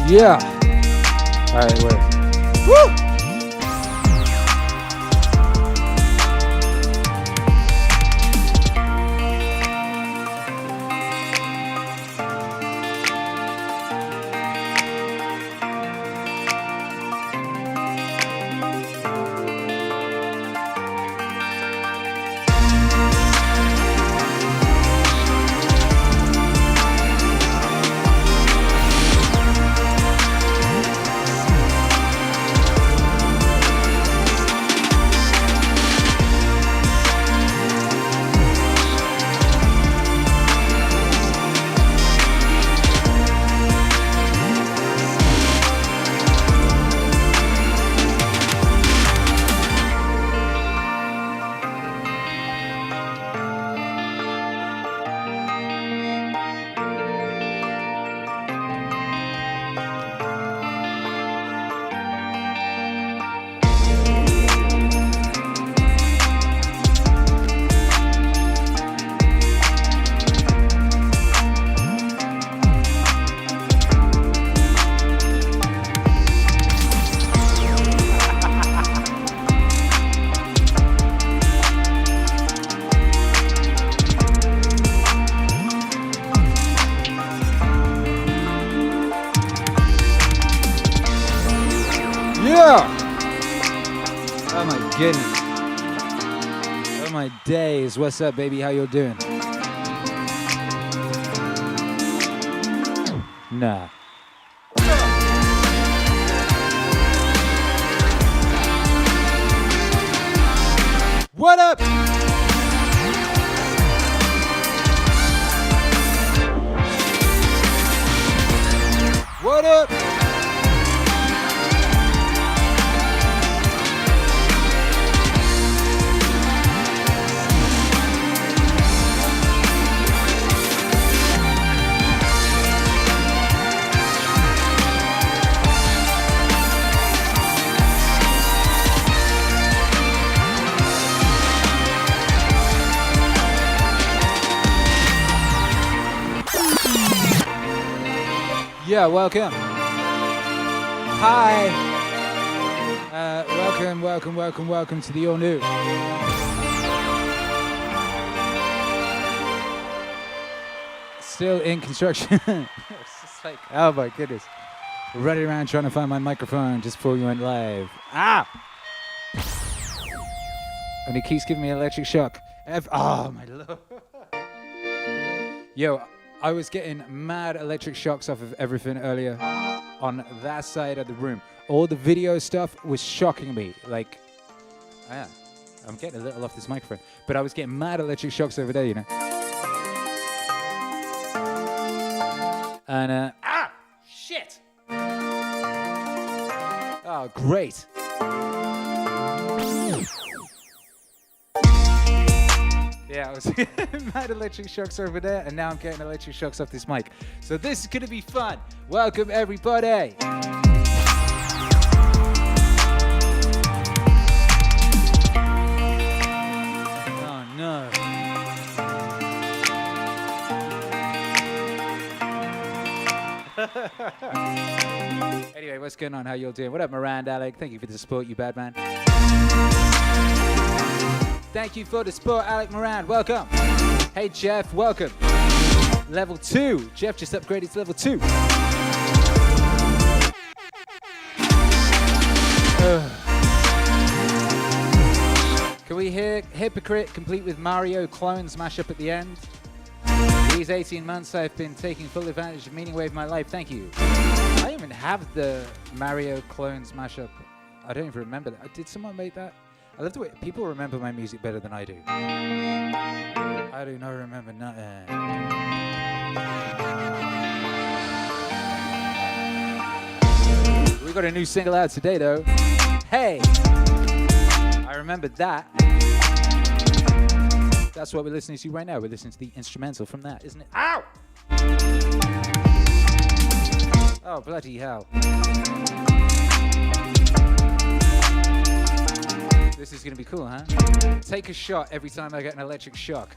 Yeah. All right, wait. Woo! Goodness. Oh my days. What's up, baby? How you doing? Nah. What up? What up? Yeah, welcome. Hi. Welcome to the all new. Still in construction. It's just like, oh my goodness. Running around trying to find my microphone just before we went live. Ah! And he keeps giving me electric shock. Oh my lord. Yo, I was getting mad electric shocks off of everything earlier on that side of the room. All the video stuff was shocking me. Like, yeah, I'm getting a little off this microphone, but I was getting mad electric shocks over there, you know. And, shit! Oh, great. Yeah, I was getting mad electric shocks over there, and now I'm getting electric shocks off this mic. So this is gonna be fun. Welcome, everybody. Oh, no. Anyway, what's going on? How y'all doing? What up, Miranda, Alec? Thank you for the support, you bad man. Thank you for the support, Alec Moran. Welcome. Hey, Jeff. Welcome. Level 2. Jeff just upgraded to level 2. Can we hear Hypocrite complete with Mario clones mashup at the end? These 18 months I've been taking full advantage of Meaningwave my life. Thank you. I don't even have the Mario clones mashup. I don't even remember that. Did someone make that? I love the way people remember my music better than I do. I do not remember nothing. We got a new single out today, though. Hey! I remembered that. That's what we're listening to right now. We're listening to the instrumental from that, isn't it? Ow! Oh, bloody hell. This is gonna be cool, huh? Take a shot every time I get an electric shock.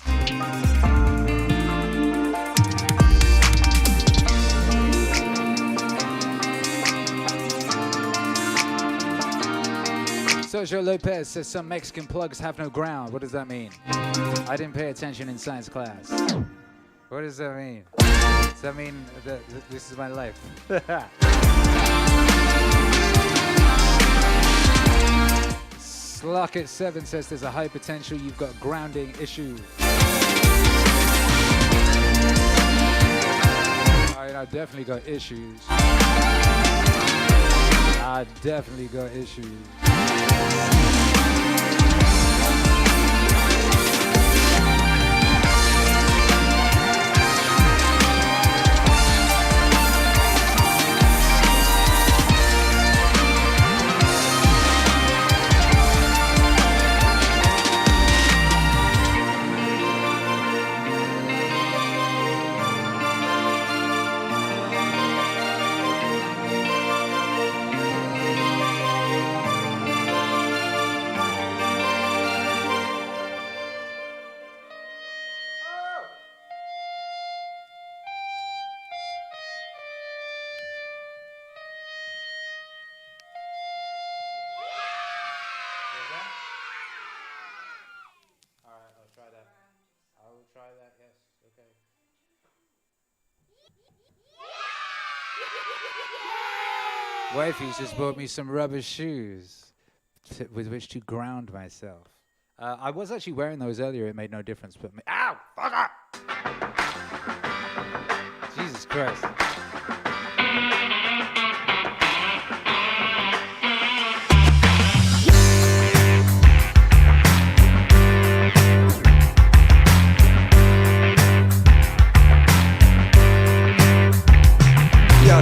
Sergio Lopez says some Mexican plugs have no ground. What does that mean? I didn't pay attention in science class. What does that mean? Does that mean that this is my life? Slockett7 says there's a high potential you've got grounding issues. I definitely got issues. I definitely got issues. Wifey's just bought me some rubber shoes with which to ground myself. I was actually wearing those earlier. It made no difference. But ow! Fucker! Jesus Christ.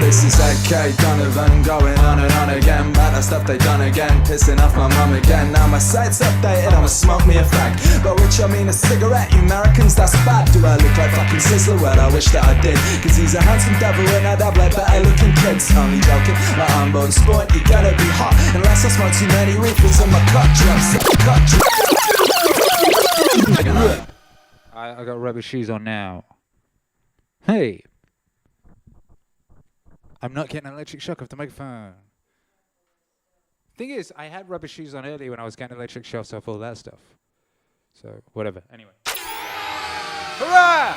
This is AK Donovan going on and on again about that stuff they done again, pissing off my mum again. Now my site's updated, I'ma smoke me a fag. But which I mean a cigarette, you Americans, that's bad. Do I look like fucking Sizzler? Well, I wish that I did, cause he's a handsome devil and I'd have like better looking kids. Only joking, like I'm born sport, you gotta be hot unless I smoke too many reefers and my cut drops. I got rubber shoes on now. Hey. I'm not getting an electric shock off the microphone. Thing is, I had rubber shoes on earlier when I was getting electric shocks off all that stuff. So, whatever. Anyway. Hurrah!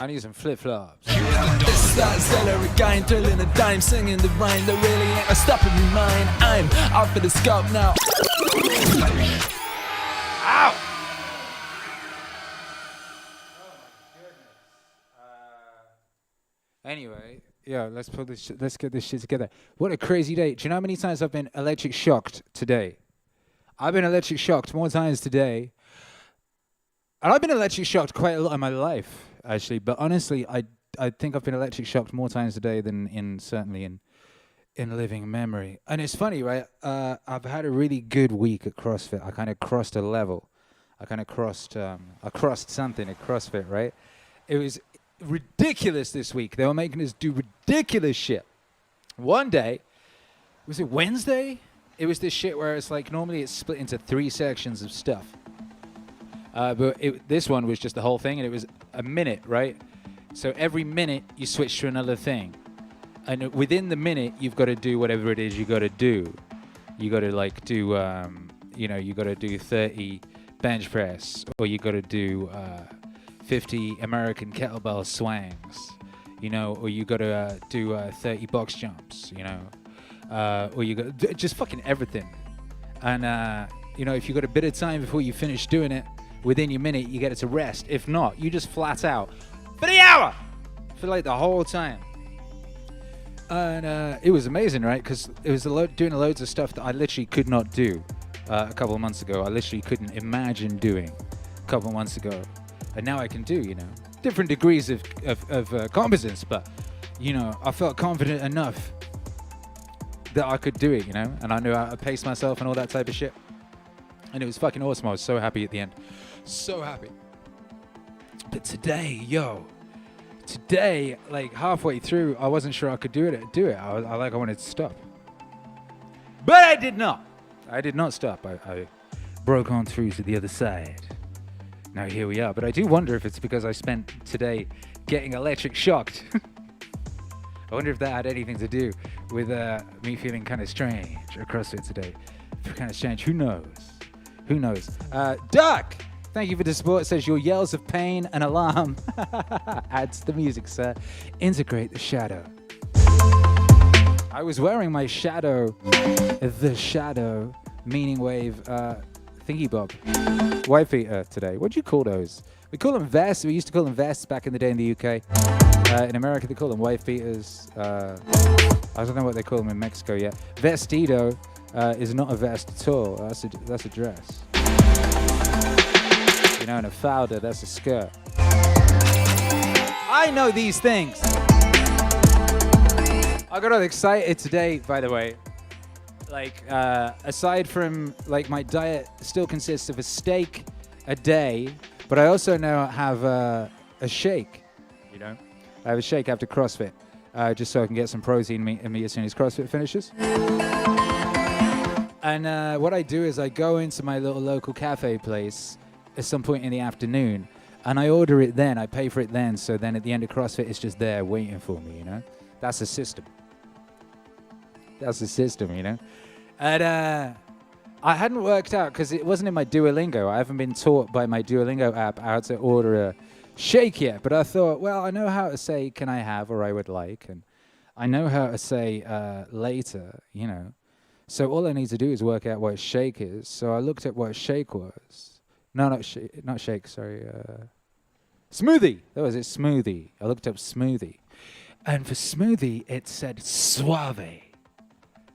I need some flip-flops. This starts celery guy drilling a dime, singing the rhyme. There really ain't no stopping me mine. I'm out for the scope now. Ow! Anyway, yeah, let's put this. Let's get this shit together. What a crazy day! Do you know how many times I've been electric shocked today? I've been electric shocked more times today. And I've been electric shocked quite a lot in my life, actually. But honestly, I think I've been electric shocked more times today than certainly in living memory. And it's funny, right? I've had a really good week at CrossFit. I kind of crossed a level. I crossed something at CrossFit, right? It was ridiculous this week. They were making us do ridiculous shit. One day, was it Wednesday? It was this shit where it's like normally it's split into 3 sections of stuff. But this one was just the whole thing, and it was a minute, right? So every minute you switch to another thing. And within the minute, you've got to do whatever it is you got to do. You got to like do, you got to do 30 bench press, or you got to do 50 American kettlebell swings, or you got to do 30 box jumps, or you got just fucking everything. And, if you got a bit of time before you finish doing it, within your minute, you get it to rest. If not, you just flat out for the hour, for like the whole time. And it was amazing, right? Because it was doing loads of stuff that I literally could not do a couple of months ago. I literally couldn't imagine doing a couple of months ago. And now I can do, different degrees of competence. But, I felt confident enough that I could do it, and I knew how to pace myself and all that type of shit. And it was fucking awesome. I was so happy at the end. So happy. But today, like halfway through, I wasn't sure I could do it. I wanted to stop. But I did not. I did not stop. I broke on through to the other side. Now here we are. But I do wonder if it's because I spent today getting electric shocked. I wonder if that had anything to do with me feeling kind of strange at CrossFit today. Kind of strange. Who knows? Who knows? Duck! Thank you for the support. It says your yells of pain and alarm adds to the music, sir. Integrate the shadow. I was wearing my shadow, the shadow, meaning wave thingy bob. Wife beater today. What do you call those? We call them vests. We used to call them vests back in the day in the UK. In America, they call them wife beaters. I don't know what they call them in Mexico yet. Vestido is not a vest at all. That's a dress. You know, and a falda, that's a skirt. I know these things. I got all excited today, by the way. Like, aside from, like, my diet still consists of a steak a day, but I also now have a shake, you know? I have a shake after CrossFit, just so I can get some protein in me as soon as CrossFit finishes. And what I do is I go into my little local cafe place at some point in the afternoon, and I order it then, I pay for it then, so then at the end of CrossFit, it's just there waiting for me, you know? That's the system. That's the system, you know? And I hadn't worked out, because it wasn't in my Duolingo. I haven't been taught by my Duolingo app how to order a shake yet. But I thought, well, I know how to say, can I have, or I would like. And I know how to say later, you know. So all I need to do is work out what shake is. So I looked at what shake was. No, not shake, sorry. Smoothie. That was it, smoothie. I looked up smoothie. And for smoothie, it said suave.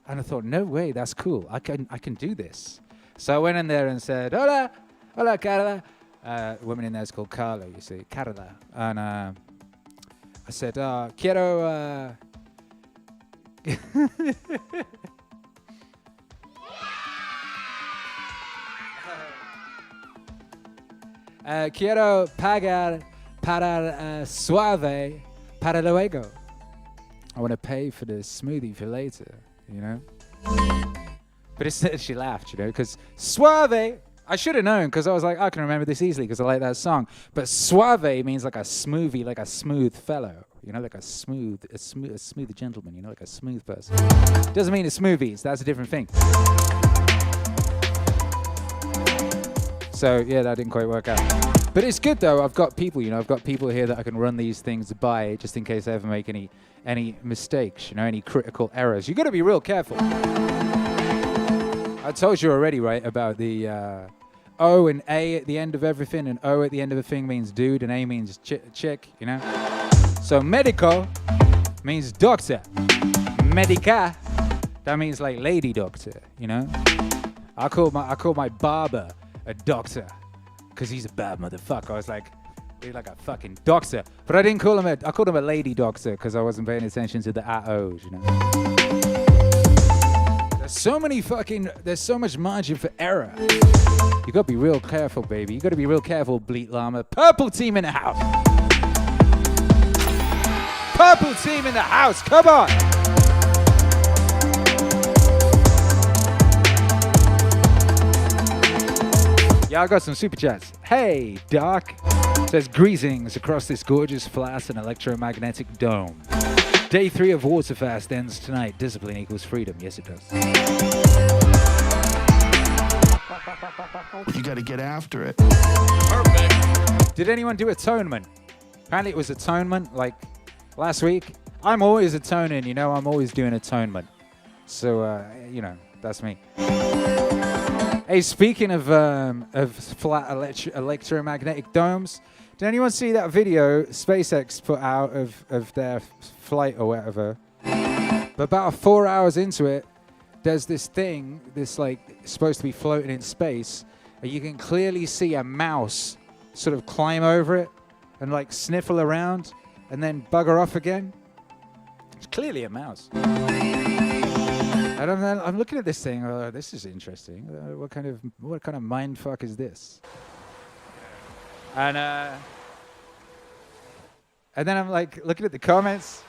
And I thought, no way, that's cool. I can do this. So I went in there and said, hola, Carla. The woman in there is called Carla, you see, Carla. And I said, quiero... quiero pagar para suave para luego. I want to pay for the smoothie for later. You know, but she laughed, you know, because suave, I should have known, because I was like, I can remember this easily because I like that song. But suave means like a smoothie, like a smooth fellow, you know, like a smooth gentleman, you know, like a smooth person. Doesn't mean it's smoothies, that's a different thing. So yeah, that didn't quite work out. But it's good though. I've got people, you know, I've got people here that I can run these things by just in case I ever make any mistakes, you know, any critical errors. You got to be real careful. I told you already, right, about the O and A at the end of everything, and O at the end of a thing means dude, and A means chick, you know. So medico means doctor. Medica, that means like lady doctor, you know. I call my barber a doctor because he's a bad motherfucker. I was like, he's like a fucking doctor. But I didn't call him I called him a lady doctor because I wasn't paying attention to the O's, you know. There's so much margin for error. You gotta be real careful, baby. You gotta be real careful, Bleat Llama. Purple team in the house. Purple team in the house, come on. Yeah, I got some super chats. Hey, Doc. Says greetings across this gorgeous, flat and electromagnetic dome. Day 3 of water fast ends tonight. Discipline equals freedom. Yes, it does. You got to get after it. Perfect. Did anyone do atonement? Apparently it was atonement, like last week. I'm always atoning, you know. I'm always doing atonement. So, you know, that's me. Hey, speaking of flat electromagnetic domes, did anyone see that video SpaceX put out of their flight or whatever? But about 4 hours into it, there's this thing, this like supposed to be floating in space, and you can clearly see a mouse sort of climb over it and like sniffle around and then bugger off again. It's clearly a mouse. I'm looking at this thing. Oh, this is interesting. What kind of mind fuck is this? And then I'm like looking at the comments,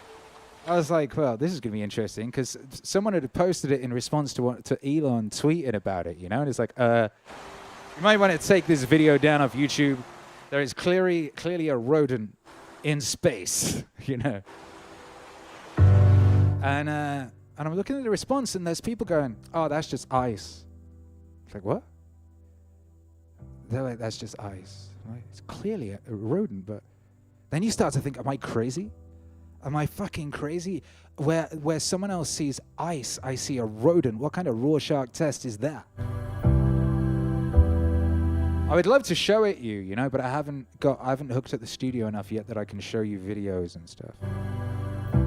I was like, well, this is going to be interesting because someone had posted it in response to Elon tweeting about it, you know? And it's like, you might want to take this video down off YouTube. There is clearly a rodent in space, you know? And I'm looking at the response, and there's people going, oh, that's just ice. It's like, what? They're like, that's just ice. Like, it's clearly a rodent, but then you start to think, am I crazy? Am I fucking crazy? Where someone else sees ice, I see a rodent. What kind of Rorschach test is that? I would love to show it you know, but I haven't hooked up the studio enough yet that I can show you videos and stuff.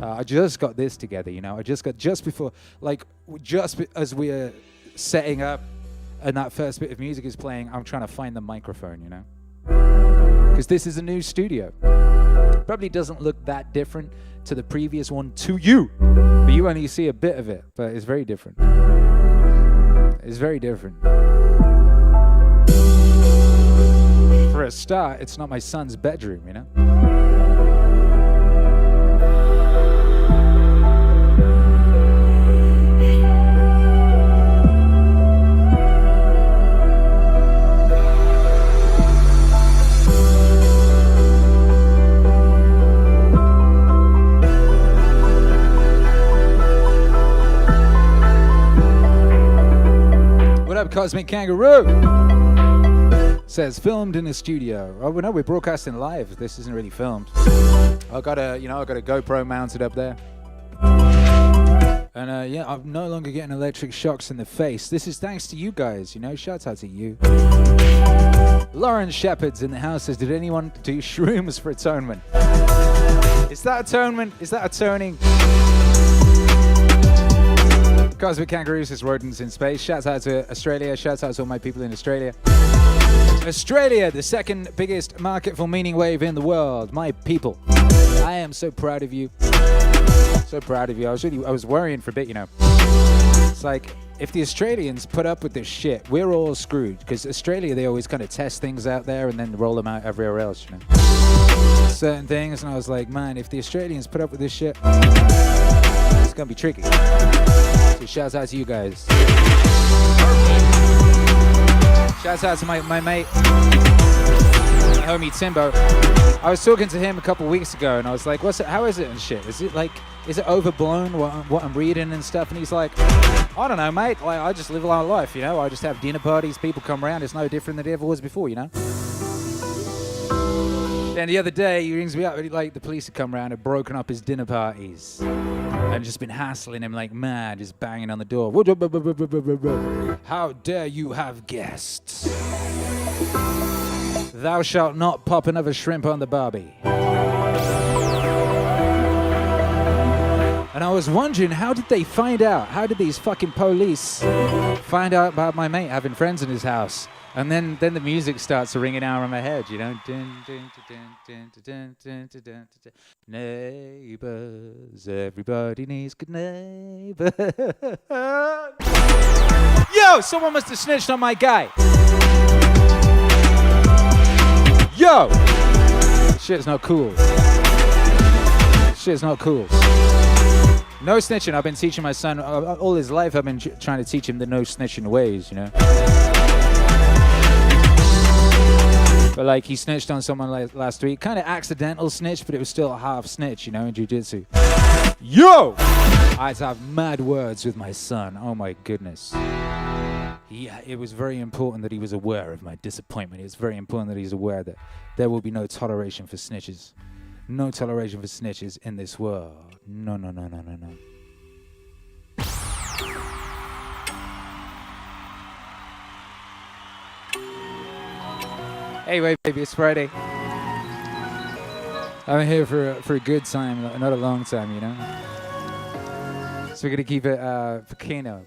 I just got this together, you know. Just as we're setting up and that first bit of music is playing, I'm trying to find the microphone, you know. Because this is a new studio. Probably doesn't look that different to the previous one to you, but you only see a bit of it, but it's very different. It's very different. For a start, it's not my son's bedroom, you know? What up, Cosmic Kangaroo? Says filmed in a studio. Oh no, we're broadcasting live. This isn't really filmed. I got a GoPro mounted up there. And yeah, I'm no longer getting electric shocks in the face. This is thanks to you guys, you know. Shouts out to you. Lauren Shepherd's in the house says, did anyone do shrooms for atonement? Is that atonement? Is that atoning? Cosmic Kangaroos is rodents in space. Shouts out to Australia. Shouts out to all my people in Australia. Australia, the second biggest market for Meaningwave in the world. My people. I am so proud of you. So proud of you. I was worrying for a bit, you know. It's like, if the Australians put up with this shit, we're all screwed. Because Australia, they always kind of test things out there and then roll them out everywhere else, you know. Certain things, and I was like, man, if the Australians put up with this shit, it's going to be tricky. So shouts out to you guys. Shouts out to my mate, my homie Timbo. I was talking to him a couple weeks ago, and I was like, how is it and shit? Is it overblown what I'm reading and stuff? And he's like, I don't know, mate. Like, I just live a life, you know. I just have dinner parties, people come around. It's no different than it ever was before, you know. Then the other day, he rings me up, like the police had come around and broken up his dinner parties. And just been hassling him like mad, just banging on the door. How dare you have guests? Thou shalt not pop another shrimp on the barbie. And I was wondering, how did they find out? How did these fucking police find out about my mate having friends in his house? And then the music starts ringing out in my head, you know. Neighbors, everybody needs good neighbors. Yo, someone must have snitched on my guy. Yo! Shit's not cool. Shit's not cool. No snitching. I've been teaching my son, all his life I've been trying to teach him the no snitching ways, you know. But like, he snitched on someone last week. Kind of accidental snitch, but it was still a half snitch, you know, in jiu-jitsu. Yo! I had to have mad words with my son. Oh my goodness. Yeah, it was very important that he was aware of my disappointment. It was very important that he's aware that there will be no toleration for snitches. No toleration for snitches in this world. No, no, no, no, no, no. Anyway, baby, it's Friday. I'm here for a good time, not a long time, you know. So we're gonna keep it volcano.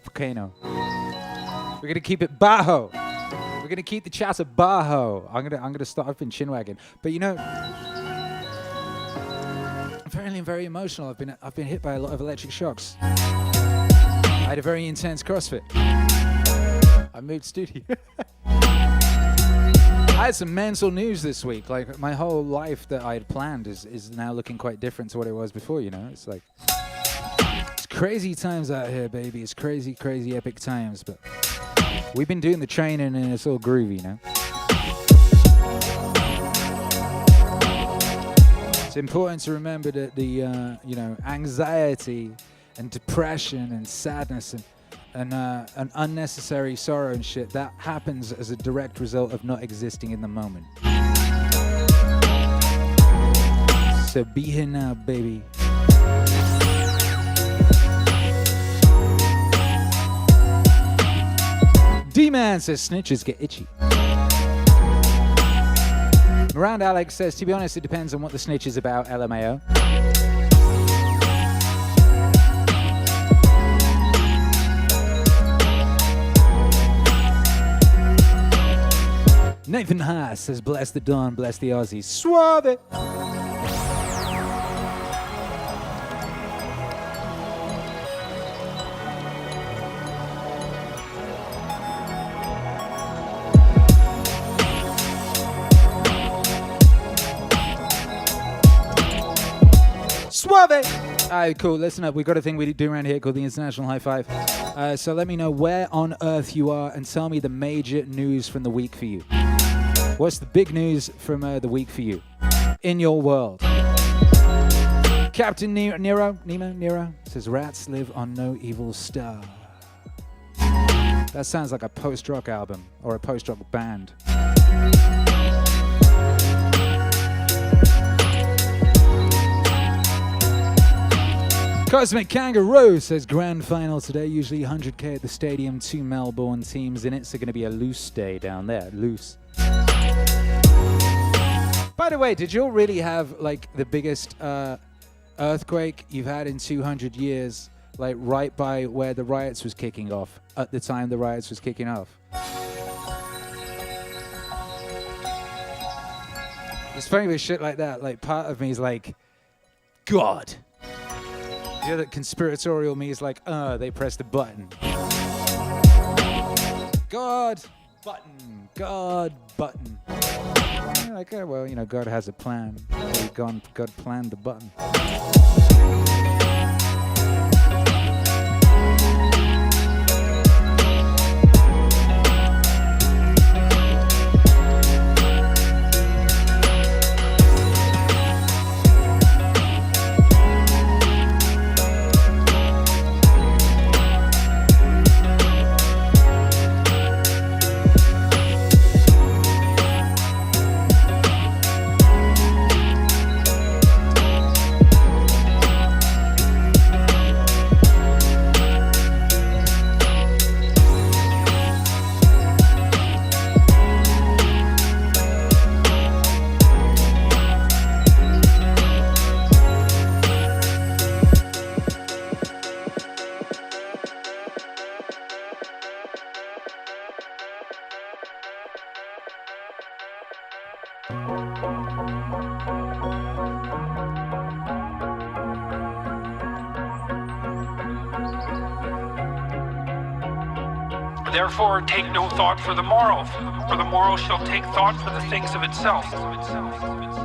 We're gonna keep it bajo. We're gonna keep the chatter bajo. I'm gonna start. I've been chinwagging, but you know, I'm feeling very emotional. I've been hit by a lot of electric shocks. I had a very intense CrossFit. I moved studio. I had some mental news this week. Like, my whole life that I had planned is now looking quite different to what it was before, you know? It's like, it's crazy times out here, baby. It's crazy, crazy epic times. But we've been doing the training and it's all groovy, you know? It's important to remember that the, you know, anxiety and depression and sadness and unnecessary sorrow and shit, that happens as a direct result of not existing in the moment. So be here now, baby. D-Man says snitches get itchy. Miranda Alex says, to be honest, it depends on what the snitch is about, LMAO. Nathan Haas says, bless the Don, bless the Aussies. Suave! Suave! Alright, cool. Listen up. We've got a thing we do around here called the International High Five. So let me know where on earth you are and tell me the major news from the week for you. What's the big news from the week for you in your world? Captain Nemo says, rats live on no evil star. That sounds like a post-rock album or a post-rock band. Cosmic Kangaroo says, grand final today, usually 100k at the stadium, 2 Melbourne teams in it, so going to be a loose day down there, loose. By the way, did you all really have like the biggest earthquake you've had in 200 years, like right by where the riots was kicking off, at the time the riots was kicking off? It's funny with shit like that, like part of me is like, God. The other conspiratorial me is like, they pressed the button. God, button. You're like, oh, well, you know, God has a plan. God planned the button. Therefore, take no thought for the morrow, for the morrow shall take thought for the things of itself.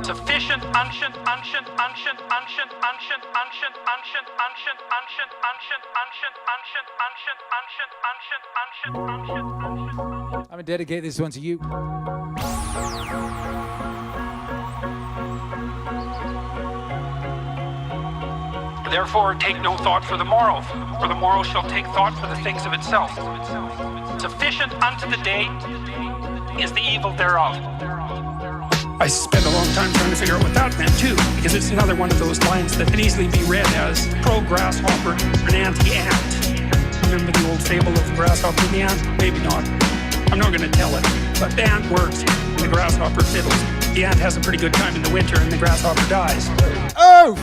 Sufficient unction. I'm gonna dedicate this one to you. Therefore, take no thought for the morrow shall take thought for the things of itself. Sufficient unto the day is the evil thereof. I spent a long time trying to figure out what that meant too, because it's another one of those lines that can easily be read as pro-grasshopper and anti-ant. Remember the old fable of the grasshopper and the ant? Maybe not. I'm not going to tell it. But the ant works and the grasshopper fiddles. The ant has a pretty good time in the winter and the grasshopper dies. Oh!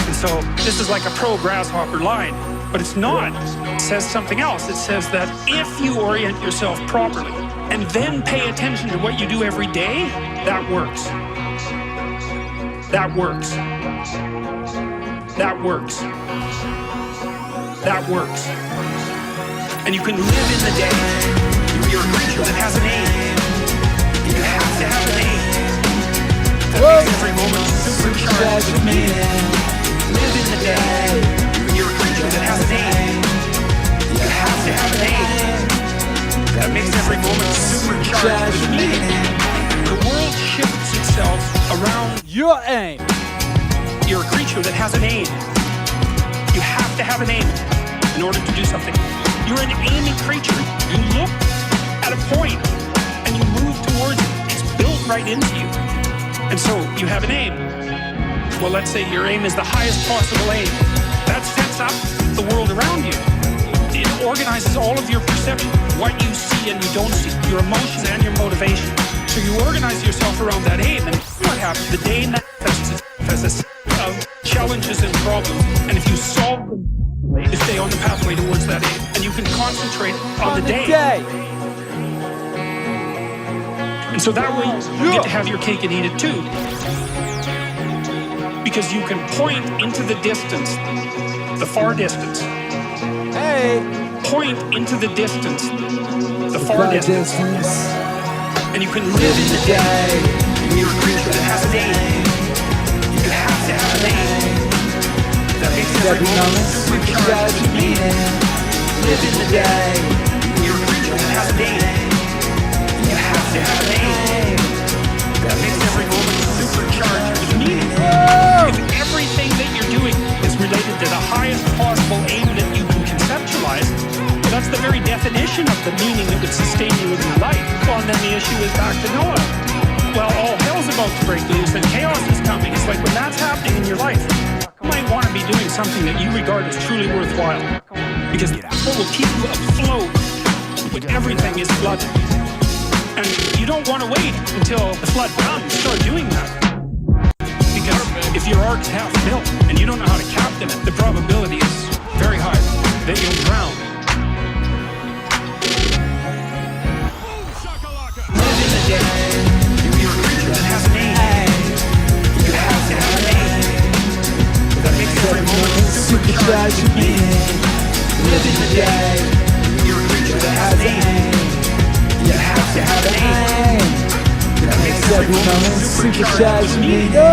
And so this is like a pro-grasshopper line, but it's not. It says something else. It says that if you orient yourself properly and then pay attention to what you do every day, that works. That works. That works. That works. And you can live in the day. You're a creature that has an aim. You can to have an aim that makes every moment supercharged with meaning. Live in the day. You're a creature that has an aim. You have to have an aim that makes every moment supercharged with meaning. The world shifts itself around your aim. You're a creature that has an aim. You have to have an aim in order to do something. You're an aiming creature. You look at a point and you move towards it. It's built right into you. And so you have an aim. Well, let's say your aim is the highest possible aim. That sets up the world around you. It organizes all of your perception, what you see and you don't see, your emotions and your motivation. So you organize yourself around that aim, and what happens? The day manifests as a set of challenges and problems. And if you solve them, you stay on the pathway towards that aim, and you can concentrate on the day. And so that way you get to have your cake and eat it too. Because you can point into the distance, the far distance. Hey! Point into the distance, the far distance. And you can live in the day. You're a creature that has an aim. You have to have an aim that makes every moment supercharged with meaning. Live in the day. You're a creature that has an aim. You have to have an aim that makes every moment supercharged with meaning. If everything that you're doing is related to the highest possible aim that you can conceptualize, that's the very definition of the meaning that would sustain you in your life. Well, and then the issue is back to Noah. Well, all hell's about to break loose and chaos is coming. It's like when that's happening in your life, you might want to be doing something that you regard as truly worthwhile. Because that's what will keep you afloat when everything is flooded. And you don't want to wait until the flood comes to start doing that. Because if your ark's half built and you don't know how to captain it, the probability is very high that you'll drown. Live in the day. You're a creature that has an aim. You have to have an aim that makes every moment supercharged with meaning. Live in the day. You're a creature that has an aim. You have to have an aim that makes every moment supercharged with meaning. Go!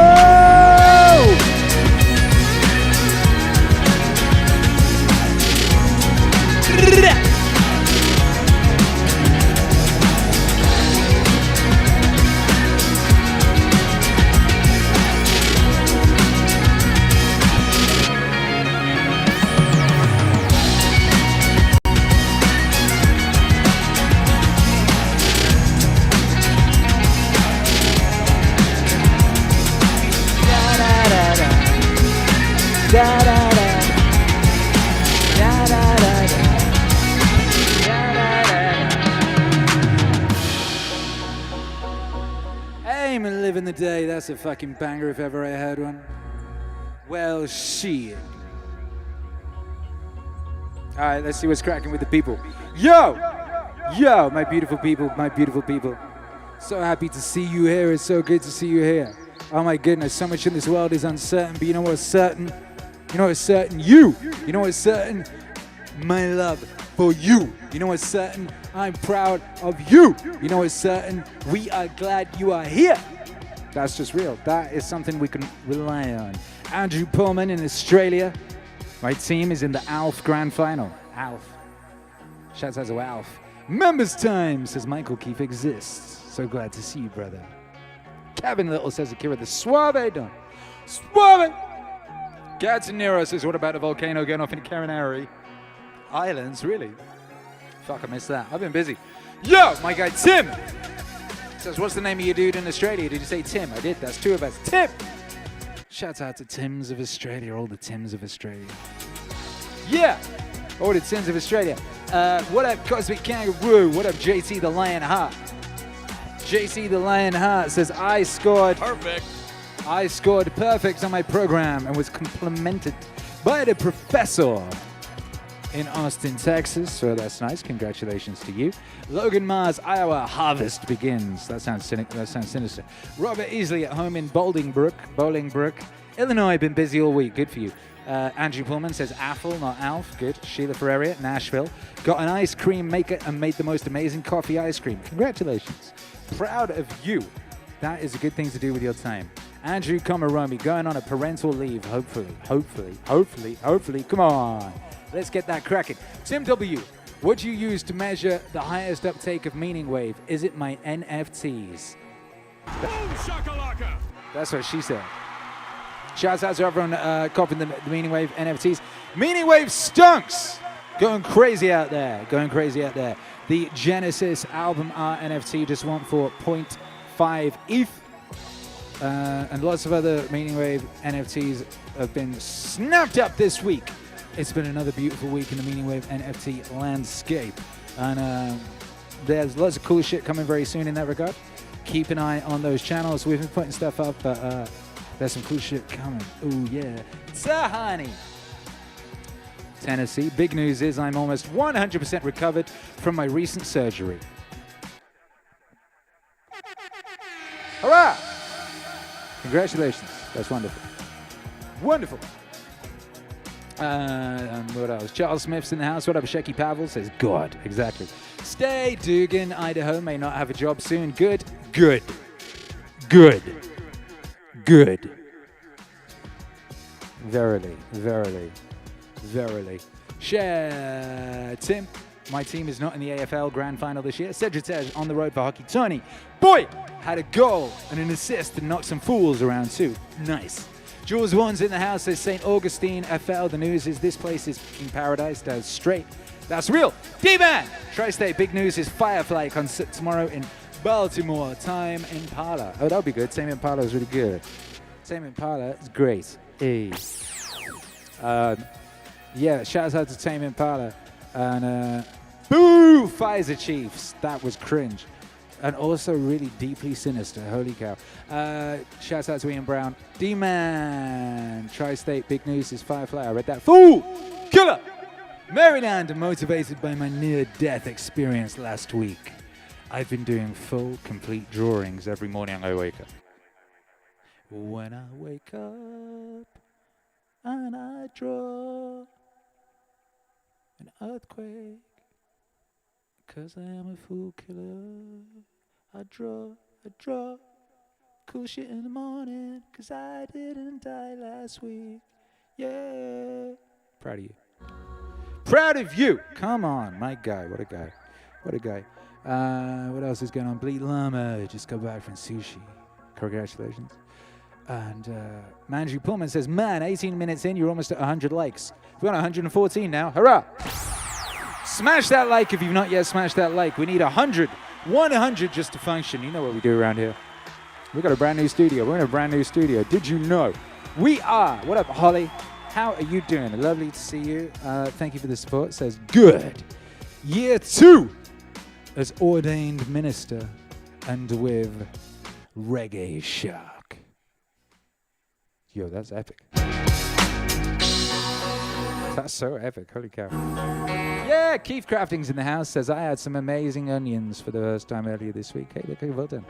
Aim and live in the day. That's a fucking banger if ever I heard one. Well, shit. All right, let's see what's cracking with the people. Yo! Yo, my beautiful people, my beautiful people. So happy to see you here. It's so good to see you here. Oh my goodness, so much in this world is uncertain, but you know what's certain? You know what's certain? You! You know what's certain? My love for you. You know what's certain? I'm proud of you. You know what's certain? We are glad you are here. That's just real. That is something we can rely on. Andrew Pullman in Australia. My team is in the ALF Grand Final. ALF. Shouts out to ALF. Members time, says Michael Keefe exists. So glad to see you, brother. Kevin Little says Akira the Suave Don. Suave! Gazzanero says, what about a volcano going off in Canary Islands? Really? Fuck, I missed that. I've been busy. Yo, my guy Tim says, what's the name of your dude in Australia? Did you say Tim? I did. That's two of us. Tim! Shouts out to Tims of Australia, all the Tims of Australia. Yeah! All the Tims of Australia. What up, Cosmic Kangaroo? What up, JC the Lionheart? JC the Lionheart says, I scored perfect on my program and was complimented by the professor in Austin, Texas. So that's nice. Congratulations to you. Logan Mars, Iowa, harvest begins. That sounds cynical. That sounds sinister. Robert Easley at home in Bolingbrook, Illinois. Been busy all week. Good for you. Andrew Pullman says Affle, not Alf. Good. Sheila Ferreria, Nashville. Got an ice cream maker and made the most amazing coffee ice cream. Congratulations. Proud of you. That is a good thing to do with your time. Andrew Komaromi going on a parental leave, hopefully. Come on. Let's get that cracking. Tim W., what do you use to measure the highest uptake of MEANINGWAVE? Is it my NFTs? Boom shakalaka! That's what she said. Shouts out to everyone copying the MEANINGWAVE NFTs. MEANINGWAVE stunks! Going crazy out there. The Genesis album art NFT just went for 0.5 ETH. And lots of other MEANINGWAVE NFTs have been snapped up this week. It's been another beautiful week in the MEANINGWAVE NFT landscape. And there's lots of cool shit coming very soon in that regard. Keep an eye on those channels. We've been putting stuff up, but there's some cool shit coming. Oh, yeah. Tahani. Tennessee. Big news is I'm almost 100% recovered from my recent surgery. Hurrah! Congratulations. That's wonderful. Wonderful. What else? Charles Smith's in the house. What up, Shecky Pavel? Says, God. Exactly. Stay Dugan, Idaho. May not have a job soon. Good. Verily. Share. Tim. My team is not in the AFL Grand Final this year. Cedric on the road for hockey. Tony, boy, had a goal and an assist and knocked some fools around too. Nice. Jules Warren's in the house. Says St. Augustine FL. The news is this place is fucking paradise. That's straight. That's real. D-Man. Tri-State. Big news is Firefly concert tomorrow in Baltimore. Tame Impala. Oh, that'll be good. Tame Impala is really good. Tame Impala is great. Hey. Yeah, shouts out to Tame Impala. And boo, Pfizer Chiefs. That was cringe. And also really deeply sinister. Holy cow. Shouts out to Ian Brown. D-Man. Tri-State. Big news is Firefly. I read that. Fool! Killer! Maryland, motivated by my near-death experience last week. I've been doing full, complete drawings every morning I wake up. When I wake up and I draw an earthquake, 'cause I am a fool killer. I draw cool shit in the morning, 'cause I didn't die last week. Yeah. Proud of you. Proud of you. Come on, my guy. What a guy. What else is going on? Bleed Llama just got back from sushi. Congratulations. And Manju Pullman says, man, 18 minutes in, you're almost at 100 likes. We're on 114 now. Hurrah! Smash that like if you've not yet smashed that like. We need 100 just to function. You know what we do around here. We've got a brand new studio. We're in a brand new studio. Did you know? We are. What up, Holly? How are you doing? Lovely to see you. Thank you for the support. Says, good. Year 2 as ordained minister and with Reggae Shark. Yo, that's epic. That's so epic. Holy cow. Yeah, Keith Crafting's in the house. Says, I had some amazing onions for the first time earlier this week. Hey, look, well done.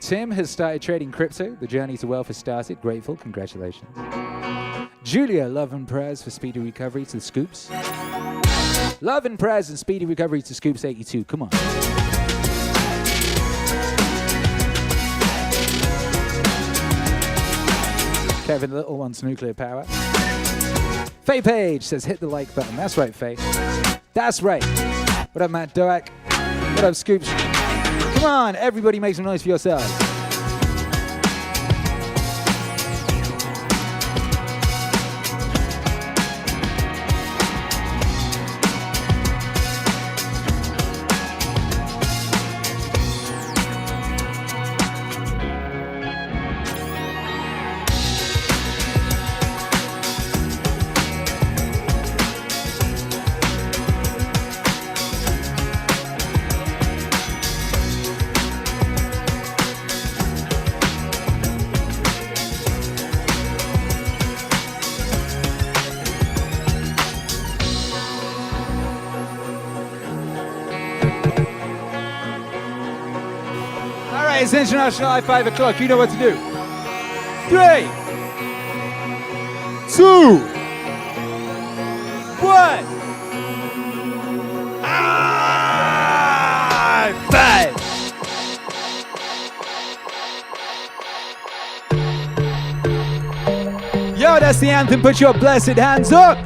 Tim has started trading crypto. The journey to wealth has started. Grateful. Congratulations. Julia, love and prayers for speedy recovery to the Scoops. Love and prayers and speedy recovery to Scoops 82. Come on. Kevin Little wants nuclear power. Faye Page says, hit the like button. That's right, Faye. That's right. What up, Matt Doak? What up, Scoops? Come on, everybody make some noise for yourselves. It's International High 5 o'clock. You know what to do. 3, 2, 1. go, that's the anthem. Put your blessed hands up.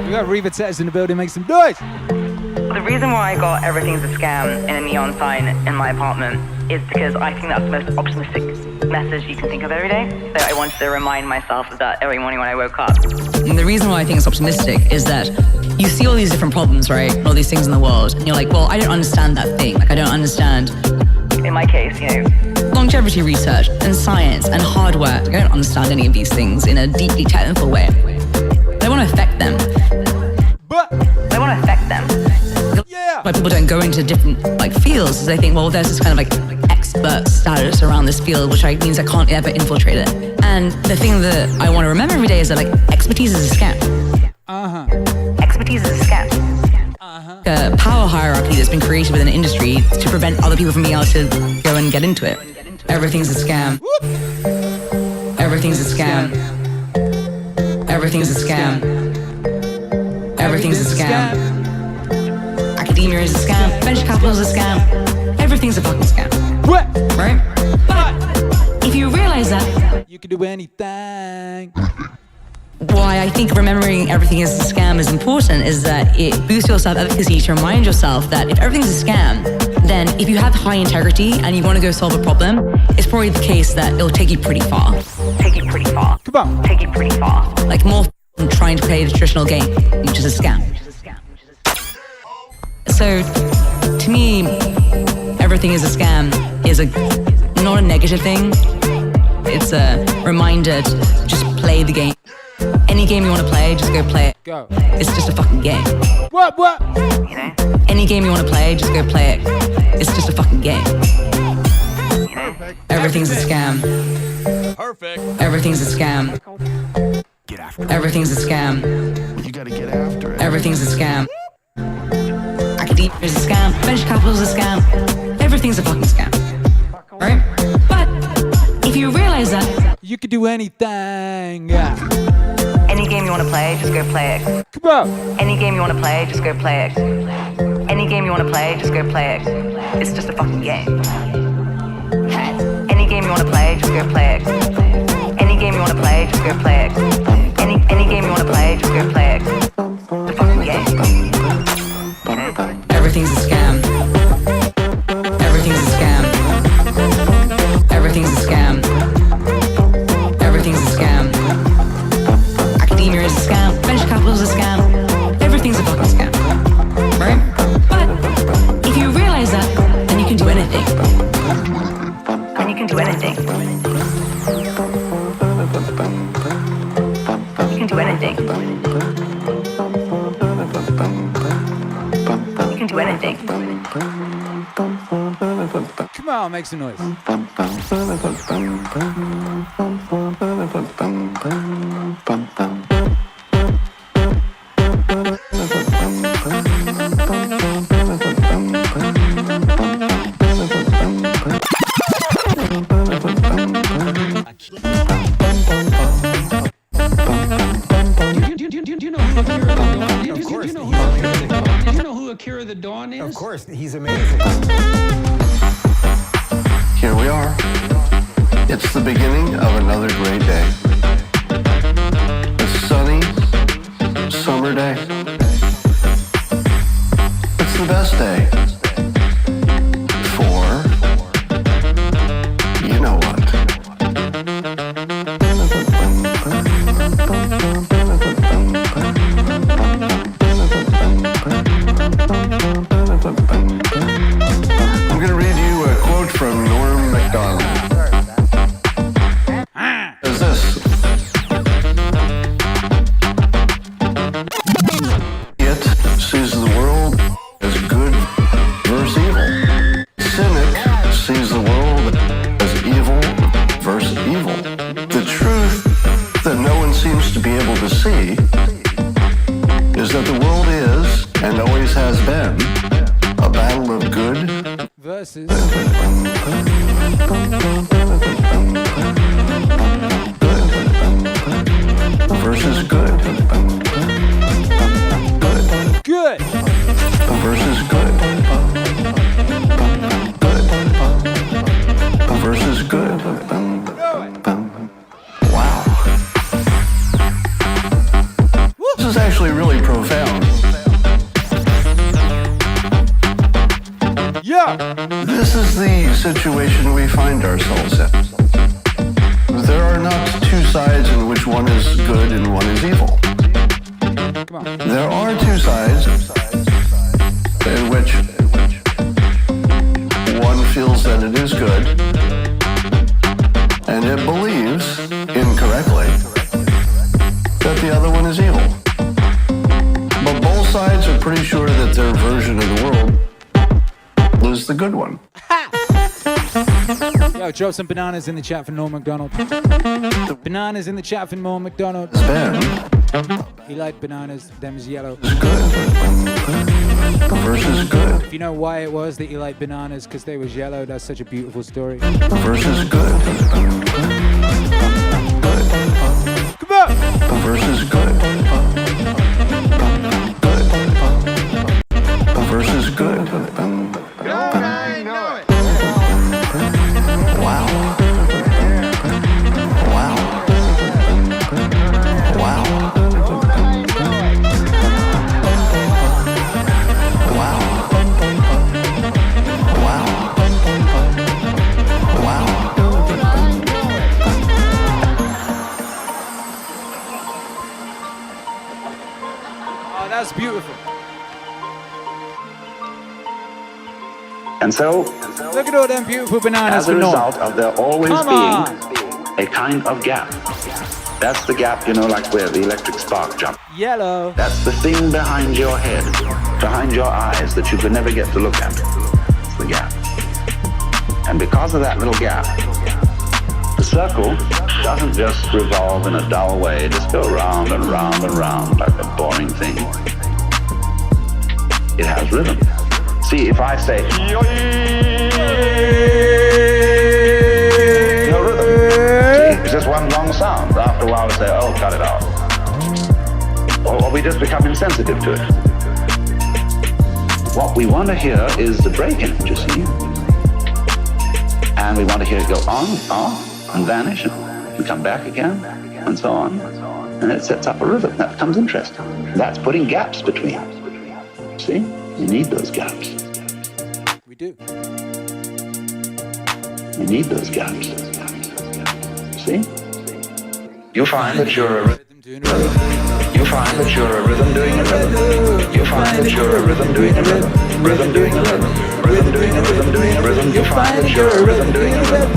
We got Riva Tetters in the building, make some noise. The reason why I got everything's a scam in a neon sign in my apartment is because I think that's the most optimistic message you can think of every day. So I wanted to remind myself of that every morning when I woke up. And the reason why I think it's optimistic is that you see all these different problems, right? All these things in the world. And you're like, well, I don't understand that thing. Like, I don't understand. In my case, you know, longevity research and science and hardware. I don't understand any of these things in a deeply technical way. I want to affect them. But I want to affect them. yeah, Why people don't go into different like fields is they think, well, there's this kind of like expert status around this field, which means I can't ever infiltrate it. And the thing that I want to remember every day is that like expertise is a scam. Expertise is a scam. A power hierarchy that's been created within an industry to prevent other people from being able to go and get into it. Everything's a scam. Everything's a scam. Everything's a scam. Everything's a scam. Academia is a scam. Venture capital is a scam. Everything's a fucking scam. what? Right? But if you realize that, You can do anything. why I think remembering everything is a scam is important is that it boosts your self-efficacy to remind yourself that if everything's a scam, then if you have high integrity and you want to go solve a problem, it's probably the case that it'll take you pretty far. Take you pretty far. Come on. Take you pretty far. Like more than trying to play the traditional game, which is a scam. So, to me, everything is a scam is not a negative thing. It's a reminder to just play the game. Any game you want to play, just go play it. Go. It's just a fucking game. What? You know? Any game you want to play, just go play it. It's just a fucking game. You know? Everything's a scam. Perfect. Everything's a scam. Get after it. Everything's a scam. You gotta get after it. Everything's a scam. Academia is a scam. Venture capital is a scam. Everything's a fucking scam. Right? But if you realize that, You can do anything. Yeah. Any game you want to play, just go play it. Come on. Any game you want to play, just go play it. Any game you want to play, just go play it. It's just a fucking game. Any game you want to play, just go play it. Any game you want to play, just go play it. Any game you want to play, just go play it. It's a fucking game. You know? everything's a scam. Everything's a scam. Everything's a scam. Everything's a scam. Academia is a scam. Venture capital is a scam. Everything's a fucking scam. Right? But if you realize that, then you can do anything. And you can do anything. You can do anything. You can do anything. Come on, make some noise. Do you know who Akira the Don is? Of course, he's amazing. Here we are. It's the beginning of another great day. A sunny summer day. It's the best day. For you know what. I'm going to read you a quote from Macdonald. Is this? It sees the world as good versus evil. Cynic sees the world as evil versus evil. The truth that no one seems to be able to see is that the world is, and always has been, a battle of good Versus. versus good. Good. Versus good. Good. Versus good. situation we find ourselves in. There are not two sides in which one is good and one is evil. Come on. There are two sides in which one feels that it is good and it believes, incorrectly, that the other one is evil. But both sides are pretty sure that their version of the world is the good one. Yo, drop some bananas in the chat for Norm Macdonald. Bananas in the chat for Norm Macdonald. He liked bananas, them's yellow. It's good. The verse is good. If you know why it was that you liked bananas, because they was yellow, that's such a beautiful story. The verse is good. Come on! The verse is good. The verse is good. Wow. Wow. Wow. Oh, that's beautiful. And so, look at all them beautiful bananas. as a result of there always being a kind of gap. That's the gap, like where the electric spark jump. Yellow. That's the thing behind your head, behind your eyes that you could never get to look at. It's the gap. And because of that little gap, the circle doesn't just revolve in a dull way, just go round and round and round like a boring thing. It has rhythm. See, if I say, no rhythm. See, it's just one long sound. After a while, we say, oh, cut it out. Or we just become insensitive to it. What we want to hear is the break in it, you see. And we want to hear it go on, off, and vanish, and come back again, and so on. And it sets up a rhythm. That becomes interesting. That's putting gaps between. See? You need those gaps. We do. You need those gaps. See? You find that you're a rhythm doing a rhythm. You find that you're a rhythm doing a rhythm. You find that you're a rhythm doing a rhythm. Rhythm doing a rhythm. Rhythm doing a rhythm doing a rhythm. You find that you're a rhythm doing a rhythm.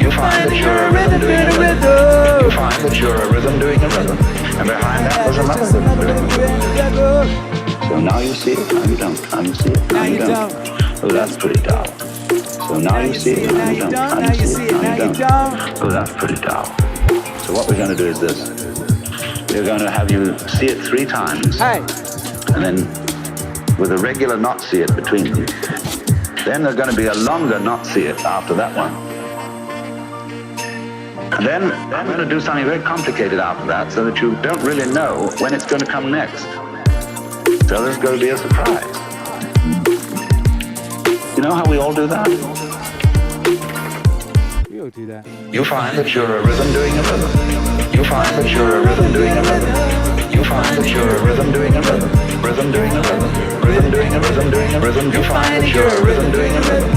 You find that you're a rhythm doing a rhythm. You find that you're a rhythm doing a rhythm. And behind that was another rhythm doing a rhythm. So now you see it, now you don't. Now you see it, now you don't. Oh, that's pretty dull. So now you see it, now you don't. Now you see it, now you don't. Oh, that's pretty dull. So what we're going to do is this. We're going to have you see it 3 times. Hey. And then with a regular not see it between them. Then there's going to be a longer not see it after that one. And then I'm going to do something very complicated after that so that you don't really know when it's going to come next. So there's going to be a surprise. You know how we all do that? We all do that. You find that you're a rhythm doing a rhythm. You find that you're a rhythm doing a rhythm. You find that you're a rhythm doing a rhythm. Rhythm doing a rhythm. Rhythm doing a rhythm doing a rhythm. You find that you're a rhythm doing a rhythm.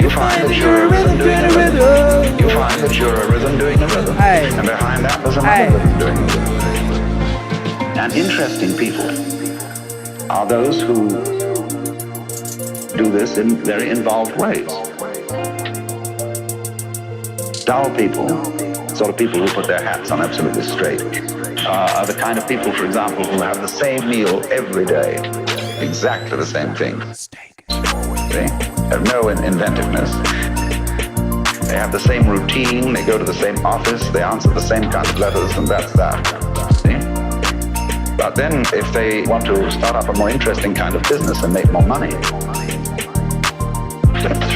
You find that you're a rhythm doing a rhythm. You find that you're a rhythm doing a rhythm. And behind that there's another rhythm doing a rhythm. And interesting people are those who do this in very involved ways. Dull people, sort of people who put their hats on absolutely straight, are the kind of people, for example, who have the same meal every day, exactly the same thing. Steak. They have no inventiveness. They have the same routine, they go to the same office, they answer the same kind of letters, and that's that. See? But then, if they want to start up a more interesting kind of business and make more money,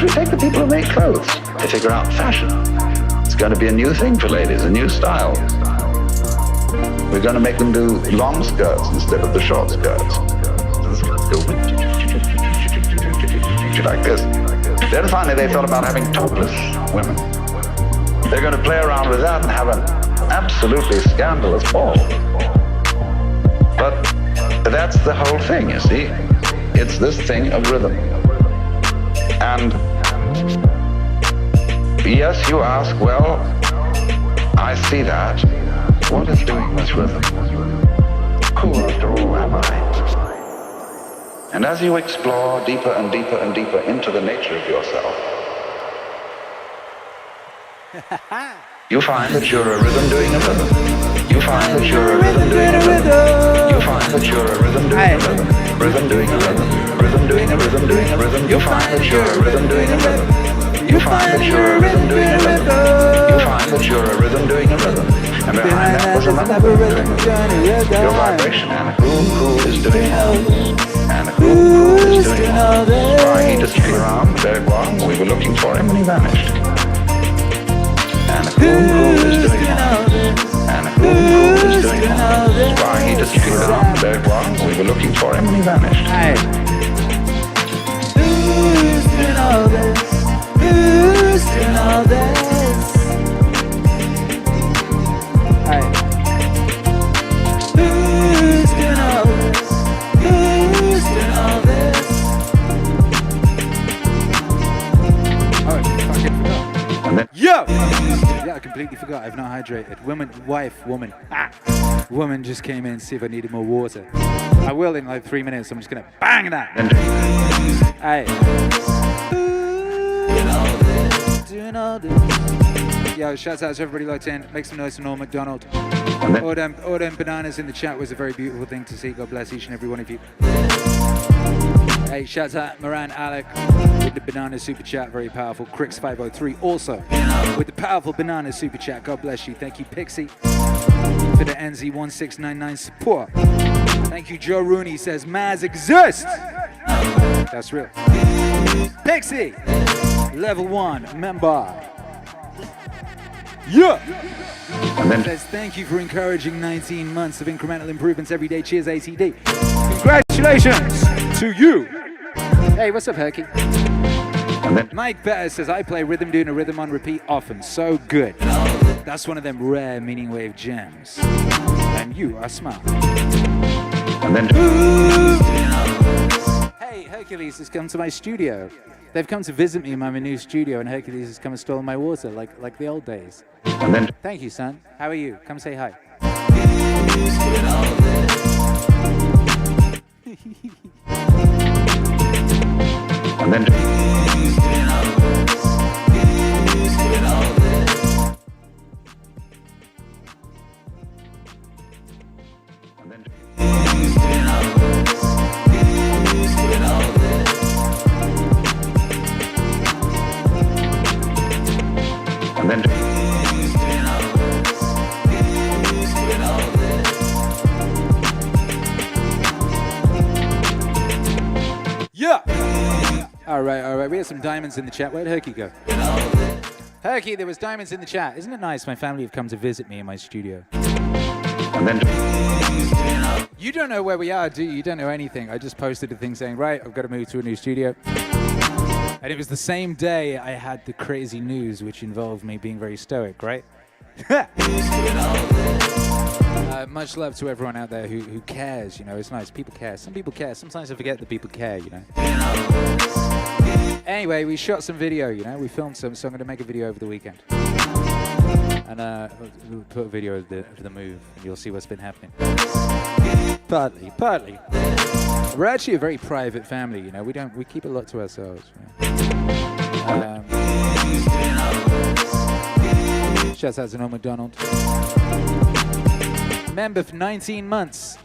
we take the people who make clothes. They figure out fashion. It's going to be a new thing for ladies, a new style. We're going to make them do long skirts instead of the short skirts. Like this. Then finally they thought about having topless women. They're going to play around with that and have an absolutely scandalous ball. But that's the whole thing, you see. It's this thing of rhythm. And Yes, you ask, well, I see that. What is doing this rhythm? Who, after all, am I? And as you explore deeper and deeper and deeper into the nature of yourself, you find that you're a rhythm doing a rhythm. You find that you're a rhythm doing a rhythm. You find that you're a rhythm doing a rhythm. Rhythm doing a rhythm. Rhythm doing a rhythm doing a rhythm. You find that you're a rhythm doing a rhythm. You find that you're a rhythm doing a rhythm. You find that you're a rhythm doing a rhythm. And behind that was another rhythm doing a rhythm. Your vibration and who is doing all this? And who is doing all this? Why, he just came around very long. We were looking for him and he vanished. And who is doing all this? And who is doing all this? Why, he just came around very long. We were looking for him and he vanished. Who's doing all this? Who's doing all this? Who's doing all this? Who's doing all this? Oh, I fucking forgot. Yo! Yeah, I completely forgot. I've not hydrated. Woman. Woman just came in to see if I needed more water. I will in like 3 minutes. I'm just gonna bang that. Hey. Doing all this. Yo, shouts out to everybody locked in. Make some noise for Macdonald. All them bananas in the chat was a very beautiful thing to see. God bless each and every one of you. Hey, shouts out Moran Alec with the banana super chat, very powerful. Crix503 also with the powerful banana super chat. God bless you. Thank you, Pixie, for the NZ1699 support. Thank you, Joe Rooney says Maz exists. That's real. Pixie, level 1 member. Yeah. Says thank you for encouraging 19 months of incremental improvements every day. Cheers, ATD. Congratulations to you. Hey, what's up, Herky? Mike Better says I play rhythm doing a rhythm on repeat often. So good. That's one of them rare meaning wave gems. And you are smart. Hey, Hercules has come to my studio. They've come to visit me in my new studio, and Hercules has come and stolen my water, like the old days. Thank you, son. How are you? Come say hi. All right. We have some diamonds in the chat. Where'd Herky go? Herky, there was diamonds in the chat. Isn't it nice? My family have come to visit me in my studio. You don't know where we are, do you? You don't know anything. I just posted a thing saying, right, I've got to move to a new studio. And it was the same day I had the crazy news, which involved me being very stoic, right? Much love to everyone out there who cares, you know. It's nice. People care. Some people care. Sometimes I forget that people care, you know. Anyway, we shot some video, you know. We filmed some, so I'm going to make a video over the weekend. And we'll put a video of the move, and you'll see what's been happening. Partly. We're actually a very private family, you know. We keep a lot to ourselves. You know? Shouts out to Noel Macdonald. Member for 19 months.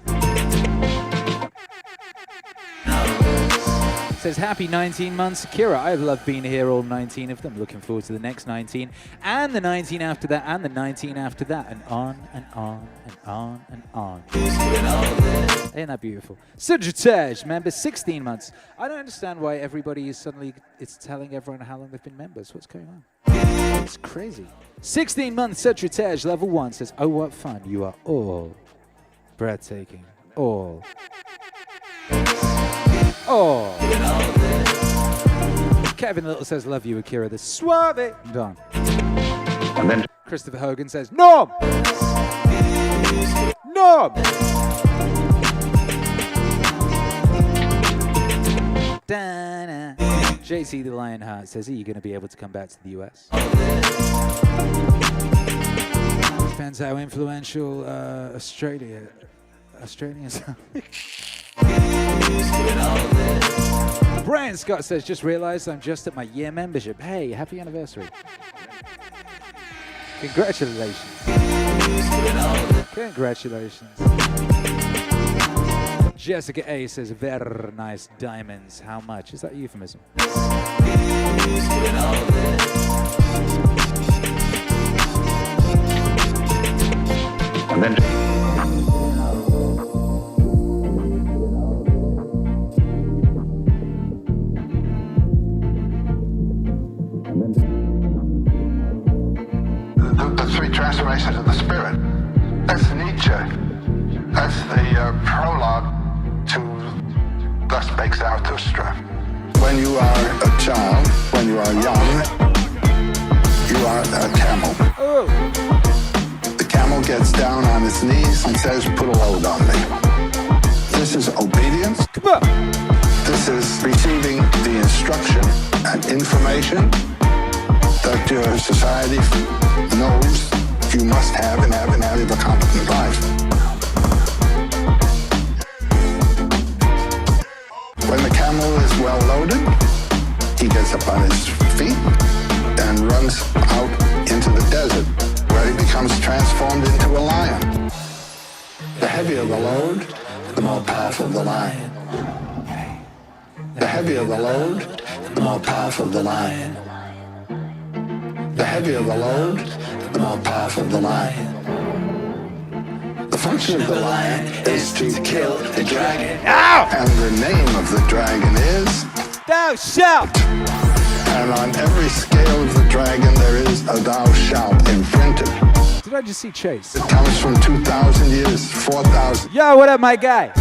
Says happy 19 months, Akira. I've loved being here all 19 of them. Looking forward to the next 19 and the 19 after that and the 19 after that and on and on and on and on. Ain't that beautiful? Sagittarius, member 16 months. I don't understand why everybody is suddenly telling everyone how long they've been members. What's going on? It's crazy. 16 months, Sagittarius, level 1 says, oh, what fun. You are all breathtaking. All. Oh. Kevin Little says, love you, Akira the Suave Don. And then Christopher Hogan says, Nom! Nom! Da-na. JT the Lionheart says, are you going to be able to come back to the US? Depends how influential Australians are. Brian Scott says, just realized I'm just at my year membership. Hey, happy anniversary. Congratulations. Congratulations. Jessica A says, very nice diamonds. How much? Is that a euphemism? And then the three transformations of the spirit. That's Nietzsche. That's the prologue to Thus Spake Zarathustra. When you are a child, when you are young, you are a camel. Oh. The camel gets down on its knees and says, put a load on me. This is obedience. Come on. This is receiving the instruction and information that your society knows you must have and have a competent life. When the camel is well loaded, he gets up on his feet and runs out into the desert, where he becomes transformed into a lion. The heavier the load, the more powerful the lion. The heavier the load, the more powerful the lion. The heavier the load, the more powerful the lion. The function of the lion is to kill the dragon. Ow! And the name of the dragon is... Thou shalt! And on every scale of the dragon there is a thou shalt imprinted. Did I just see Chase? It comes from 2,000 years, 4,000. Yo, what up, my guy?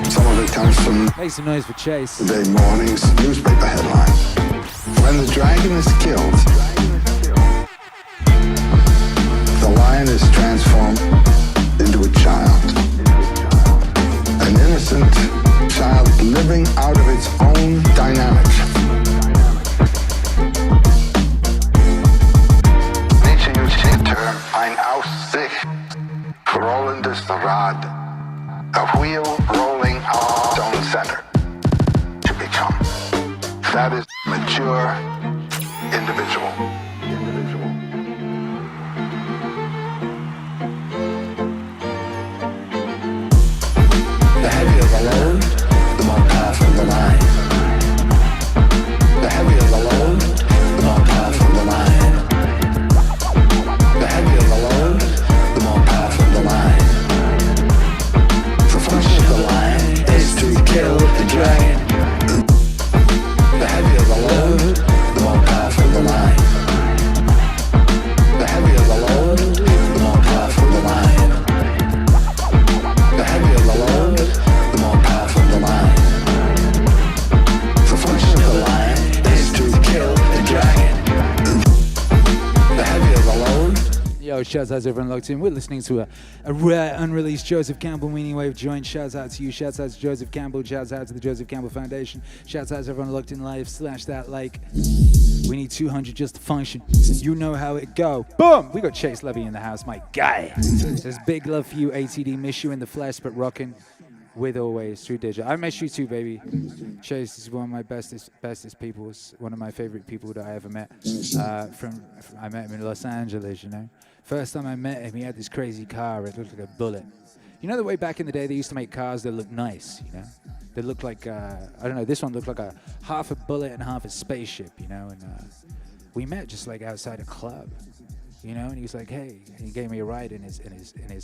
Some of it comes from Make some noise for Chase. today morning's newspaper headline. When the dragon is killed, the lion is transformed into a child. An innocent child living out of its own dynamic. Nietzsche used the term ein Aussicht, rollend is the rod, a wheel rolling on its own center to become. That is mature individual. The heavier the load, the more powerful the lion. The heavier the load, the more powerful the lion. The heavier the load, the more powerful the lion. The function of the lion is to kill the dragon. The heavier the load, the more powerful the lion. The heavier the load, the more powerful the lion. The heavier the load, the more powerful the lion. The function of the lion is to kill the dragon. The heavier the load. Yo, shouts out to everyone locked in. We're listening to a rare unreleased Joseph Campbell Meaningwave joint. Shouts out to you. Shouts out to Joseph Campbell. Shouts out to the Joseph Campbell Foundation. Shouts out to everyone locked in live. Slash that like. We need 200 just to function. You know how it go. Boom! We got Chase Levy in the house, my guy. Says big love for you, ATD. Miss you in the flesh, but rocking with always through digital. I miss you too, baby. Chase is one of my bestest people. One of my favorite people that I ever met. I met him in Los Angeles, you know. First time I met him, he had this crazy car. It looked like a bullet. You know the way back in the day they used to make cars that looked nice, you know? They looked like, I don't know, this one looked like a half a bullet and half a spaceship, you know? And we met just like outside a club, you know? And he was like, hey, and he gave me a ride in his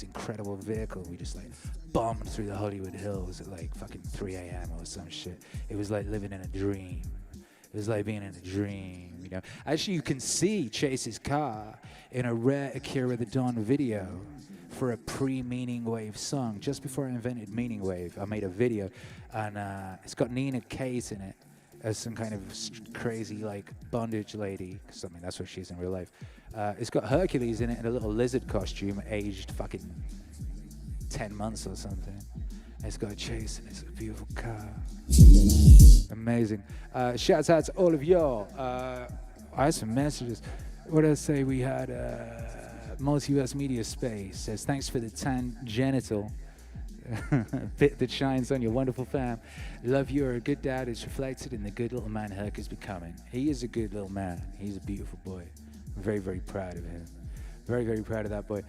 incredible vehicle. We just like bombed through the Hollywood Hills at like fucking 3 a.m. or some shit. It was like living in a dream. It was like being in a dream, you know? Actually, you can see Chase's car in a rare Akira The Don video for a pre-Meaningwave song. Just before I invented Meaningwave, I made a video, and it's got Nina Case in it as some kind of crazy like bondage lady, because I mean that's what she is in real life. It's got Hercules in it in a little lizard costume, aged fucking 10 months or something. It's got a chase and it's a beautiful car. Amazing. Shouts out to all of y'all. I had some messages. What did I say? We had Multiverse Media Space says, thanks for the tangential bit that shines on your wonderful fam. Love you are a good dad. It's reflected in the good little man Herc is becoming. He is a good little man. He's a beautiful boy. I'm very, very proud of him. Very, very proud of that boy.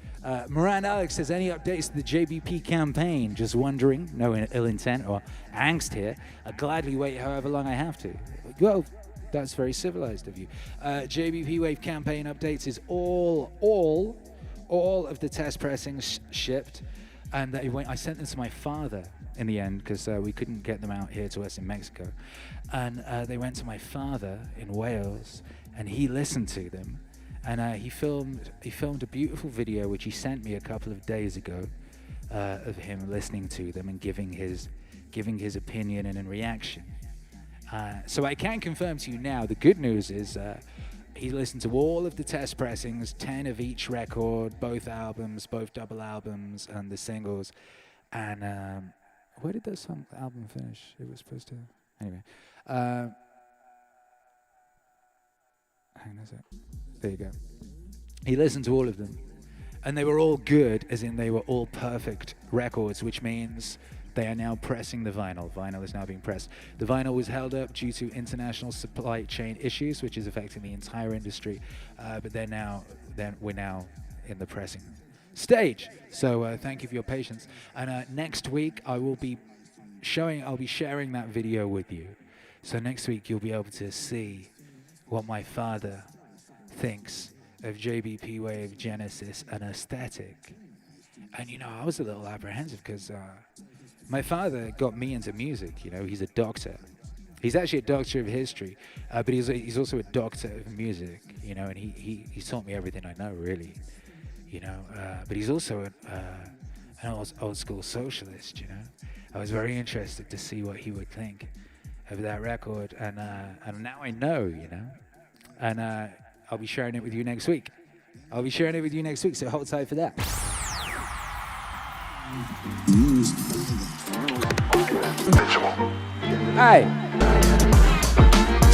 Moran Alex says, any updates to the JBP campaign? Just wondering. No ill intent or angst here. I'll gladly wait however long I have to. Well, that's very civilized of you. JBP Wave campaign updates is all of the test pressings shipped. And I sent them to my father in the end because we couldn't get them out here to us in Mexico. And they went to my father in Wales and he listened to them. And he filmed a beautiful video which he sent me a couple of days ago of him listening to them and giving his opinion and in reaction. So I can confirm to you now, the good news is he listened to all of the test pressings, 10 of each record, both albums, both double albums, and the singles. And where did the album finish? It was supposed to. Anyway. Hang on a sec. There you go. He listened to all of them. And they were all good, as in they were all perfect records, which means they are now pressing the vinyl. Vinyl is now being pressed. The vinyl was held up due to international supply chain issues, which is affecting the entire industry. But we're now in the pressing stage. So thank you for your patience. And next week I will be sharing that video with you. So next week you'll be able to see what my father thinks of JBP Wave, Genesis, and Aesthetic. And I was a little apprehensive because my father got me into music. He's a doctor. He's actually a doctor of history, but he's also a doctor of music. And he taught me everything I know, really. But he's also an old school socialist. I was very interested to see what he would think of that record, and now I know. And I'll be sharing it with you next week. So hold tight for that. Hi.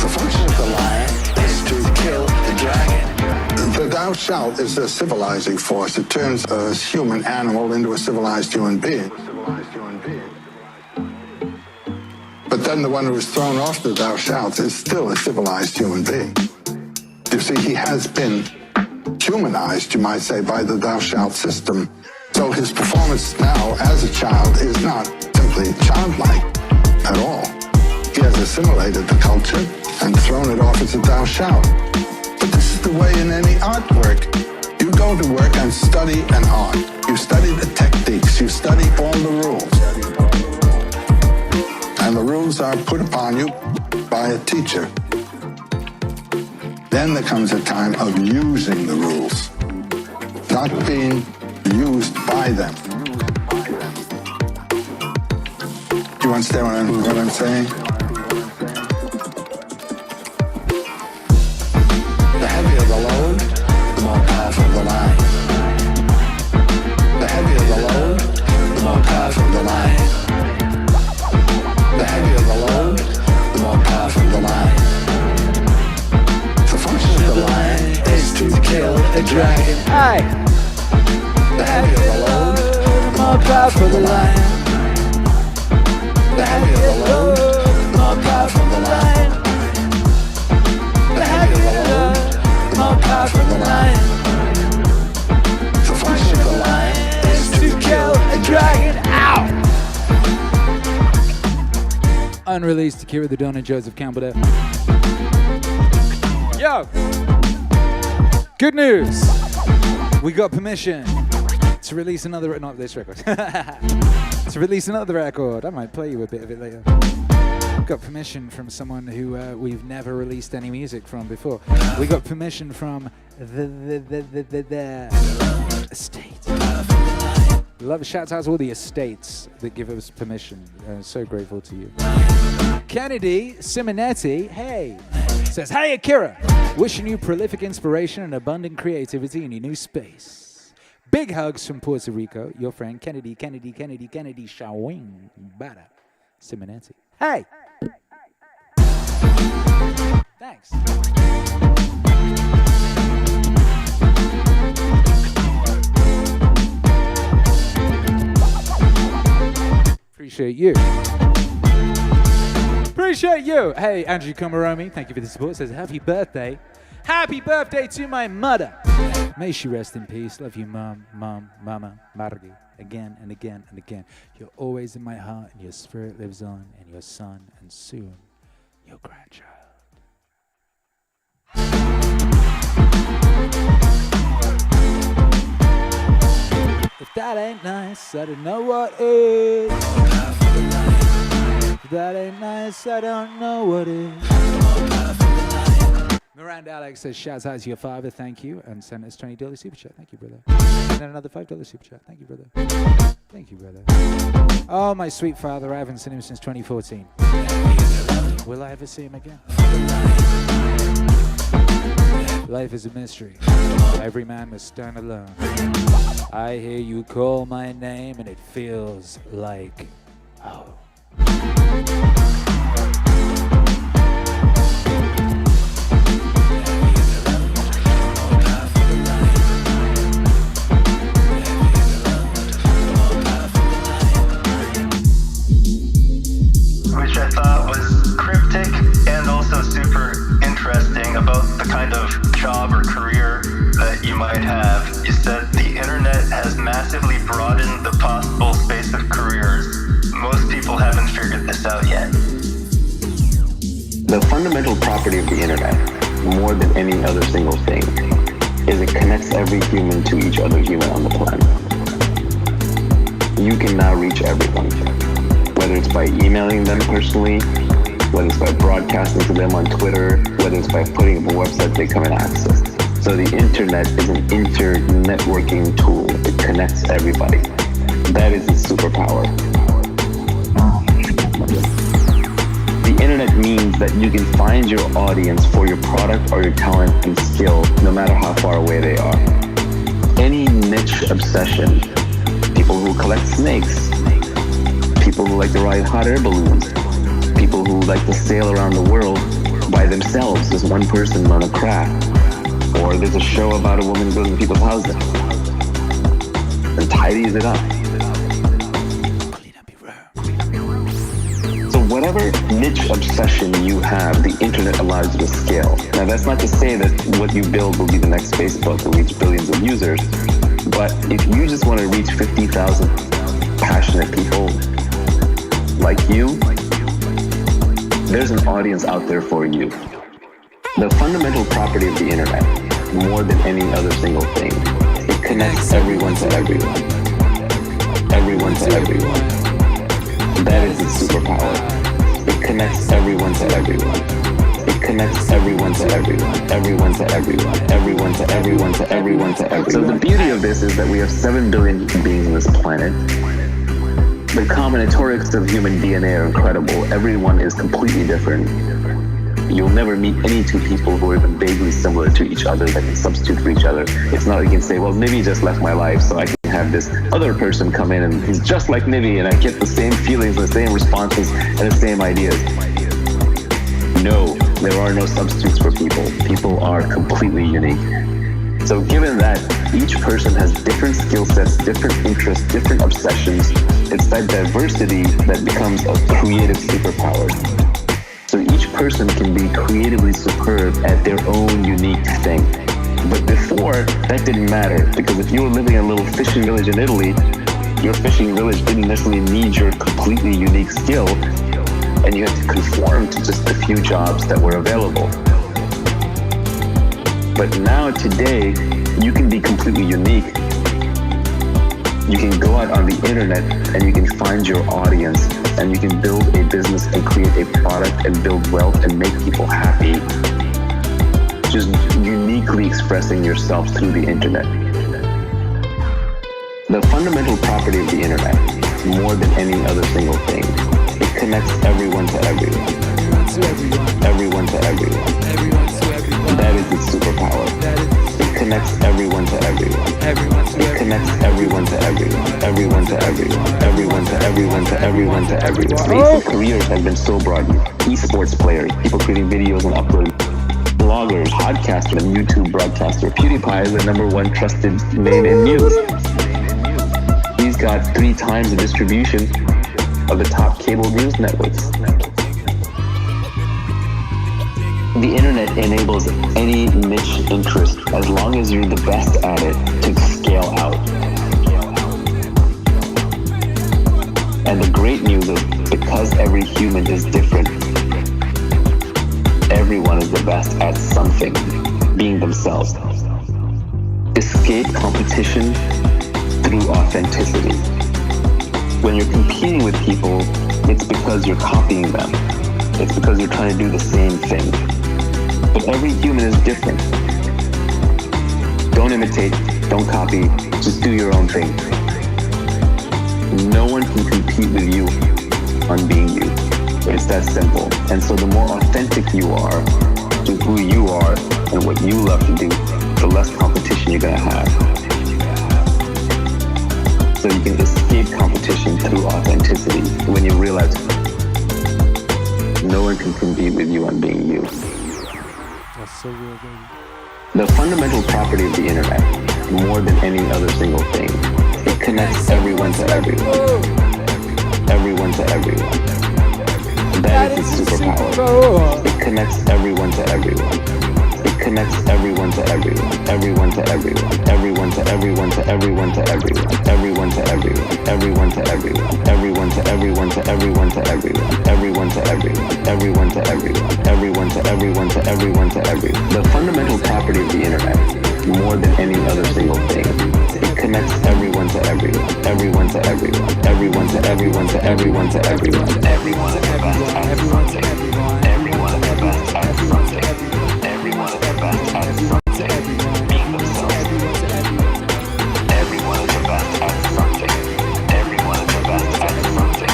The function of the lion is to kill the dragon. The thou shalt is a civilizing force. It turns a human animal into a civilized human being. But then the one who is thrown off the thou shalt is still a civilized human being. You see, he has been humanized, you might say, by the thou shalt system. So his performance now as a child is not simply childlike at all. He has assimilated the culture and thrown it off as a thou shalt. But this is the way in any artwork. You go to work and study an art. You study the techniques. You study all the rules. And the rules are put upon you by a teacher. Then there comes a time of using the rules, not being used by them. Do you understand what I'm saying? The heavier the load, the more powerful the line. The heavier the load, the more powerful the line. The heavier the load, the more powerful the line. The function of the lion is to kill a dragon. Hi. The heavier the load, the more powerful the lion. the heavier the load, the more powerful the lion. The heavier the load, the more powerful the lion. The function of the lion is to kill a dragon. Ow! Unreleased Akira The Don and Joseph Campbell there. Yo! Good news! We got permission to release another, not this record, to release another record. I might play you a bit of it later. We got permission from someone who we've never released any music from before. We got permission from the estate. Love, shout out to all the estates that give us permission. So grateful to you. Kennedy Simonetti, hey, says, hey Akira, wishing you prolific inspiration and abundant creativity in your new space. Big hugs from Puerto Rico. Your friend Kennedy Shawing Bada Simonensi. Hey! Thanks. Appreciate you. Appreciate you. Hey, Andrew Komaromi, thank you for the support. Says, happy birthday. Happy birthday to my mother. May she rest in peace. Love you, Mom, Mama, Margie. Again and again and again. You're always in my heart, and your spirit lives on, and your son, and soon, your grandchild. If that ain't nice, I don't know what is. If that ain't nice, I don't know what is. Miranda Alex says, shouts out to your father, thank you, and sent us $20 super chat. Thank you, brother. And then another $5 super chat. Thank you, brother. Thank you, brother. Oh, my sweet father, I haven't seen him since 2014. Will I ever see him again? Life is a mystery. Every man must stand alone. I hear you call my name and it feels like home. Which I thought was cryptic and also super interesting about the kind of job or career that you might have. You said the internet has massively broadened the possible space of careers. Most people haven't figured this out yet. The fundamental property of the internet, more than any other single thing, is it connects every human to each other human on the planet. You can now reach everyone, whether it's by emailing them personally, whether it's by broadcasting to them on Twitter, whether it's by putting up a website they come and access. So the internet is an inter-networking tool. It connects everybody. That is its superpower. The internet means that you can find your audience for your product or your talent and skill, no matter how far away they are. Any niche obsession, people who collect snakes, people who like to ride hot air balloons, people who like to sail around the world by themselves as one person on a craft. Or there's a show about a woman building people's houses and tidies it up. So whatever niche obsession you have, the internet allows you to scale. Now that's not to say that what you build will be the next Facebook and reach billions of users, but if you just want to reach 50,000 passionate people like you, there's an audience out there for you. The fundamental property of the internet, more than any other single thing, it connects everyone to everyone. Everyone to everyone. That is its superpower. It connects everyone to everyone. It connects everyone to everyone. Everyone to everyone. Everyone to everyone to everyone to everyone. So the beauty of this is that we have 7 billion human beings on this planet. The combinatorics of human DNA are incredible. Everyone is completely different. You'll never meet any two people who are even vaguely similar to each other that can substitute for each other. It's not like you can say, well, Nivi just left my life, so I can have this other person come in and he's just like Nivi, and I get the same feelings, the same responses, and the same ideas. No, there are no substitutes for people. People are completely unique. So given that each person has different skill sets, different interests, different obsessions, it's that diversity that becomes a creative superpower. So each person can be creatively superb at their own unique thing. But before, that didn't matter, because if you were living in a little fishing village in Italy, your fishing village didn't necessarily need your completely unique skill, and you had to conform to just a few jobs that were available. But now, today, you can be completely unique. You can go out on the internet and you can find your audience, and you can build a business and create a product and build wealth and make people happy, just uniquely expressing yourself through the internet. The fundamental property of the internet, more than any other single thing, it connects everyone to everyone. Everyone to everyone. That is its superpower. It connects everyone to everyone. It connects everyone to everyone. Everyone to everyone. Everyone to everyone to everyone to everyone. Space careers have been so broad. Esports players, people creating videos and uploading. Bloggers, podcasters, and YouTube broadcaster. PewDiePie is the #1 trusted name in news. He's got 3 times the distribution of the top cable news networks. The internet enables any niche interest, as long as you're the best at it, to scale out. And the great news is, because every human is different, everyone is the best at something, being themselves. Escape competition through authenticity. When you're competing with people, it's because you're copying them. It's because you're trying to do the same thing. But every human is different. Don't imitate, don't copy, just do your own thing. No one can compete with you on being you. It's that simple. And so the more authentic you are to who you are and what you love to do, the less competition you're gonna have. So you can escape competition through authenticity when you realize no one can compete with you on being you. That's so real, baby. The fundamental property of the internet, more than any other single thing, it connects everyone to everyone. Everyone to everyone. That is its superpower. It connects everyone to everyone. It connects everyone to everyone. Everyone to everyone. Everyone to everyone to everyone to everyone. Everyone to everyone. Everyone to everyone. Everyone to everyone to everyone to everyone. Everyone to everyone. Everyone to everyone. Everyone to everyone to everyone to everyone. The fundamental property of the internet, more than any other single thing, it connects everyone to everyone. Everyone to everyone. Everyone to everyone to everyone to everyone. Everyone is the best at something. Everyone is the best at something. Everyone is the best at something. Being themselves. Everyone is the best at something. Everyone is the best at something.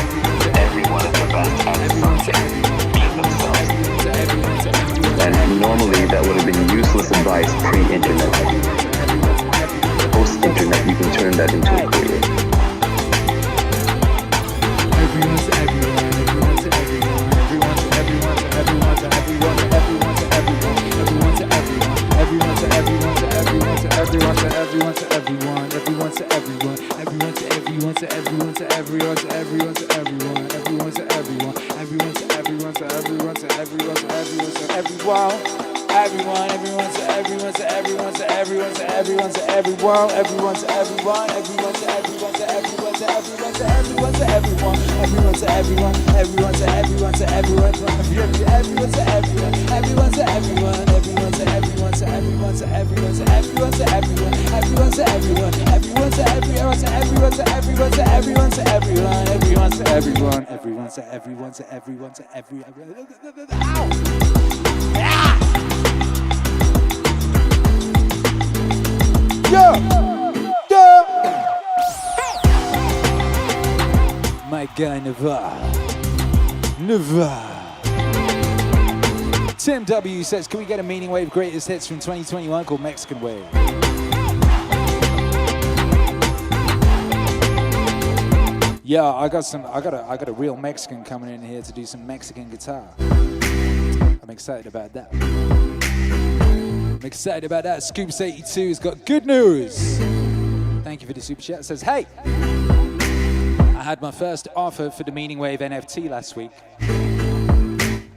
Everyone is the best at something. Being themselves. And normally that would have been useless advice pre-internet. Post-internet, you can turn that into a career. Everyone to everyone, everyone to everyone, everyone to everyone to everyone to everyone to everyone to everyone, everyone to everyone, everyone to everyone to everyone to everyone to everyone to everyone, everyone to everyone, everyone to everyone to everyone to everyone to everyone to everyone, everyone to everyone, everyone to everyone to everyone to everyone to everyone to everyone. Everyone, everyone to everyone to everyone to everyone to everyone to everyone, everyone to everyone, everyone to everyone to everyone to everyone to everyone to everyone, everyone to everyone, everyone to everyone to everyone, everyone to everyone, everyone to everyone, everyone to everyone to everyone to everyone to everyone to everyone, everyone to everyone, everyone to everyone to everyone to everyone to everyone to everyone, everyone to everyone, everyone to everyone to everyone to everyone. Ow! My guy Naval. Tim W says, can we get a Meaning Wave greatest hits from 2021 called Mexican Wave? Yeah, I got a real Mexican coming in here to do some Mexican guitar. I'm excited about that. Scoops 82 has got good news. Thank you for the super chat. It says, hey, I had my first offer for the Meaning Wave NFT last week.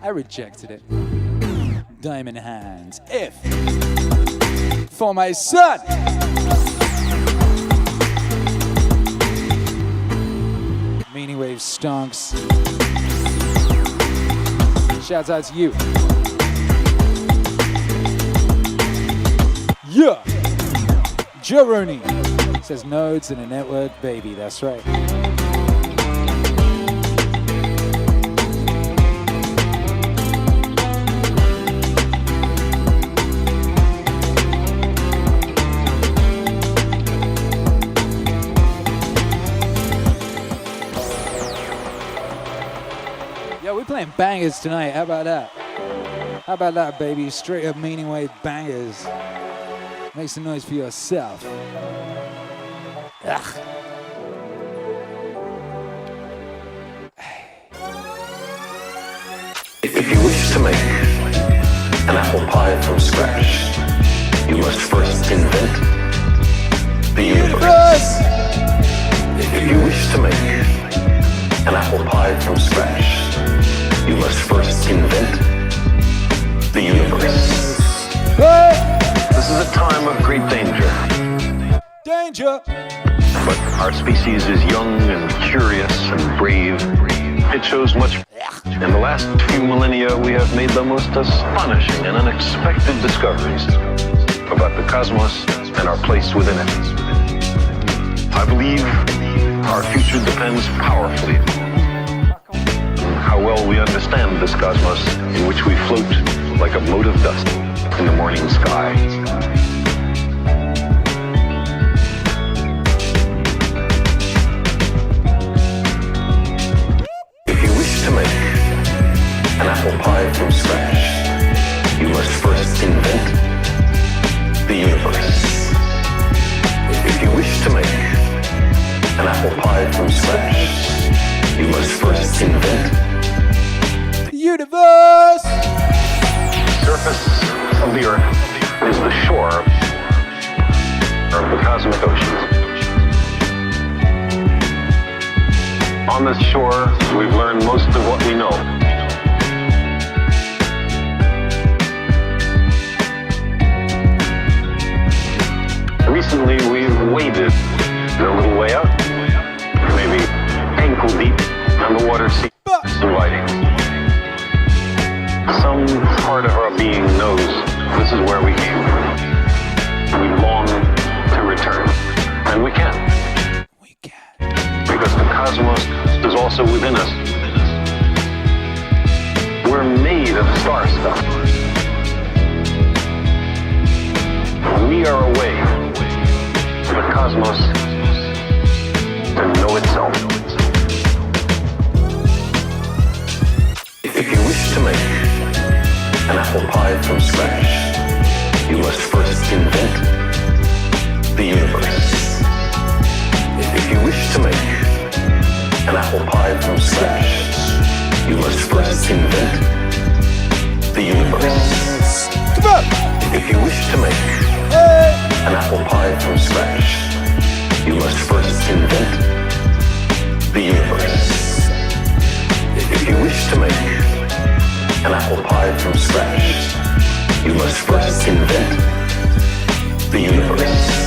I rejected it. Diamond hands. If for my son. Meaning Wave stonks. Shouts out to you. Yeah. Jeroni says nodes in a network, baby. That's right. Yeah, we're playing bangers tonight. How about that? How about that, baby? Straight up Meaning Wave bangers. Make some noise for yourself. Ugh. If you wish to make an apple pie from scratch, you must first invent the universe. If you wish to make an apple pie from scratch, you must first invent the universe. This is a time of great danger. Danger! But our species is young and curious and brave. It shows much. In the last few millennia, we have made the most astonishing and unexpected discoveries about the cosmos and our place within it. I believe our future depends powerfully on how well we understand this cosmos in which we float like a mote of dust in the morning sky. An apple pie from scratch, you must first invent the universe. If you wish to make an apple pie from scratch, you must first invent the universe. The surface of the earth is the shore of the cosmic oceans. On this shore, we've learned most of what we know. Recently, we've waded a little way out, maybe ankle deep, and the water seems inviting. Some part of our being knows this is where we came from. We long to return, and we can. We can. Because the cosmos is also within us. We're made of star stuff. We are a way for the cosmos to know itself. If you wish to make an apple pie from scratch, you must first invent the universe. If you wish to make an apple pie from scratch, you must first invent the universe. Come on! If you wish to make an apple pie from scratch, you must first invent the universe. If you wish to make an apple pie from scratch, you must first invent the universe.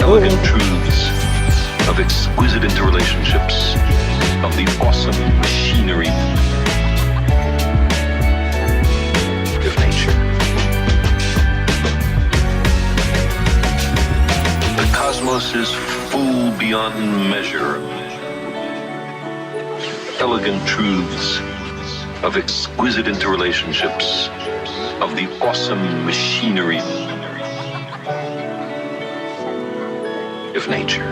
Elegant truths of exquisite interrelationships of the awesome machinery of nature. The cosmos is full beyond measure. Elegant truths of exquisite interrelationships of the awesome machinery of nature.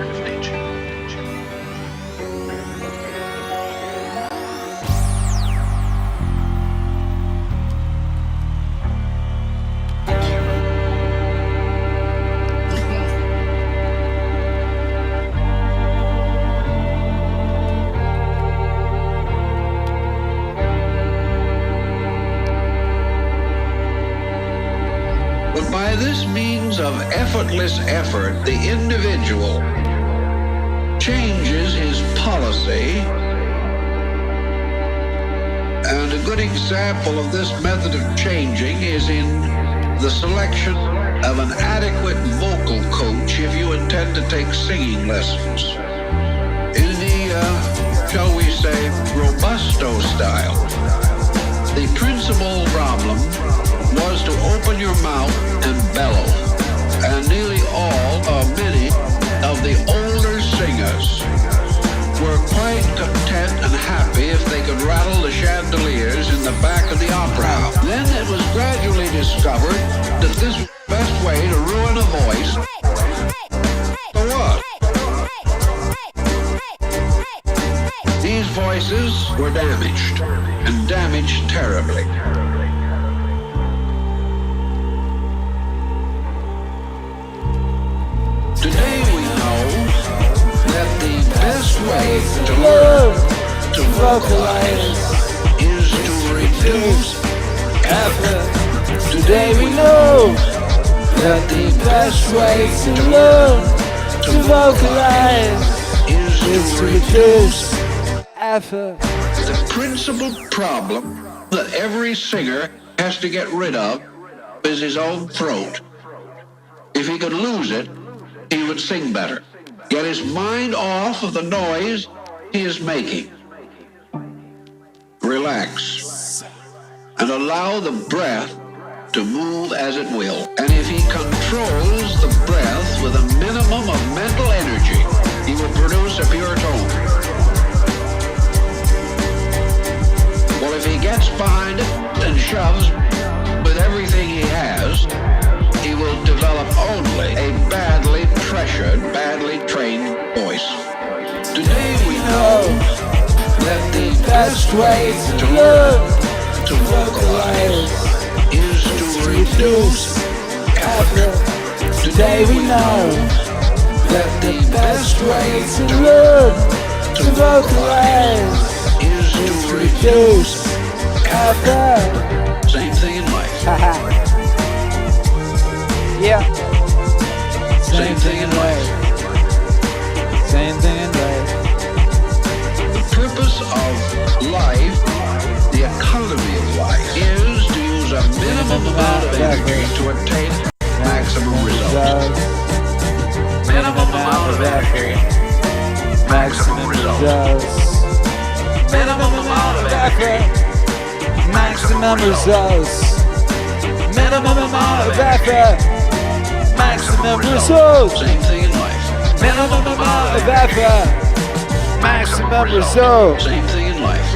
But by this means of effortless effort, the individual changes his policy. And a good example of this method of changing is in the selection of an adequate vocal coach if you intend to take singing lessons. In the, shall we say, robusto style, the principal problem was to open your mouth and bellow. And nearly all, or many, of the older singers were quite content and happy if they could rattle the chandeliers in the back of the opera house. Then it was gradually discovered that this was the best way to ruin a voice. So what? These voices were damaged, and damaged terribly. Today we know that the best way to learn to vocalize is to reduce effort. Today we know that the best way to learn to vocalize is to reduce effort. The principal problem that every singer has to get rid of is his own throat. If he could lose it, he would sing better. Get his mind off of the noise he is making. Relax and allow the breath to move as it will. And if he controls the breath with a minimum of mental energy, he will produce a pure tone. Well, if he gets behind it and shoves with everything he has, he will develop only a badly pressured, badly trained voice. Today we know that the best way to learn to vocalize is to reduce effort. Today we know that the best way to learn to vocalize is to reduce effort. Same thing in life. Yeah. Same thing in life. Same thing in life. The purpose of life, the economy of life, is to use a minimum amount of energy to obtain maximum results. Minimum amount of energy, maximum results. Minimum amount of effort, maximum results. Minimum amount of effort, maximum results. Same thing in life. Minimum amount of effort, maximum results. Same thing in life.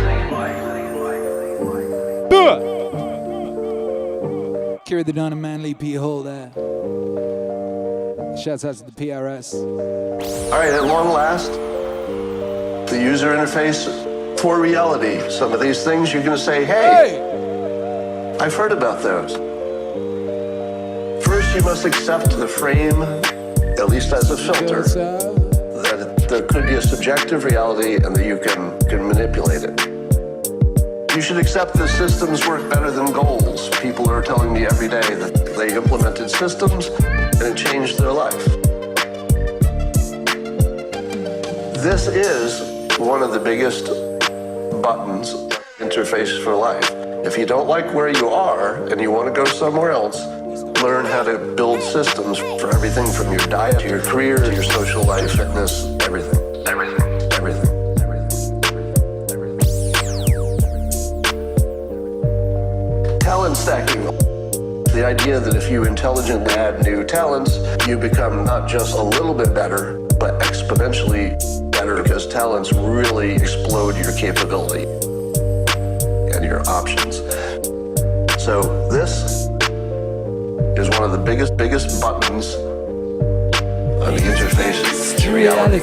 Akira The Don and Manly P. Hole there. Shouts out to the PRS. All right, at long last, the user interface for reality. Some of these things you're going to say, hey, I've heard about those. First, you must accept the frame, at least as a filter, that there could be a subjective reality and that you can manipulate it. You should accept that systems work better than goals. People are telling me every day that they implemented systems and it changed their life. This is one of the biggest buttons, interface for life. If you don't like where you are and you want to go somewhere else, learn how to build systems for everything from your diet to your career to your social life, fitness, everything. Talent stacking. The idea that if you intelligently add new talents, you become not just a little bit better, but exponentially better, because talents really explode your capability and your options. So this is one of the biggest buttons on the interface to reality.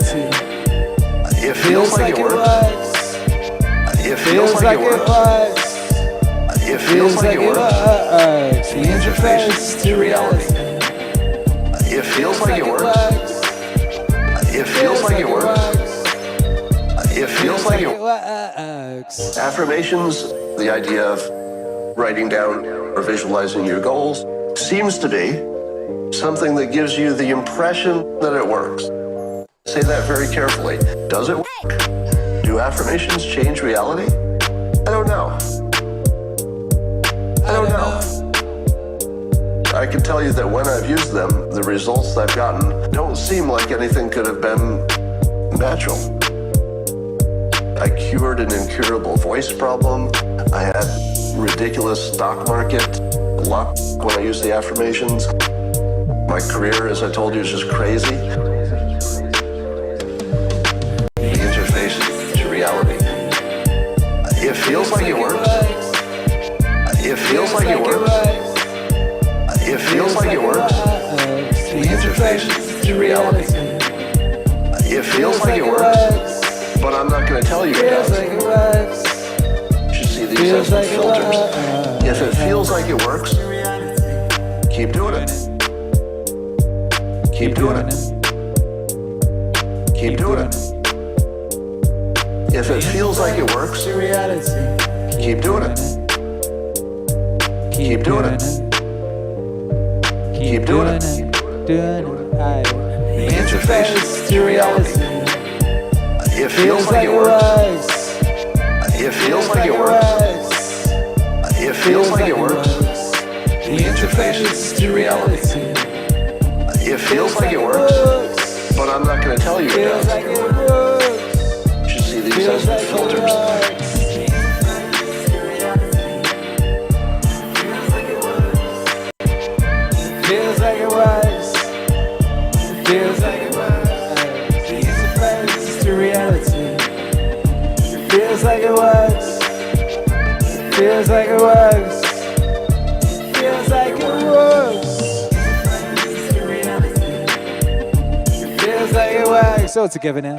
It feels like it works. It feels like it works. It feels like it works. The interface to reality. It feels like it works. It feels like it works. It feels like it works. Affirmations, the idea of writing down or visualizing your goals, seems to be something that gives you the impression that it works. Say that very carefully. Does it work? Do affirmations change reality? I don't know. I can tell you that when I've used them, the results I've gotten don't seem like anything could have been natural. I cured an incurable voice problem. I had ridiculous stock market luck when I used the affirmations. My career, as I told you, is just crazy. The interface like it works. It feels like it works. It feels like it works. The interface to reality. It feels like it works, but I'm not going to tell you it does. You should see these as some filters. If it feels like it works, keep doing it. Keep doing it. Keep doing it. If it feels like it works, keep doing it. Keep doing it. Keep doing it. The interface to reality. It feels like it works. It feels like it works. It feels like it works. The interface to reality. It feels like it works, but I'm not going to tell you it does. You should see these as filters. Feels like it works. Feels like it works. The interface to reality. Feels like it works. Feels like it works. Feels like it works. Feels like it works. All together now.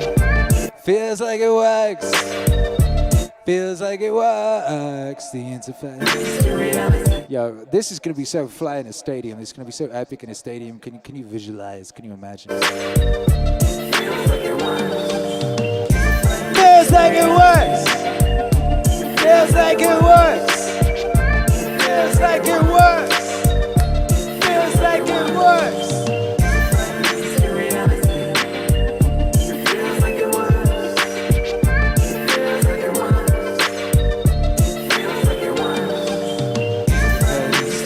Feels like it works. Feels like it works. The interface to reality. Yo, this is gonna be so fly in a stadium. It's gonna be so epic in a stadium. Can you visualize? Can you imagine? Feels like it works. Feels like it works. Feels like it works. Feels like it works. Feels like it works.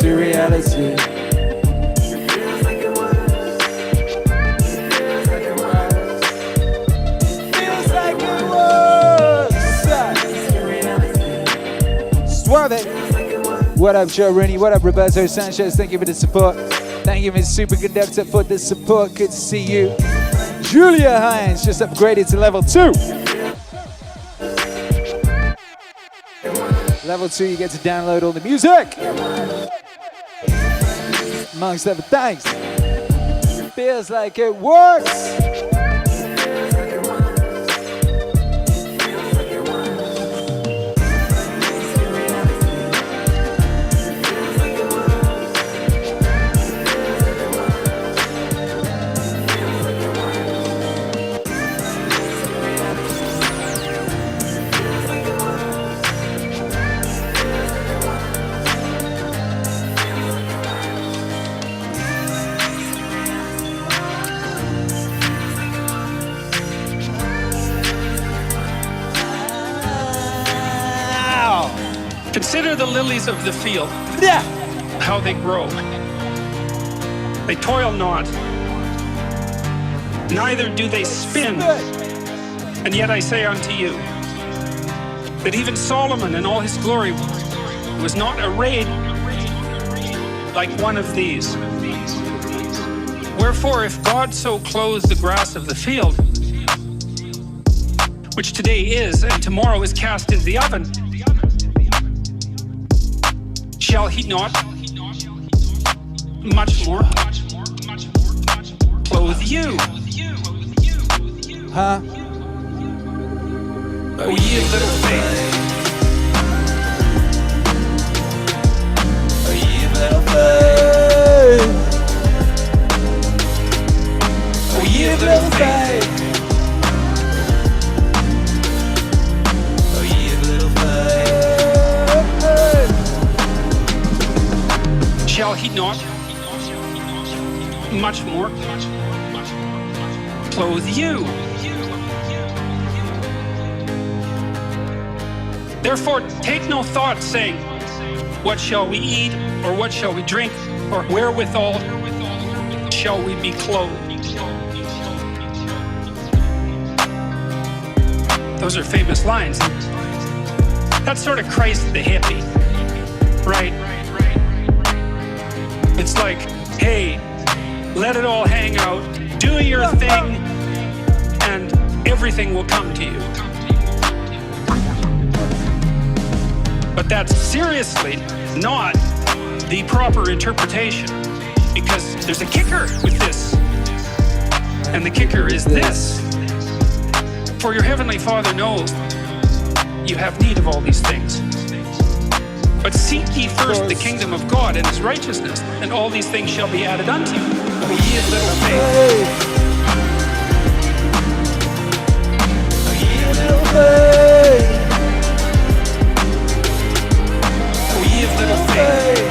To reality. Feels like it works. Feels like it works. Feels like it works. Suave. What up, Joe Rooney? What up, Roberto Sanchez? Thank you for the support. Thank you, Ms. Superconductor, for the support. Good to see you. Julia Hines just upgraded to level 2. Level 2, you get to download all the music. Amongst other things. Feels like it works. Consider the lilies of the field. Yeah. How they grow. They toil not. Neither do they spin. And yet I say unto you, that even Solomon in all his glory was not arrayed like one of these. Wherefore, if God so clothes the grass of the field, which today is and tomorrow is cast into the oven, shall he not much more clothe you? Huh? O ye of little faith. O ye of little faith. O ye of little faith. O ye of little faith. Shall he not much more clothe you? Therefore, take no thought, saying, what shall we eat, or what shall we drink, or wherewithal shall we be clothed? Those are famous lines. That's sort of Christ the hippie, right? It's like, hey, let it all hang out, do your thing, and everything will come to you. But that's seriously not the proper interpretation, because there's a kicker with this. And the kicker is this. For your heavenly Father knows you have need of all these things. But seek ye first the kingdom of God and his righteousness, and all these things shall be added unto you. O ye of little faith. O ye of little faith. O ye of little faith.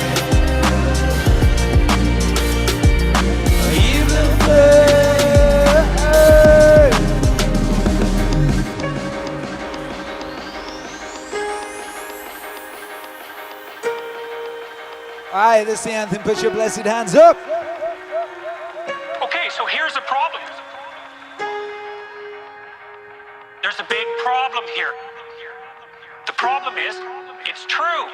O ye of little faith. Alright, this is the anthem. Put your blessed hands up. Okay, so here's the problem. There's a big problem here. The problem is, it's true.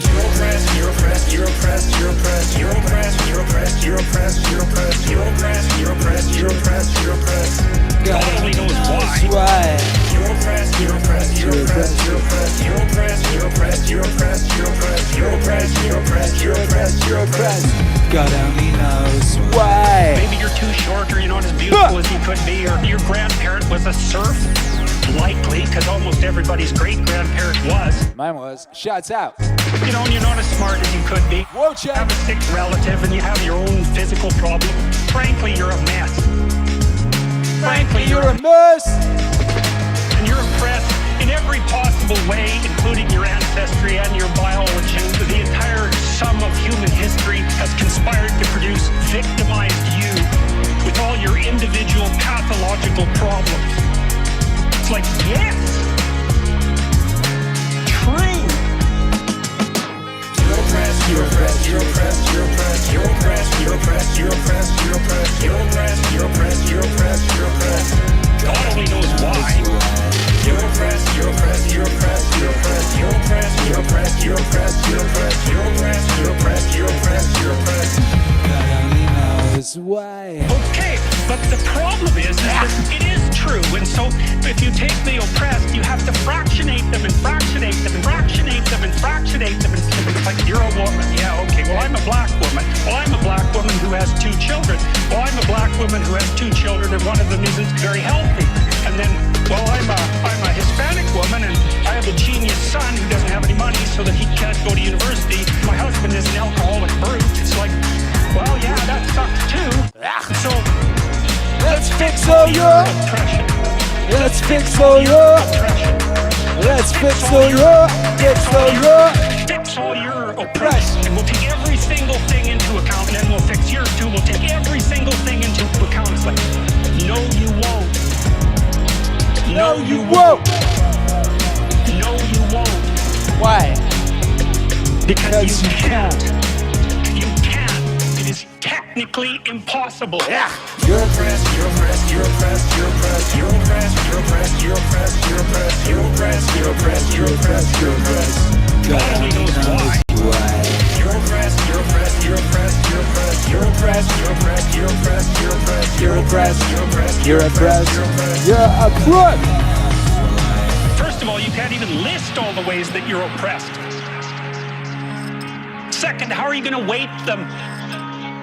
You're oppressed, you're oppressed, you're oppressed, you're oppressed, you're oppressed, you're oppressed, you're oppressed, you're oppressed, you're oppressed, you're oppressed, you're oppressed, you're oppressed. God only knows why. You're oppressed, you're oppressed, you're oppressed, you're oppressed, you're oppressed, you're oppressed, you're oppressed, you're oppressed, you're oppressed, you're oppressed, you're oppressed, you're oppressed. God only knows why. Maybe you're too short, or you're not as beautiful as you could be, or your grandparent was a serf. Likely, because almost everybody's great-grandparent was. Mine was. Shouts out. You know, and you're not as smart as you could be. Whoa, you have a sick relative, and you have your own physical problem. Frankly, you're a mess. Frankly, you're a mess. And you're oppressed in every possible way, including your ancestry and your biology. The entire sum of human history has conspired to produce victimized you with all your individual pathological problems. It's like, yes! True! You're oppressed, you're oppressed, you're oppressed, you're oppressed, you're oppressed, you're oppressed, you're oppressed, you're oppressed, you're oppressed, you're oppressed, you're oppressed, you're oppressed. God only knows why. You're oppressed, you're oppressed, you're oppressed, you're oppressed, you're oppressed, you're oppressed, you're oppressed, you're oppressed, you're oppressed, you're oppressed, you're oppressed, you're oppressed. God only knows why. Okay, but the problem is that it is true, and so if you take the oppressed, you have to fractionate them and fractionate them and fractionate them and fractionate them, and it's like, you're a woman. Yeah, okay, well, I'm a black woman. Well, I'm a black woman who has 2 children. Well, I'm a black woman who has 2 children, and one of them isn't very healthy. And then, well, I'm a Hispanic woman, and I have a genius son who doesn't have any money so that he can't go to university. My husband is an alcoholic brute. It's like, well, yeah, that sucks too. So let's fix all your oppression. Let's fix all your oppression. Let's fix all your fix all your oppression. And we'll take every single thing into account, and then we'll fix yours too. We'll take every single thing into account. It's like, no, you won't. No, you won't. No, you won't. Why? Because you can't. You can't. It is technically impossible. Yeah. You're oppressed, you're oppressed, you're oppressed, you're oppressed, you're oppressed, you're oppressed, you're oppressed, you're oppressed, you're oppressed, you're oppressed, you're oppressed, you're oppressed. God only knows why. You're oppressed, you're oppressed, you're oppressed, you're oppressed, you're oppressed, you're oppressed, you're oppressed, you're oppressed, you're oppressed, you're oppressed, you're oppressed, you're oppressed. First of all, you can't even list all the ways that you're oppressed. Second, how are you going to weight them?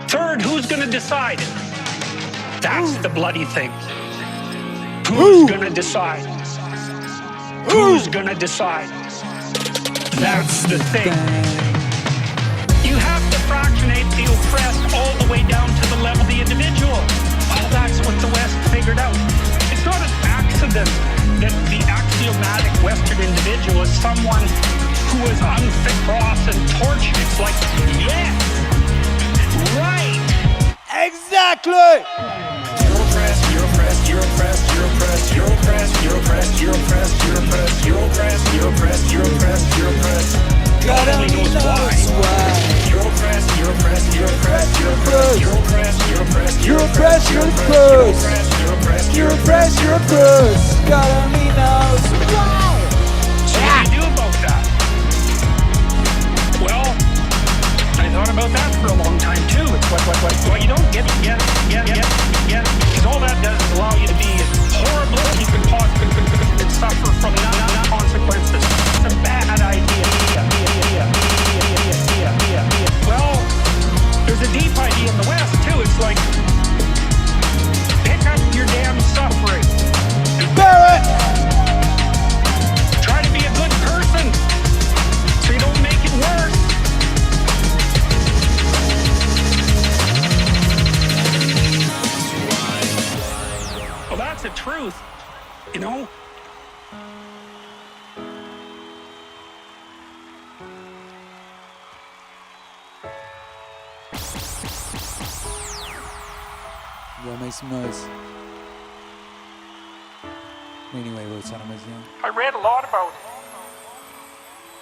Third, who's going to decide it? That's the bloody thing. Who's going to decide? Who's going to decide? That's the thing. You have to fractionate the oppressed all the way down to the level of the individual. Well, that's what the West figured out. It's not an accident that the axiomatic Western individual is someone who is unfit, cross, and tortured. It's like, yes, right. Exactly. You're oppressed, you're oppressed, you're oppressed, you're oppressed, you're oppressed, you're oppressed, you're oppressed, you're oppressed, you're oppressed, you're oppressed, you're oppressed, you're oppressed. God only knows why. You're oppressed, you're oppressed, you're oppressed, you're oppressed, you're oppressed, you're oppressed, you're oppressed, you're oppressed, you're oppressed, you're oppressed, you're oppressed. God only knows why. So what do you do about that? Well, I thought about that for a long time too. It's what? Well, you don't get it. Because all that does is allow you to be horrible. You can suffer from non consequences. It's a bad idea. Yeah, make some noise. Anyway, what's on I read a lot about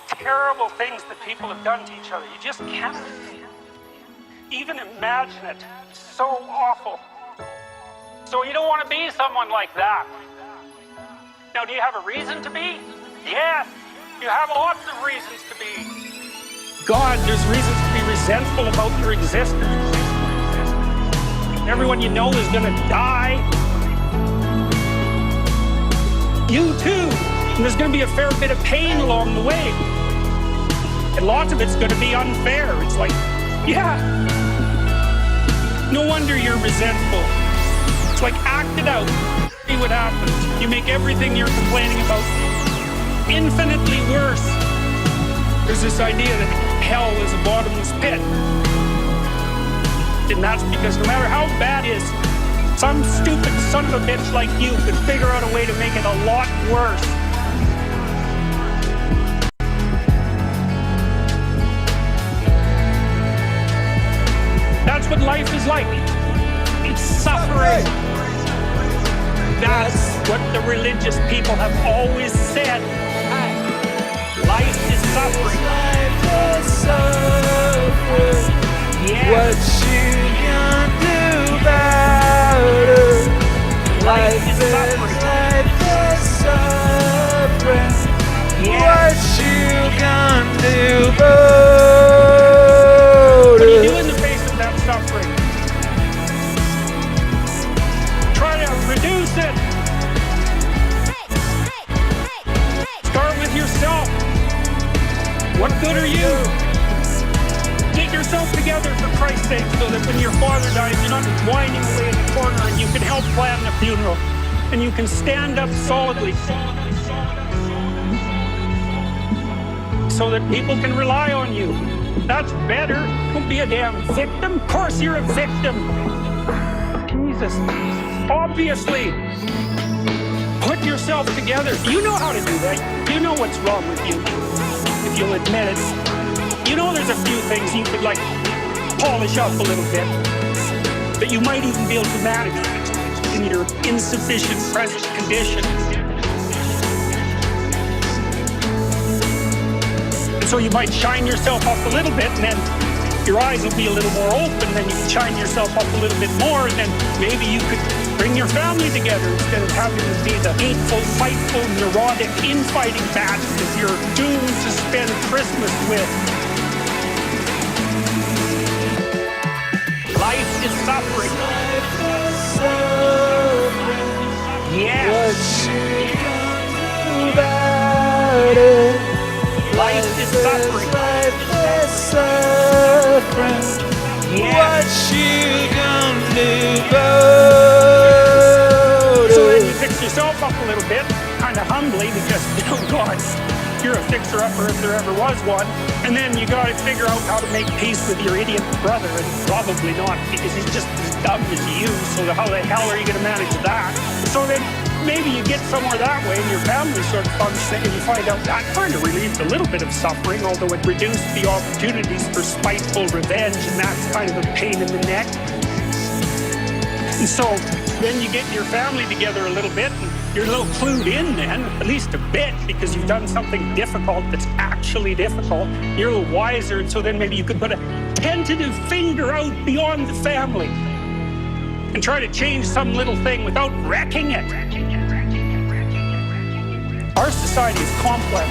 terrible things that people have done to each other. You just can't even imagine it. It's so awful. So you don't want to be someone like that. Now, do you have a reason to be? Yes, you have lots of reasons to be. God, there's reasons to be resentful about your existence. Everyone you know is gonna die. You too. And there's gonna be a fair bit of pain along the way. And lots of it's gonna be unfair. It's like, yeah. No wonder you're resentful. It's like, act it out. See what happens. You make everything you're complaining about infinitely worse. There's this idea that hell is a bottomless pit. And that's because no matter how bad it is, some stupid son of a bitch like you could figure out a way to make it a lot worse. That's what life is like. It's suffering. That's what the religious people have always said. Life is suffering. Life is suffering. Yeah. What you gonna do about it? Life is suffering. Yeah. What you gonna do about What do you it? do in the face of that suffering? Try to reduce it. Start with yourself. What good are you? Get yourself together for Christ's sake so that when your father dies, you're not whining away in the corner and you can help plan the funeral and you can stand up solidly so that people can rely on you. That's better. Don't be a damn victim. Of course you're a victim. Jesus. Obviously. Put yourself together. You know how to do that. You know what's wrong with you, if you'll admit it. You know there's a few things you could, like, polish up a little bit, that you might even be able to manage in your insufficient present condition. And so you might shine yourself up a little bit, and then your eyes will be a little more open, then you can shine yourself up a little bit more, and then maybe you could bring your family together instead of having to be the hateful, fightful, neurotic, infighting batch that you're doomed to spend Christmas with. Life is suffering. Yes. What you gonna do about it? Life is suffering. Life is suffering. Yes. What you gonna do about it? So then you fix yourself up a little bit, kind of humbly, because, oh God, you're a fixer-upper if there ever was one. And then you got to figure out how to make peace with your idiot brother, and probably not, because he's just as dumb as you, so how the hell are you going to manage that? So then maybe you get somewhere that way, and your family sort of functioning, and you find out that kind of relieved a little bit of suffering, although it reduced the opportunities for spiteful revenge, and that's kind of a pain in the neck. And so then you get your family together a little bit, and you're a little clued in then, at least a bit, because you've done something difficult that's actually difficult. You're a little wiser, and so then maybe you could put a tentative finger out beyond the family and try to change some little thing without wrecking it. Our society is complex,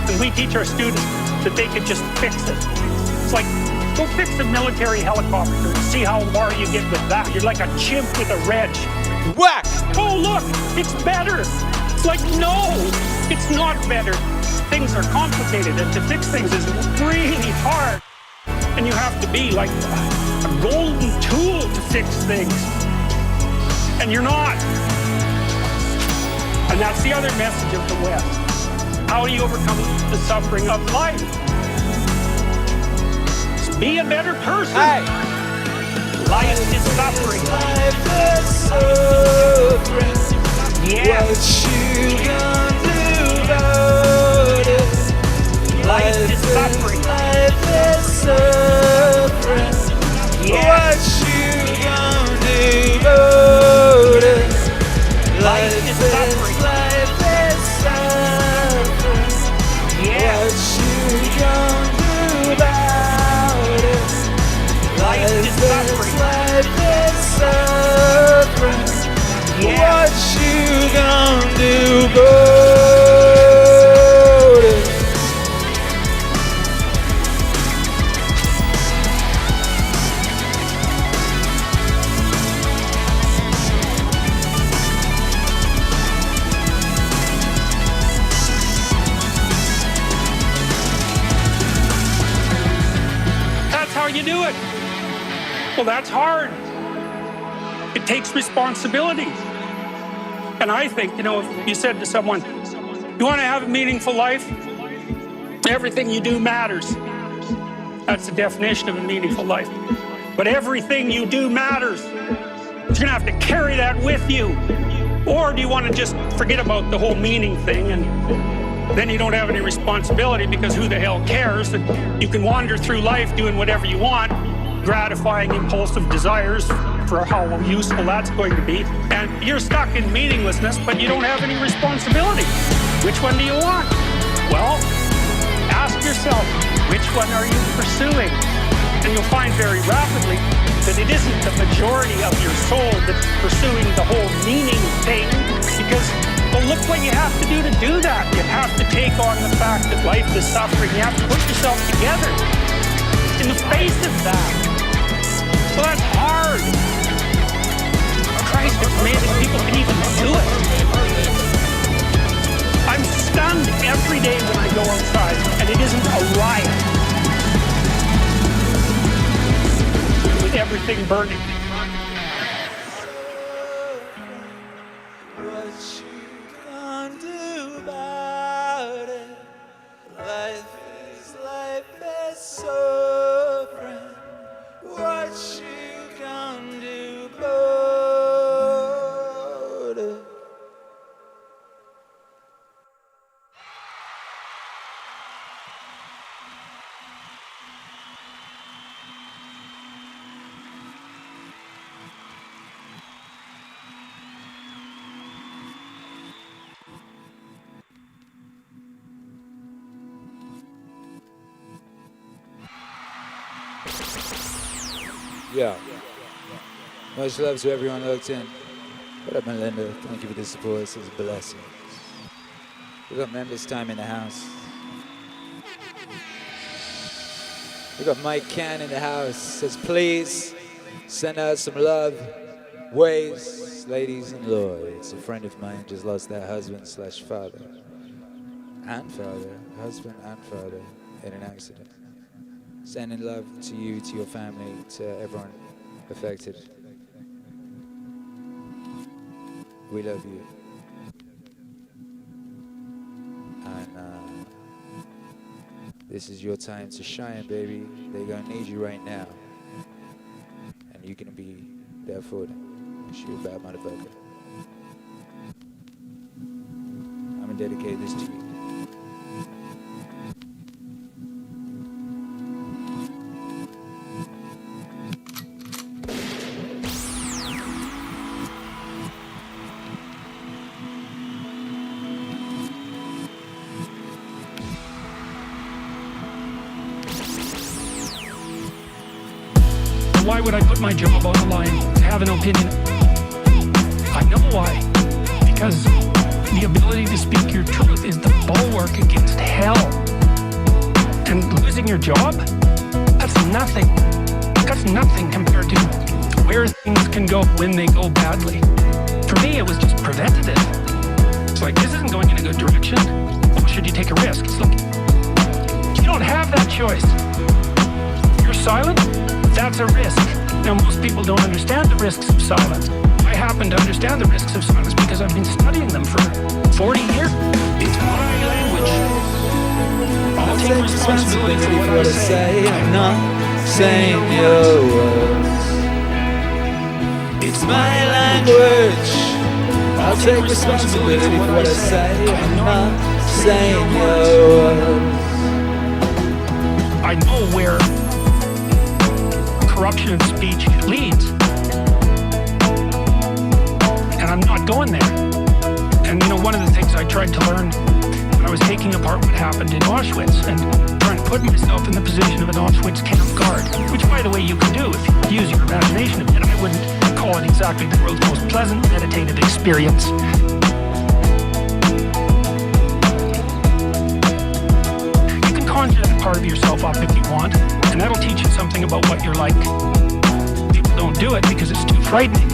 and we teach our students that they could just fix it. It's like, go fix a military helicopter and see how far you get with that. You're like a chimp with a wrench. Whack! Oh, look, it's better. It's like, no, it's not better. Things are complicated, and to fix things is really hard. And you have to be like a golden tool to fix things. And you're not. And that's the other message of the West. How do you overcome the suffering of life? Be a better person. Hey. Life is suffering. Life is suffering. Yes. What you gonna do about it? Life is suffering. Life is suffering. What you gonna do about it? Life is suffering. Life is suffering. What you gonna do about it? Life is suffering. Life is suffering. What you gonna do about it? That's how you do it. Well, that's hard. It takes responsibility. And I think, you know, if you said to someone, you want to have a meaningful life? Everything you do matters. That's the definition of a meaningful life. But everything you do matters. You're going to have to carry that with you. Or do you want to just forget about the whole meaning thing and then you don't have any responsibility because who the hell cares? And you can wander through life doing whatever you want, gratifying impulsive desires for how useful that's going to be. And you're stuck in meaninglessness, but you don't have any responsibility. Which one do you want? Well, ask yourself, which one are you pursuing? And you'll find very rapidly that it isn't the majority of your soul that's pursuing the whole meaning thing, because, well, look what you have to do that. You have to take on the fact that life is suffering. You have to put yourself together in the face of that. Well, that's hard. Christ, it's amazing people can even do it. I'm stunned every day when I go outside, and it isn't a riot with everything burning. What you gonna do about it? Life is suffering. What you gonna do about it? Yeah. Much love to everyone locked in. What up, Melinda? Thank you for the support. This is a blessing. We got members time in the house. We got Mike Can in the house. Says, please send out some love. Ways, ladies and lords. A friend of mine just lost their husband / father. Husband and father in an accident. Sending love to you, to your family, to everyone affected. We love you. And this is your time to shine, baby. They're gonna need you right now. And you're gonna be there for them. Because you're a bad motherfucker. I'm gonna dedicate this to you. Why would I put my job on the line to have an opinion? I know why. Because the ability to speak your truth is the bulwark against hell. And losing your job? That's nothing. That's nothing compared to where things can go when they go badly. For me, it was just preventative. It's like, this isn't going in a good direction. Why should you take a risk? It's like, you don't have that choice. You're silent? That's a risk. Now, most people don't understand the risks of silence. I happen to understand the risks of silence because I've been studying them for 40 years. It's my language. I'll take responsibility for what I say. I'm not saying your words. It's my language. I'll take responsibility for what I say. I'm not saying your words. I know where corruption of speech leads. And I'm not going there. And you know, one of the things I tried to learn when I was taking apart what happened in Auschwitz and trying to put myself in the position of an Auschwitz camp guard, which, by the way, you can do if you use your imagination a bit. I wouldn't call it exactly the world's most pleasant meditative experience. You can conjure that part of yourself up if you want, and that'll teach you something about what you're like. People don't do it because it's too frightening.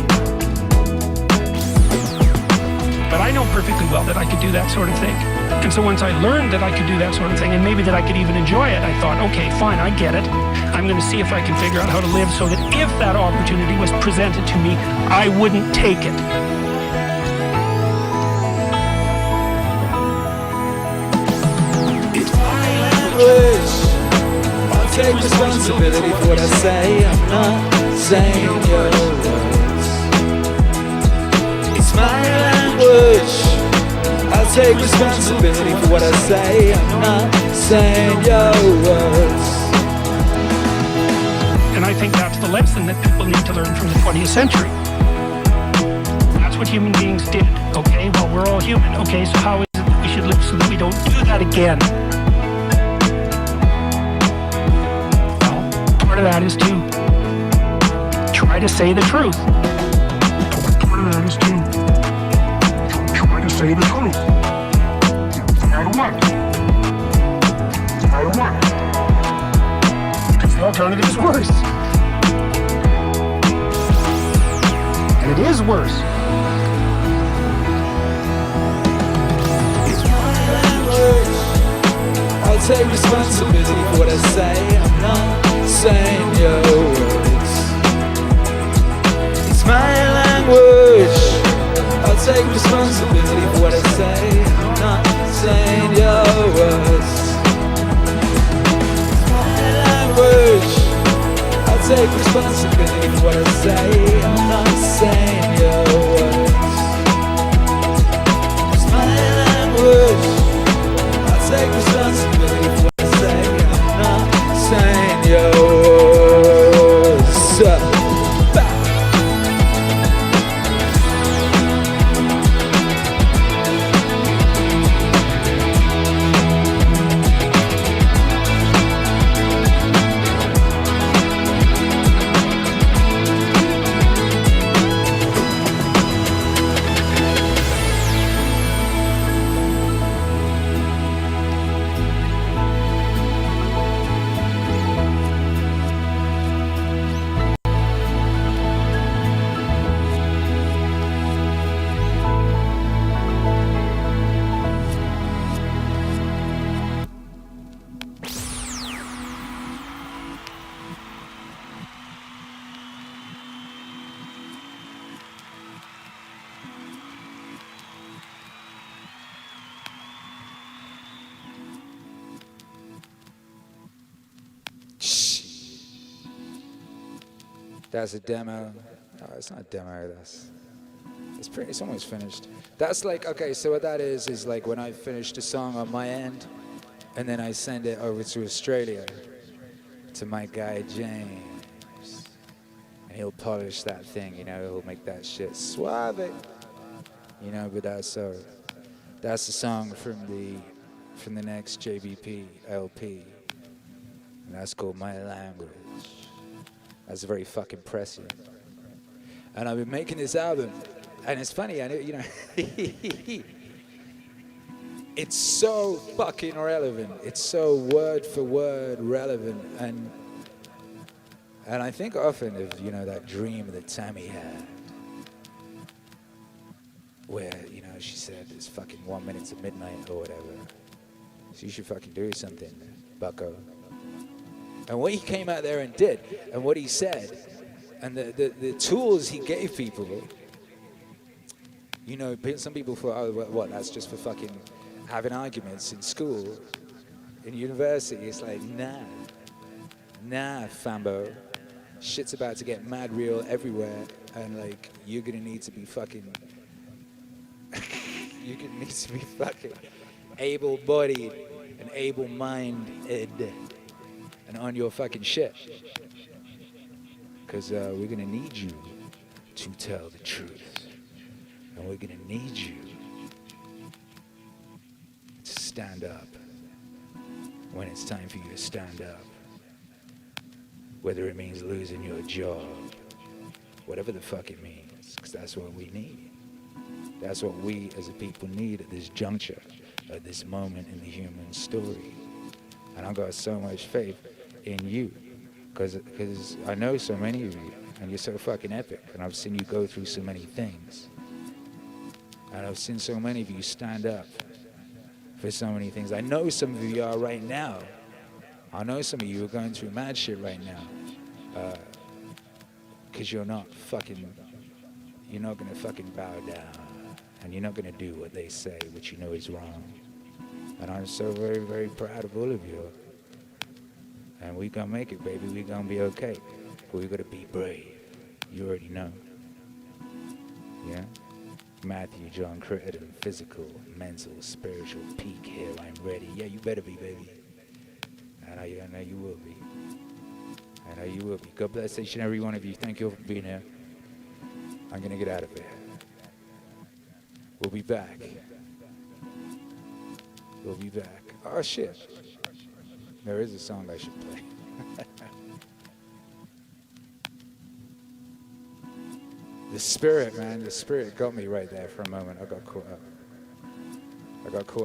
But I know perfectly well that I could do that sort of thing. And so once I learned that I could do that sort of thing, and maybe that I could even enjoy it, I thought, okay, fine, I get it. I'm going to see if I can figure out how to live so that if that opportunity was presented to me, I wouldn't take it. It's my language. I'll take responsibility for what I say. I'm not saying your words. It's my language. I'll take responsibility for what I say. I'm not saying your words. And I think that's the lesson that people need to learn from the 20th century. That's what human beings did, okay? Well, we're all human, okay? So how is it that we should live so that we don't do that again? Well, part of that is to try to say the truth. Part of that is to try to say the truth. No matter what. No matter what. Because the alternative is worse. And it is worse. It's my language. I'll take responsibility for what I say. I'm not saying your words. It's my language. I'll take responsibility for what I say. I'm not saying your words. It's my language. I'll take responsibility for what I say. I'm not saying your words. It's my language. I'll take responsibility for what I say. I'm not saying your words. That's a demo. No, it's not a demo. It's almost finished. That's like, okay, so what that is like when I finish the song on my end, and then I send it over to Australia to my guy James, and he'll polish that thing, you know, he'll make that shit suave, you know. But that's the song from the next JBP LP, and that's called My Language. That's very fucking prescient. And I've been making this album, and it's funny, I know, you know, it's so fucking relevant. It's so word for word relevant, and I think often of, you know, that dream that Tammy had, where, you know, she said it's fucking 1 minute to midnight or whatever. So you should fucking do something, bucko. And what he came out there and did, and what he said, and the tools he gave people, you know, some people thought, oh, what, that's just for fucking having arguments in school, in university. It's like, nah, fambo. Shit's about to get mad real everywhere, and like, you're gonna need to be fucking, you're gonna need to be fucking able-bodied and able-minded. and on your fucking shit. Because we're going to need you to tell the truth. And we're going to need you to stand up when it's time for you to stand up. Whether it means losing your job, whatever the fuck it means, because that's what we need. That's what we as a people need at this juncture, at this moment in the human story. And I've got so much faith in you, because I know so many of you, and you're so fucking epic, and I've seen you go through so many things. And I've seen so many of you stand up for so many things. I know some of you are right now. I know some of you are going through mad shit right now. Because you're not gonna fucking bow down. And you're not gonna do what they say, which you know is wrong. And I'm so very, very proud of all of you. And we gonna make it, baby. We gonna be okay. But we gotta be brave. You already know. Yeah? Matthew, John, Crittenden, physical, mental, spiritual peak here. I'm ready. Yeah, you better be, baby. I know you will be. I know you will be. God bless each and every one of you. Thank you all for being here. I'm gonna get out of here. We'll be back. We'll be back. Oh shit. There is a song I should play. The spirit, man, the spirit got me right there for a moment. I got caught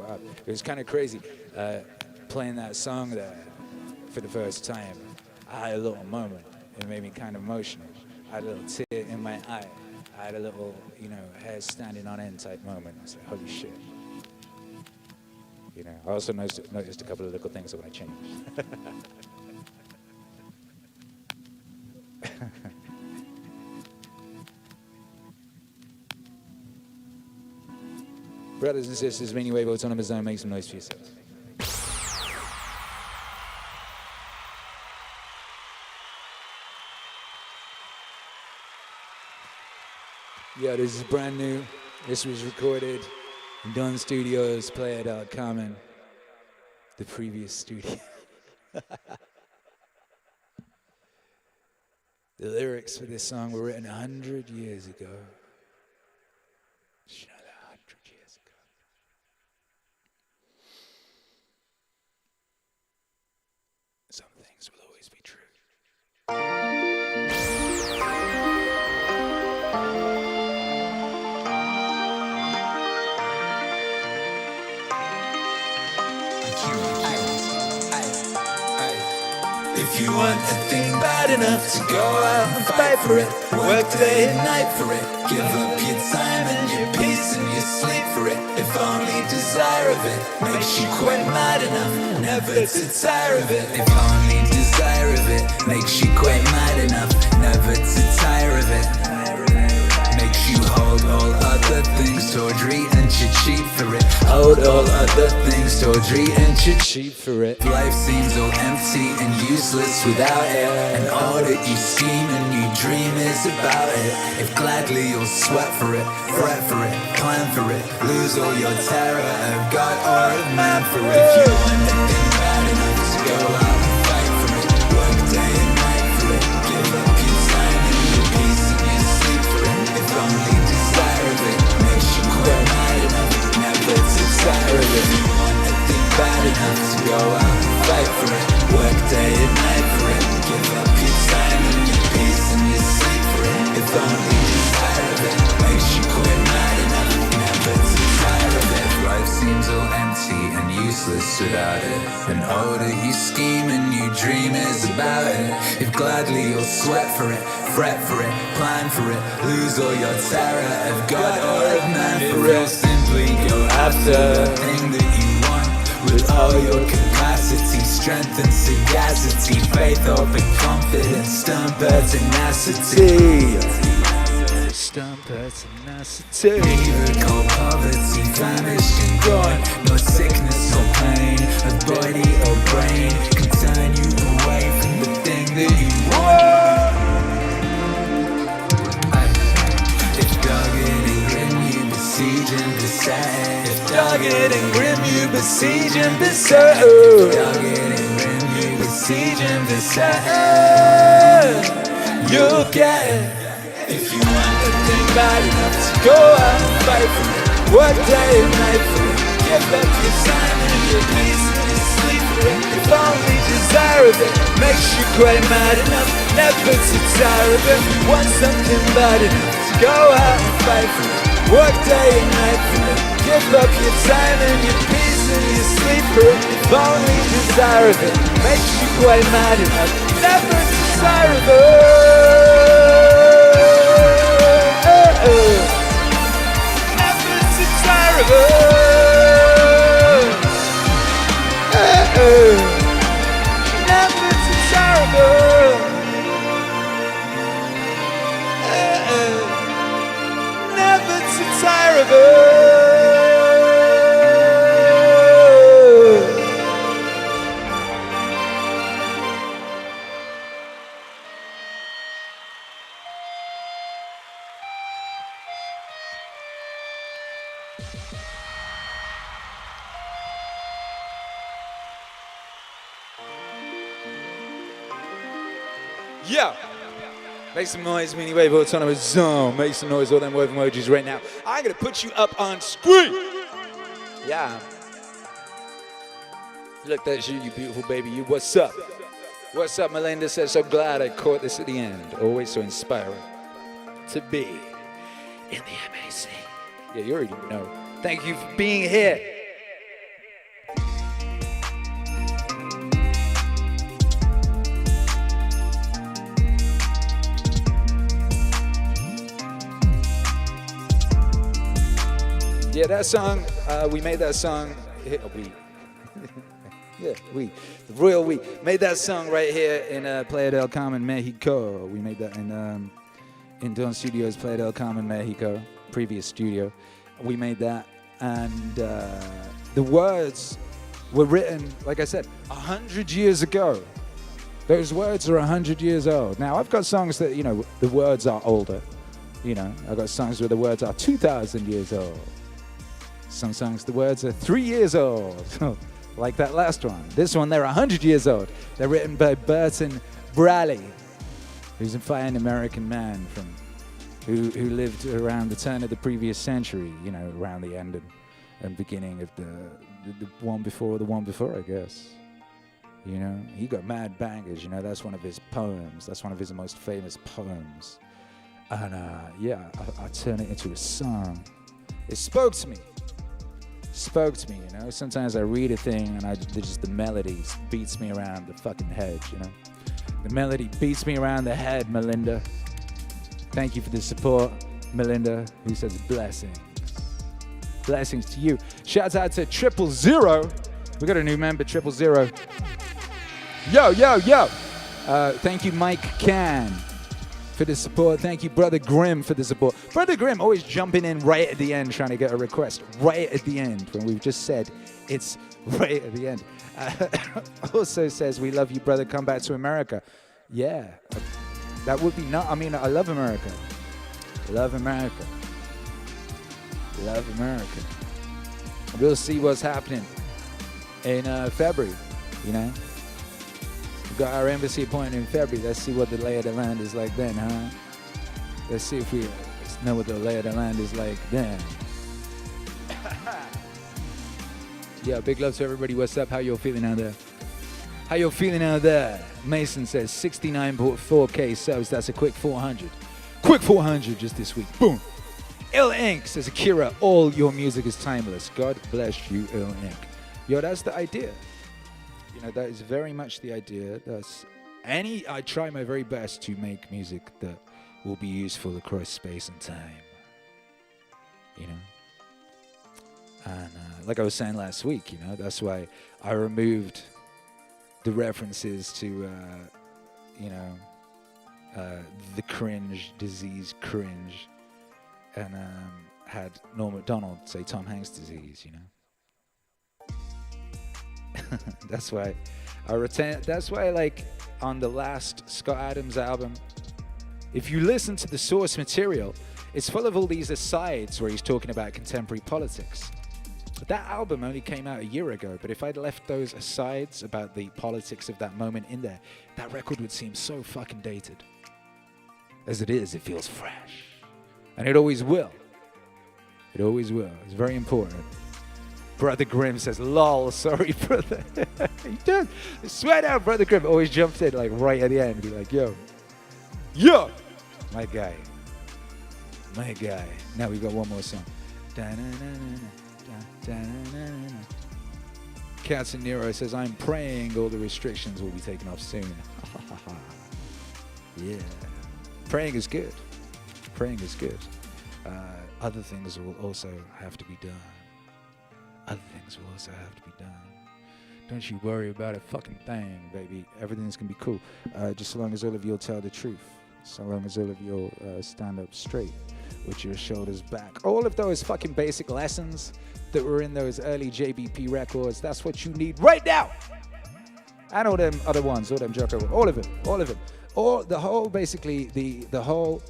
up. It was kind of crazy playing that song there for the first time. I had a little moment. It made me kind of emotional. I had a little tear in my eye. I had a little, hair standing on end type moment. I was like, holy shit. I also noticed a couple of little things that I changed. Brothers and sisters, MEANINGWAVE Autonomous Zone, make some noise for yourselves. Yeah, this is brand new. This was recorded in Don Studios, Player.com, and the previous studio. The lyrics for this song were written 100 years ago. Did you know that? 100 years ago. Some things will always be true. If you want a thing bad enough to go out and fight for it, work day and night for it, give up your time and your peace and your sleep for it. If only desire of it makes you quite mad enough never to tire of it. If only desire of it makes you quite mad enough never to tire of it. Makes you hold all other things tawdry and cheap for it. Hold all other things tawdry and cheap for it. Life seems all empty and useless without it, and all that you scheme and you dream is about it. If gladly you'll sweat for it, fret for it, plan for it, lose all your terror of God or of man for it. If you want a thing bad enough to go out and fight for it, work day and night for it, give up your time and your peace and your sleep for it. If only desire of it makes you quite mad enough never to tire of it. If you want a thing bad enough to go out and fight for it, work day and night for it, give up your time and your peace and your sleep for it. If only desire of it makes you quite mad enough never to tire of it. Life seems all empty and useless without it, and all that you scheme and you dream is about it. If gladly you'll sweat for it, fret for it, plan for it, lose all your terror of God or of man for it. Simply go after the thing that you want with all your capacity, strength and sagacity, faith, hope and confidence, stern pertinacity. Stern pertinacity. Neither cold poverty, famished and gone, nor sickness or pain of body or brain can turn you away from the thing that you want. If dogged and grim you besiege and beset, if dogged and grim you besiege and beset, if dogged and grim you besiege siege in Versailles. You'll get it if you want the thing bad enough to go out and fight for it. Work day and night for it. Give up your time and your peace and your sleep for it. If only desire of it makes you quite mad enough never to tire of it. Want something bad enough to go out and fight for it. Work day and night for it. Give up your time and your peace and your sleep for it. If only desire of it makes you quite mad enough never to tire of it. Never to tire of it. Never to tire of it. Never to tire of it. Yeah. Make some noise, MEANINGWAVE Autonomous Zone. Make some noise, all them wave emojis right now. I'm gonna put you up on screen. Yeah. Look, that's you, you beautiful baby. You, what's up? What's up, Melinda says, so glad I caught this at the end. Always so inspiring to be in the MAC. Yeah, you already know. Thank you for being here. Yeah, that song, we made that song, the royal we made that song right here in Playa del Carmen, Mexico. We made that in Don Studios, Playa del Carmen, Mexico, previous studio. We made that, and the words were written, like I said, 100 years ago. Those words are 100 years old. Now, I've got songs that, you know, the words are older. You know, I've got songs where the words are 2,000 years old. Some songs, the words are 3 years old, like that last one. This one, they're 100 years old. They're written by Burton Bradley, who's a fine American man who lived around the turn of the previous century, you know, around the end and beginning of the one before, I guess. You know, he got mad bangers, you know, that's one of his poems. That's one of his most famous poems. And yeah, I turned it into a song. It spoke to me. You know. Sometimes I read a thing and the melody beats me around the fucking head, you know. The melody beats me around the head, Melinda. Thank you for the support, Melinda, who says blessings. Blessings to you. Shout out to 000. We got a new member, 000. Yo. Thank you, Mike Can, for the support. Thank you, Brother Grimm, for the support. Brother Grimm always jumping in right at the end trying to get a request. Right at the end when we've just said it's right at the end. Also says, we love you, brother. Come back to America. Yeah, that would be not. I mean, I love America. Love America. Love America. We'll see what's happening in February, you know. We've got our embassy appointment in February. Let's see what the lay of the land is like then, huh? Let's see if we know what the lay of the land is like then. Yeah, big love to everybody. What's up? How you feeling out there? How you feeling out there? Mason says 69.4K subs. That's a quick 400. Quick 400 just this week. Boom. Ill Inc. says, Akira, all your music is timeless. God bless you, Ill Inc. Yo, that's the idea. You know, that is very much the idea. I try my very best to make music that will be useful across space and time. You know? And like I was saying last week, you know, that's why I removed the references to, the cringe, disease cringe, and had Norm Macdonald say Tom Hanks disease, you know. That's why I retain. That's why, like, on the last Scott Adams album, if you listen to the source material, it's full of all these asides where he's talking about contemporary politics. That album only came out a year ago, but if I'd left those asides about the politics of that moment in there, that record would seem so fucking dated. As it is, it feels fresh. And it always will. It always will. It's very important. Brother Grimm says, lol, sorry, brother. He does. I swear down, Brother Grimm always jumps in like right at the end and be like, yo. My guy. Now we got one more song. Cats and Nero says, I'm praying all the restrictions will be taken off soon. Yeah. Praying is good. Other things will also have to be done. Don't you worry about a fucking thing, baby. Everything's gonna be cool. Just so long as all of you'll tell the truth. So long as all of you'll stand up straight with your shoulders back. All of those fucking basic lessons that were in those early JBP records, that's what you need right now. And all them other ones, all them Jocko, all of it. The whole, basically, the whole,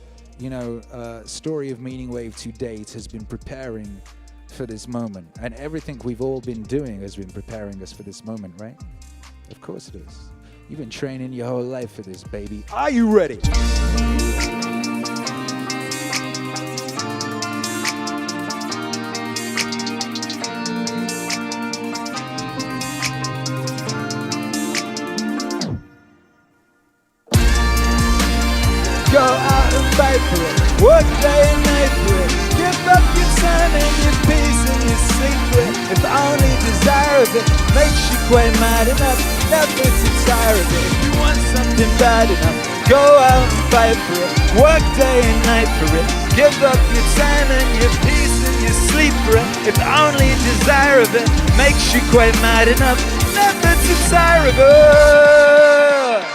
story of Meaningwave to date has been preparing for this moment. And everything we've all been doing has been preparing us for this moment, right? Of course it is. You've been training your whole life for this, baby. Are you ready? Go out and fight for it. Work day and night for it. Give up your time and your peace and your secret. If only desire of it makes you quite mad enough, never to tire of it. If you want something bad enough, go out and fight for it. Work day and night for it. Give up your time and your peace and your sleep for it. If only desire of it makes you quite mad enough, never to tire of it.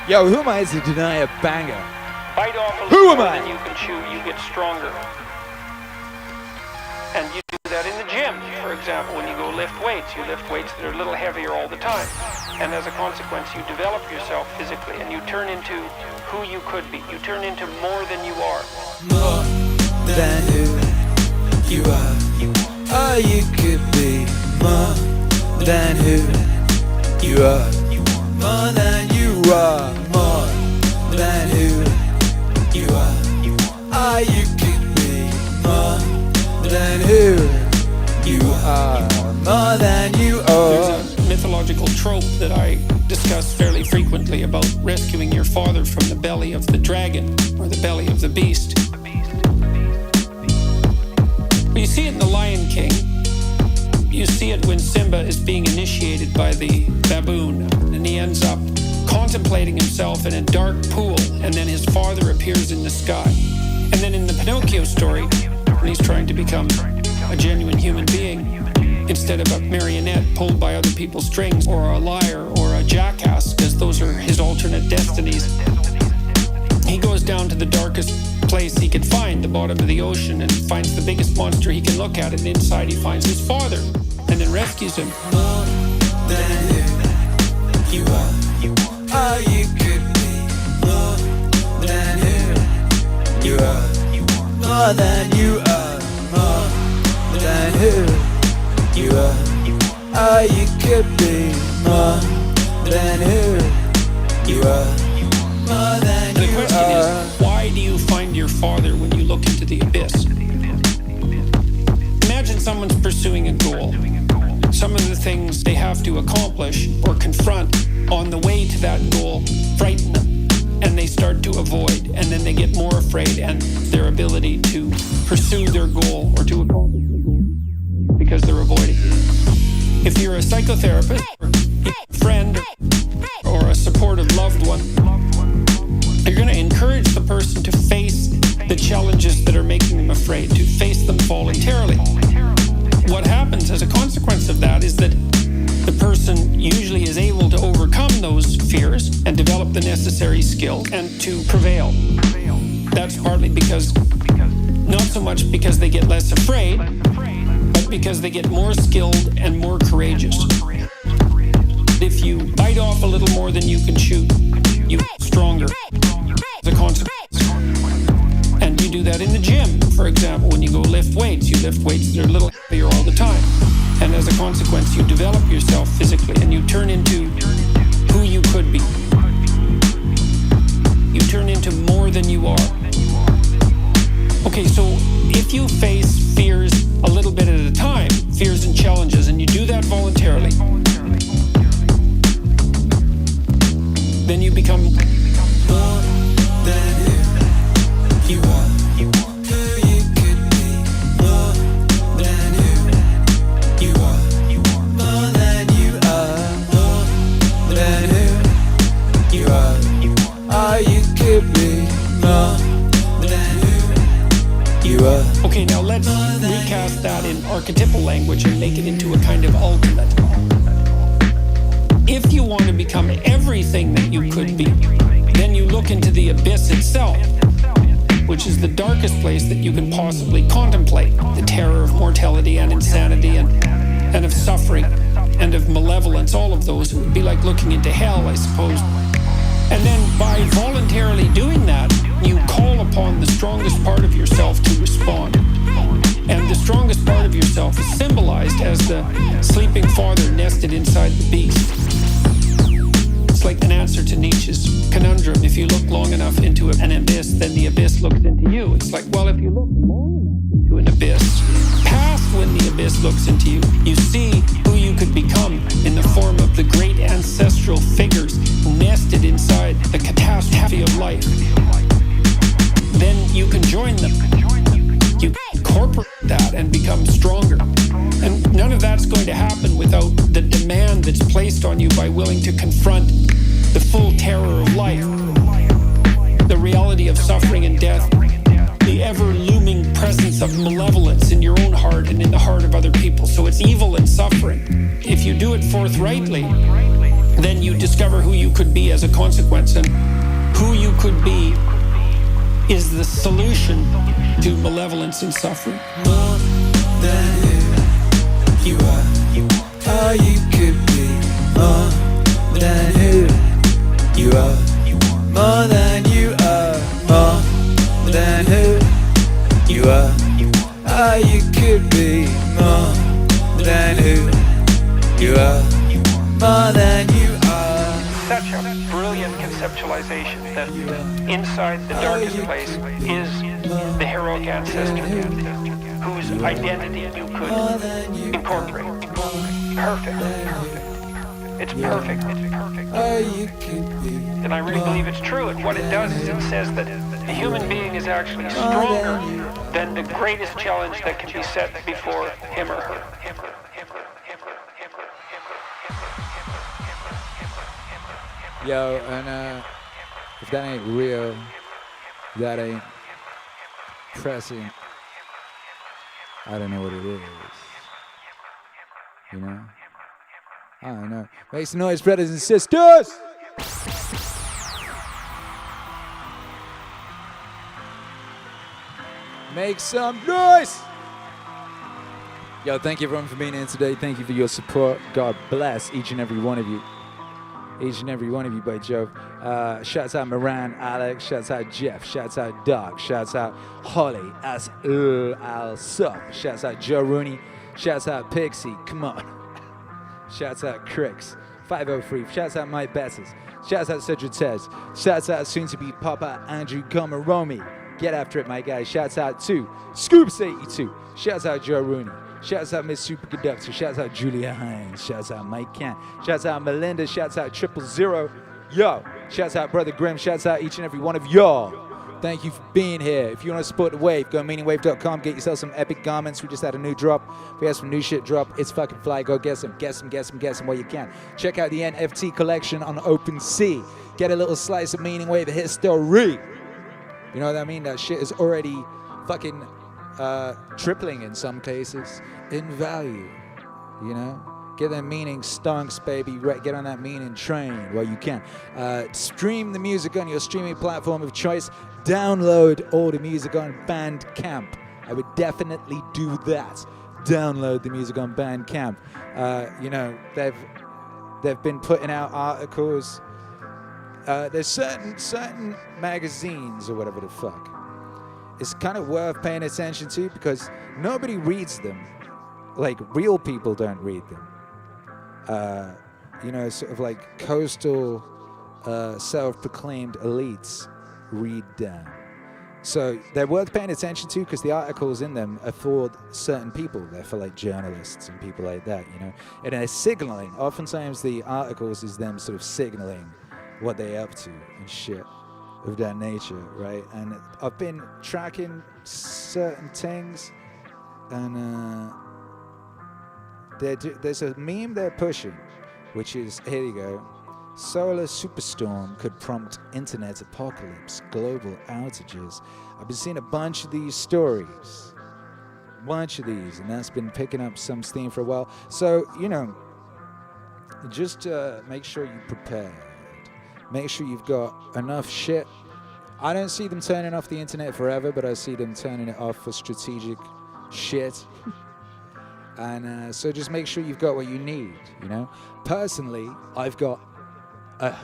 Yo, who am I to deny a banger? Bite off a little more than you can chew, you get stronger. And you do that in the gym, for example, when you go lift weights. You lift weights that are a little heavier all the time. And as a consequence, you develop yourself physically and you turn into who you could be. You turn into more than you are. More than who you are. Or you could be more than who you are. More than you are. More than who you are. Or you could be more than who you are. More than you are. There's a mythological trope that I discuss fairly frequently about rescuing your father from the belly of the dragon or the belly of the beast. You see it in The Lion King. You see it when Simba is being initiated by the baboon, and he ends up contemplating himself in a dark pool, and then his father appears in the sky. And then in the Pinocchio story, when he's trying to become a genuine human being, instead of a marionette pulled by other people's strings, or a liar, or a jackass, because those are his alternate destinies, he goes down to the darkest place he could find, the bottom of the ocean, and finds the biggest monster he can look at, and inside he finds his father, and then rescues him. More than who you are. Or you could be more than who you are. More than you are. More than who you are. Or you could be more than who you are. More than the you question are. is, why do you find your father when you look into the abyss? Imagine someone's pursuing a goal. Some of the things they have to accomplish or confront on the way to that goal frighten them, and they start to avoid, and then they get more afraid, and their ability to pursue their goal or to accomplish their goal because they're avoiding it. If you're a psychotherapist, or a friend, or a supportive loved one, you're going to encourage the person to face the challenges that are making them afraid, to face them voluntarily. What happens as a consequence of that is that the person usually is able to overcome those fears and develop the necessary skill and to prevail. That's partly because, not so much because they get less afraid, but because they get more skilled and more courageous. If you bite off a little more than you can chew, you get stronger as a consequence. And you You do that in the gym, for example, when you go lift weights. You lift weights that are a little heavier all the time. And as a consequence, you develop yourself physically and you turn into who you could be. You turn into more than you are. Okay, so if you face fears a little bit at a time, fears and challenges, and you do that voluntarily, then you become more than who you are. Who you could be, more than who you are. More than you are, more than who you are. Or you could be more than who you are. Okay, now let's recast that in archetypal language and make it into a kind of ultimate. If you want to become everything that you could be, then you look into the abyss itself, which is the darkest place that you can possibly contemplate. The terror of mortality and insanity and of suffering and of malevolence, all of those. It would be like looking into hell, I suppose. And then by voluntarily doing that, you call upon the strongest part of yourself to respond. And the strongest part of yourself is symbolized as the sleeping father nested inside the beast. It's like an answer to Nietzsche's conundrum. If you look long enough into an abyss, then the abyss looks into you. It's like, well, if you look long enough into an abyss, past when the abyss looks into you, you see who you could become in the form of the great ancestral figures nested inside the catastrophe of life. Then you can join them. You incorporate that and become stronger. And none of that's going to happen without the demand that's placed on you by willing to confront the full terror of life, the reality of suffering and death, the ever-looming presence of malevolence in your own heart and in the heart of other people. So it's evil and suffering. If you do it forthrightly, then you discover who you could be as a consequence. And who you could be is the solution to malevolence and suffering. More than who you are. Or you could be more than who you are. More than you are. More than who you are. Or you could be more than who you are. More than you are. Such a brilliant conceptualization that inside the darkest place is the heroic ancestor whose identity you could incorporate. Perfect. It's perfect. And I really believe it's true. And what it does is it says that the human being is actually stronger than the greatest challenge that can be set before him or her. Yo, and if that ain't real, that ain't pressing, I don't know what it is. You know? I don't know. Make some noise, brothers and sisters! Make some noise! Yo, thank you everyone for being here today. Thank you for your support. God bless each and every one of you. Each and every one of you, by Jove. Shouts out Moran, Alex. Shouts out Jeff. Shouts out Doc. Shouts out Holly. Al Sup. Shouts out Joe Rooney. Shouts out Pixie. Come on. Shouts out Cricks. 503. Shouts out Mike Besses. Shouts out Cedric Tez. Shouts out soon to be Papa Andrew Gomaromi. Get after it, my guys. Shouts out to Scoops82. Shouts out Joe Rooney. Shouts out Miss Superconductor. Shouts out Julia Hines. Shouts out Mike Kent. Shouts out Melinda. Shouts out 000. Yo. Shouts out Brother Grimm. Shouts out each and every one of y'all. Thank you for being here. If you want to support the wave, go to meaningwave.com. Get yourself some epic garments. We just had a new drop. We had some new shit drop. It's fucking fly. Go get some. Get some while you can. Check out the NFT collection on OpenSea. Get a little slice of Meaning Wave history. You know what I mean? That shit is already fucking tripling in some cases in value. You know? Get that meaning stonks, baby. Get on that meaning train while you can. Stream the music on your streaming platform of choice. Download all the music on Bandcamp. I would definitely do that. Download the music on Bandcamp. You know, they've been putting out articles. There's certain magazines or whatever the fuck. it's kind of worth paying attention to because nobody reads them. Like, real people don't read them. You know, sort of like coastal self-proclaimed elites read them. So they're worth paying attention to because the articles in them are for certain people. They're for like journalists and people like that, you know. And they're signaling. Oftentimes the articles is them sort of signaling what they're up to and shit of that nature, right? And I've been tracking certain things, and there's a meme they're pushing, which is, here you go. Solar superstorm could prompt internet apocalypse, global outages. I've been seeing a bunch of these stories. And that's been picking up some steam for a while. So, you know, just make sure you prepared. Make sure you've got enough shit. I don't see them turning off the internet forever, but I see them turning it off for strategic shit. And so just make sure you've got what you need, you know? Personally, I've got a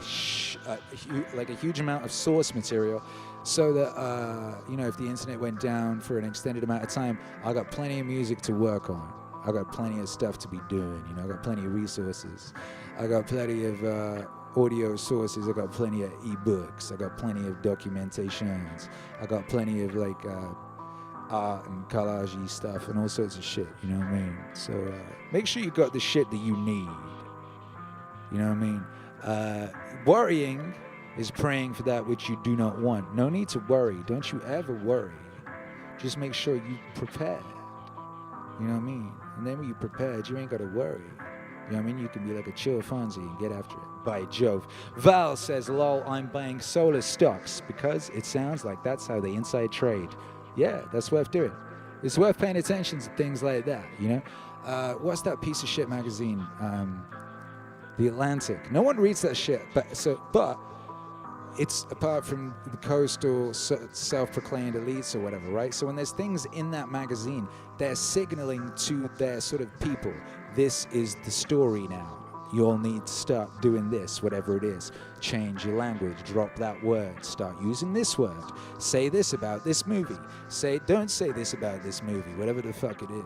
huge amount of source material so that, you know, if the internet went down for an extended amount of time, I got plenty of music to work on. I got plenty of stuff to be doing, you know, I got plenty of resources. I got plenty of audio sources, I got plenty of ebooks, I got plenty of documentations, I got plenty of like art and collage-y stuff and all sorts of shit, you know what I mean? So make sure you got the shit that you need, you know what I mean? Worrying is praying for that which you do not want. No need to worry. Don't you ever worry. Just make sure you prepared. You know what I mean? And then when you're prepared, you ain't got to worry. You know what I mean? You can be like a chill Fonzie and get after it. By Jove. Val says, lol, I'm buying solar stocks because it sounds like that's how they inside trade. Yeah, that's worth doing. It's worth paying attention to things like that, you know? What's that piece of shit magazine? The Atlantic. No one reads that shit, but it's apart from the coastal self-proclaimed elites or whatever, right? So when there's things in that magazine, they're signaling to their sort of people, this is the story now. You all need to start doing this, whatever it is. Change your language, drop that word, start using this word. Say this about this movie. Don't say this about this movie, whatever the fuck it is.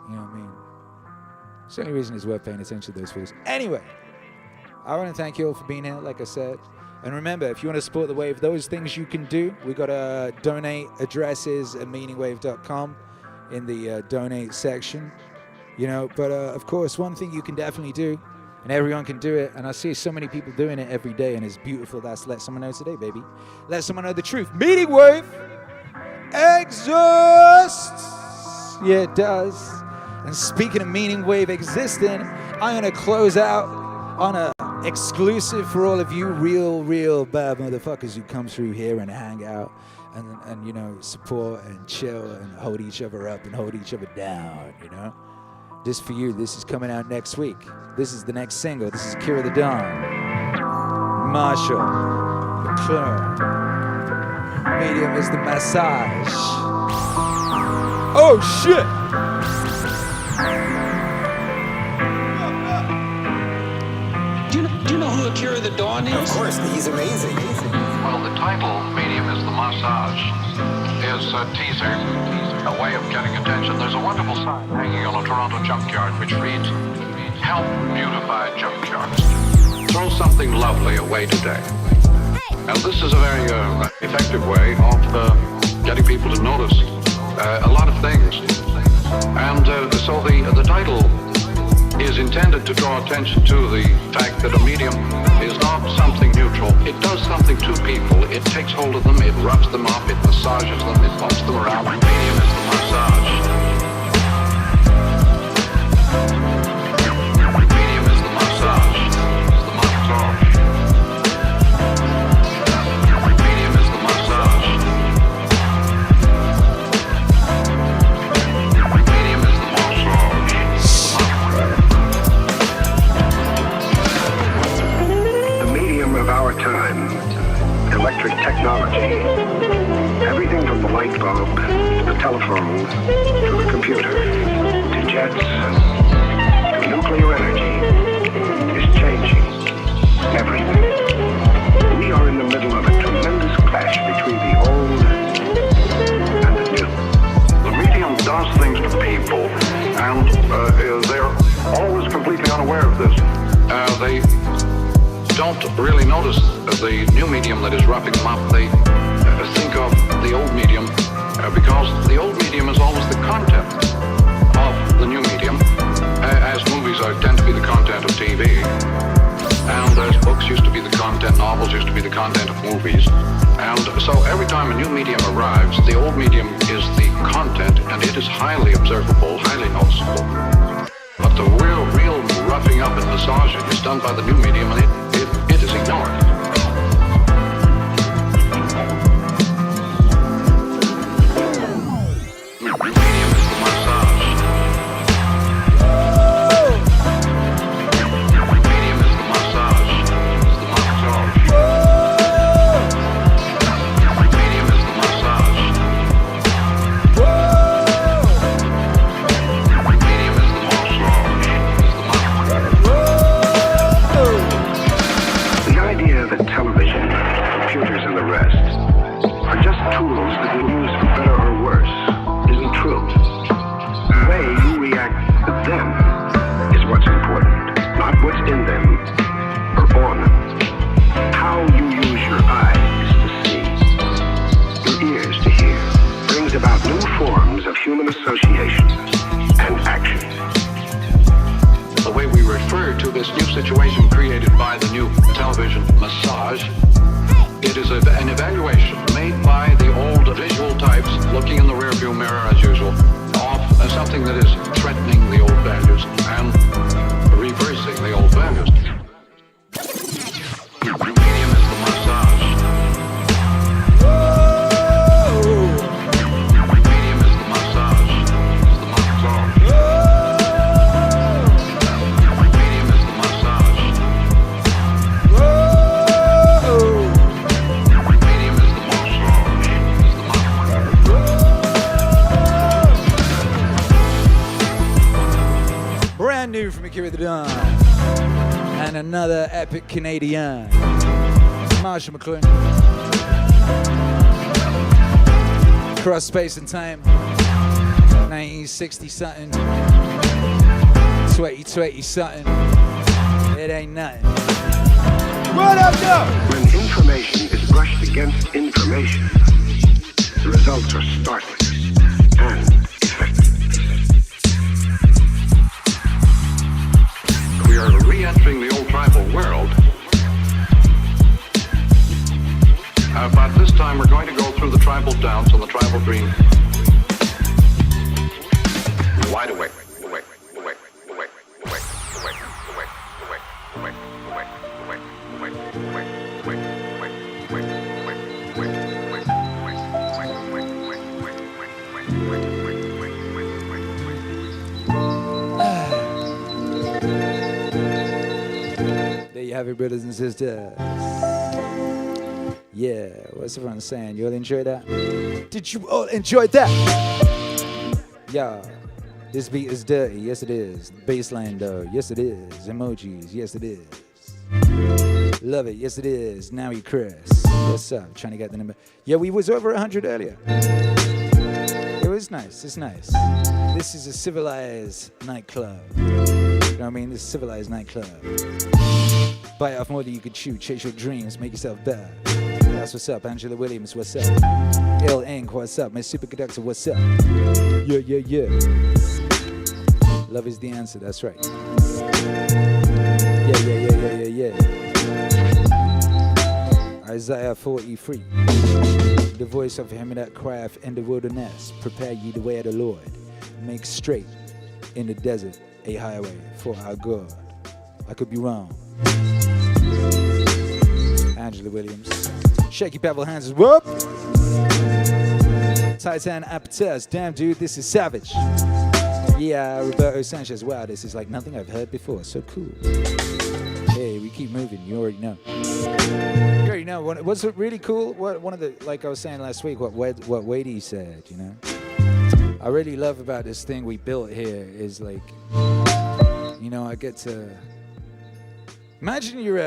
You know what I mean? It's the only reason it's worth paying attention to those fools. Anyway, I want to thank you all for being here, like I said. And remember, if you want to support the wave, those things you can do. We got donate addresses at meaningwave.com in the donate section. You know, but of course, one thing you can definitely do, and everyone can do it, and I see so many people doing it every day, and it's beautiful. That's let someone know today, baby. Let someone know the truth. Meaning Wave exists. Yeah, it does. And speaking of Meaning Wave existing, I'm going to close out on a exclusive for all of you real bad motherfuckers who come through here and hang out and you know, support and chill and hold each other up and hold each other down, you know? Just for you, this is coming out next week. This is the next single. This is Akira The Don. Marshall. McClure. Medium is the massage. Oh, shit! Do you know who Akira The Don is? Of course, he's amazing. Well, the title, Medium is the Massage, is a teaser, a way of getting attention. There's a wonderful sign hanging on a Toronto junkyard which reads, "Help beautify junkyards. Throw something lovely away today." Now, this is a very effective way of getting people to notice a lot of things. And so the title is intended to draw attention to the fact that a medium is not something neutral. It does something to people. It takes hold of them, it rubs them up, it massages them, it bumps them around. The medium is the massage. The medium is the massage. It's the massage. The medium is the massage. The medium is the massage. Of our time, electric technology, everything from the light bulb to the telephone to the computer. completely unaware of this. They don't really notice the new medium that is roughing them up. They think of the old medium because the old medium is always the content of the new medium, as movies tend to be the content of TV, and as books used to be the content, novels used to be the content of movies. And so every time a new medium arrives, the old medium is the content, and it is highly observable, highly noticeable. But the real roughing up and massaging is done by the new medium, and it is ignored. Akira The Don, and another epic Canadian, Marshall McLuhan. Cross space and time, 1960 something, 2020 something. It ain't nothing. What up, though? When information is brushed against information, the results are startling and effective. We are re-entering the old tribal world, but this time we're going to go through the tribal dance and the tribal dream. Wide awake. There you have it, brothers and sisters. Yeah, what's everyone saying? You all enjoy that? Did you all enjoy that? Yeah, this beat is dirty. Yes, it is. Bassline, though. Yes, it is. Emojis. Yes, it is. Love it. Yes, it is. Now you, Chris. What's up? Trying to get the number. Yeah, we was over 100 earlier. It was nice. It's nice. This is a civilized nightclub. You know what I mean? This is a civilized nightclub. Bite off more than you could chew. Chase your dreams. Make yourself better. That's what's up. Angela Williams, what's up? Ill Inc, what's up? My superconductor, what's up? Yeah. Love is the answer. That's right. Yeah. Isaiah 43. The voice of him that crieth in the wilderness. Prepare ye the way of the Lord. Make straight in the desert a highway for our God. I could be wrong. Angela Williams. Shaky Pebble Hands. Whoop! Titan Aptos. Damn, dude, this is savage. Yeah, Roberto Sanchez. Wow, this is like nothing I've heard before. So cool. Hey, we keep moving. You already know. You already know. What's really cool? One of the, like I was saying last week, what Wadey said, you know? I really love about this thing we built here is like, you know, I get to... Imagine you're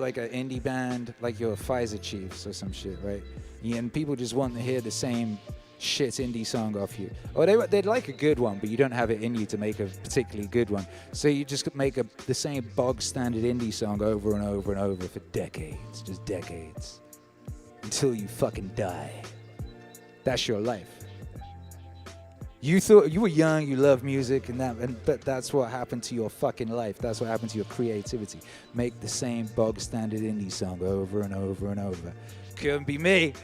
like an indie band, like you're a Pfizer Chiefs or some shit, right? And people just want to hear the same shit indie song off you. Or they'd like a good one, but you don't have it in you to make a particularly good one. So you just make the same bog standard indie song over and over and over for decades, just decades, until you fucking die. That's your life. You thought you were young, you love music, but that's what happened to your fucking life. That's what happened to your creativity. Make the same bog standard indie song over and over and over. Couldn't be me.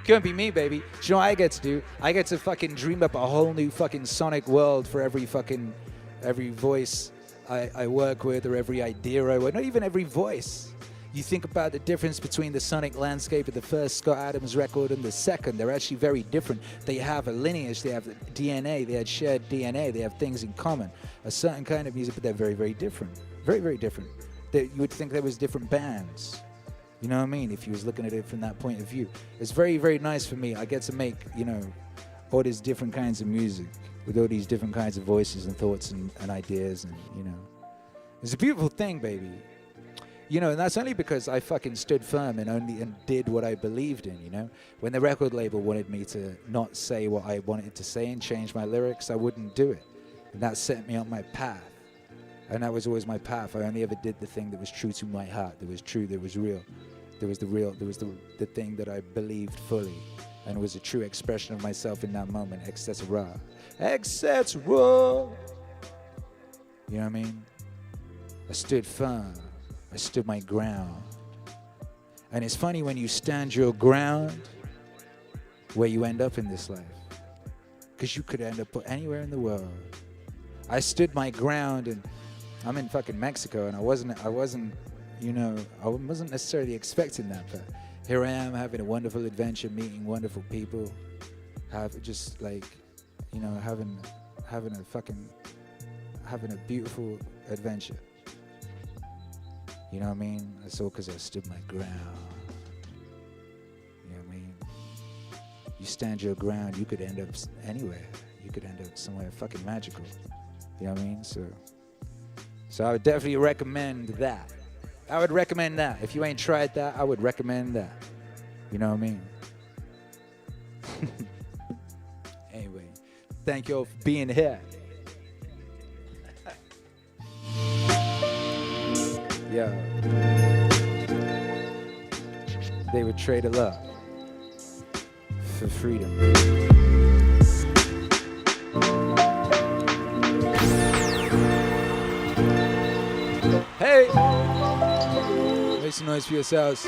Couldn't be me, baby. Do you know what I get to do? I get to fucking dream up a whole new fucking sonic world for every voice I work with, or every idea I work. Not even every voice. You think about the difference between the sonic landscape of the first Scott Adams record and the second. They're actually very different. They have a lineage, they have DNA, they had shared DNA, they have things in common. A certain kind of music, but they're very, very different. Very, very different. You would think there was different bands. You know what I mean? If you was looking at it from that point of view. It's very, very nice for me. I get to make, all these different kinds of music with all these different kinds of voices and thoughts and ideas and, It's a beautiful thing, baby. And that's only because I fucking stood firm and did what I believed in, When the record label wanted me to not say what I wanted to say and change my lyrics, I wouldn't do it. And that set me on my path. And that was always my path. I only ever did the thing that was true to my heart, that was true, that was real. There was the thing that I believed fully. And it was a true expression of myself in that moment, etc. Etc. You know what I mean? I stood firm. I stood my ground. And it's funny when you stand your ground where you end up in this life. Because you could end up anywhere in the world. I stood my ground, and I'm in fucking Mexico, and I wasn't necessarily expecting that, but here I am having a wonderful adventure, meeting wonderful people, having a beautiful adventure. You know what I mean? That's all because I stood my ground. You know what I mean? You stand your ground, you could end up anywhere. You could end up somewhere fucking magical. You know what I mean? So I would definitely recommend that. I would recommend that. If you ain't tried that, I would recommend that. You know what I mean? Anyway, thank you all for being here. Yeah. They would trade a lot for freedom. Hey! Make some noise for yourselves.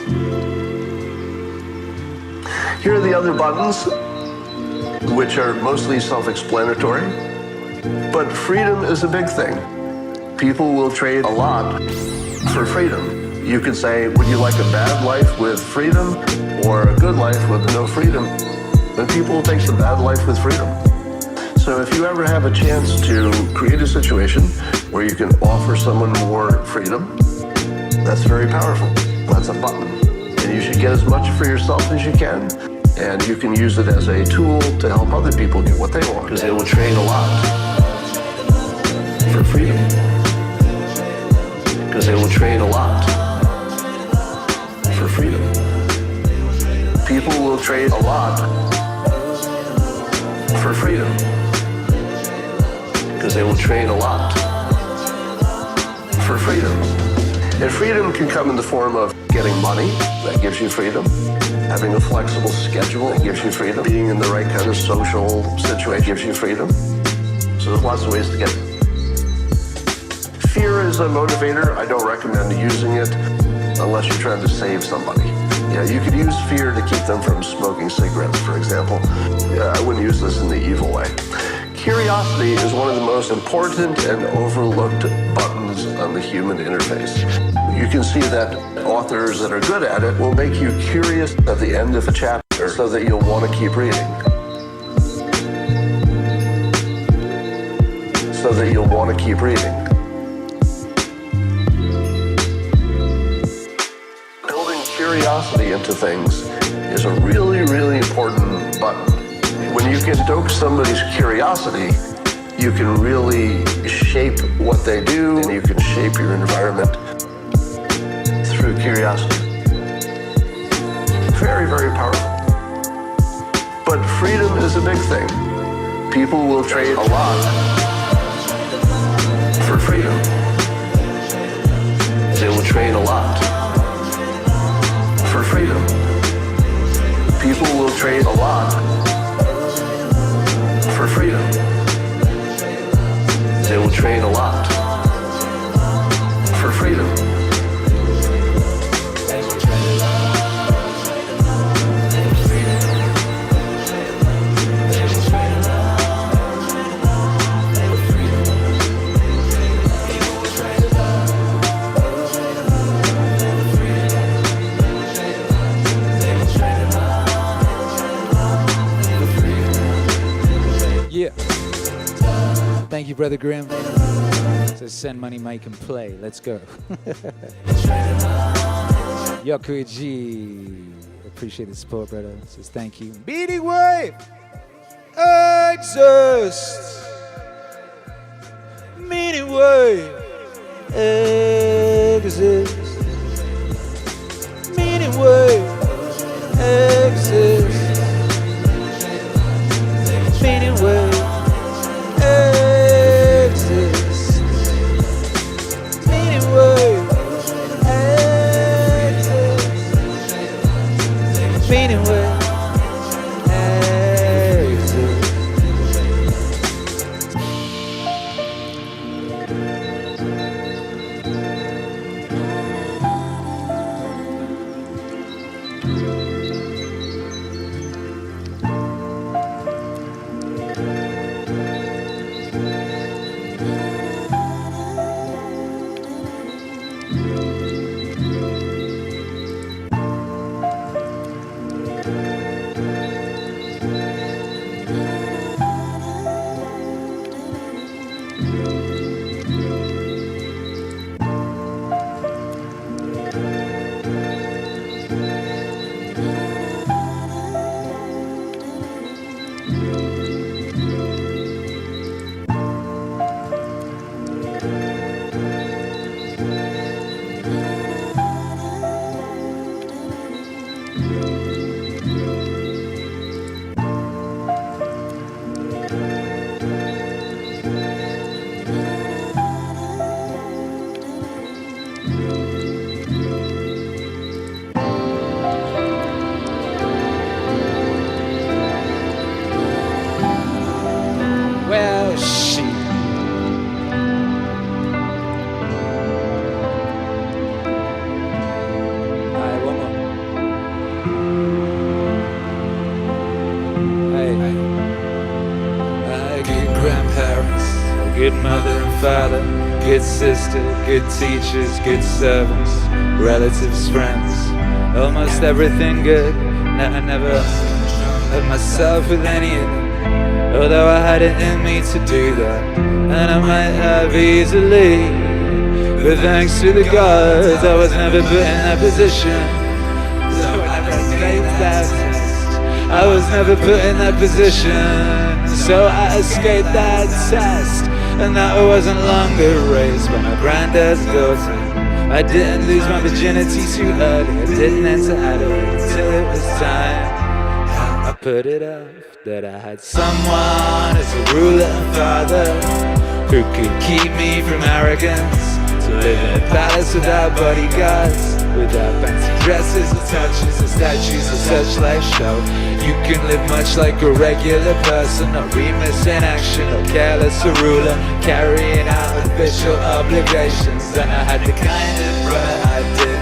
Here are the other buttons, which are mostly self-explanatory. But freedom is a big thing. People will trade a lot for freedom. You could say, would you like a bad life with freedom or a good life with no freedom? And people will take the bad life with freedom. So if you ever have a chance to create a situation where you can offer someone more freedom, that's very powerful. That's a button. And you should get as much for yourself as you can. And you can use it as a tool to help other people get what they want. Because they will trade a lot for freedom. Because they will trade a lot for freedom. People will trade a lot for freedom. Because they will trade a lot for freedom. And freedom can come in the form of getting money, that gives you freedom. Having a flexible schedule, that gives you freedom. Being in the right kind of social situation gives you freedom. So there's lots of ways to get it. Fear is a motivator. I don't recommend using it unless you're trying to save somebody. Yeah, you could use fear to keep them from smoking cigarettes, for example. Yeah, I wouldn't use this in the evil way. Curiosity is one of the most important and overlooked buttons on the human interface. You can see that authors that are good at it will make you curious at the end of a chapter so that you'll want to keep reading. So that you'll want to keep reading. Building curiosity into things is a really, really important button. When you can stoke somebody's curiosity, you can really shape what they do, and you can shape your environment through curiosity. Very, very powerful. but freedom is a big thing. People will trade a lot for freedom. They will trade a lot for freedom. People will trade a lot for freedom. They will trade a lot for freedom. Yeah. Thank you, Brother Grimm. Says send money, make and play. Let's go. Yokuji. Appreciate the support, brother. Says thank you. Meaningwave exists. Meaningwave exists. Meaningwave exists. Meaningwave exists. Meaningwave exists. Meaningwave good sister, good teachers, good servants, relatives, friends, almost everything good. I never hurt myself with any of them, although I had it in me to do that, and I might have easily, but thanks to the gods, I was never put in that position. So I escaped that test. I was never put in that position, so I escaped that test. And that wasn't longer raised by my granddad's daughter. I didn't lose my virginity too early. I didn't enter Adelaide until it was time. I put it off that I had someone as a ruler and father who could keep me from arrogance, to live in a palace without bodyguards, without fancy dresses or touches or statues or such like show. You can live much like a regular person, not remiss in action or careless a ruler, carrying out official obligations. And I had the kind of brother I did,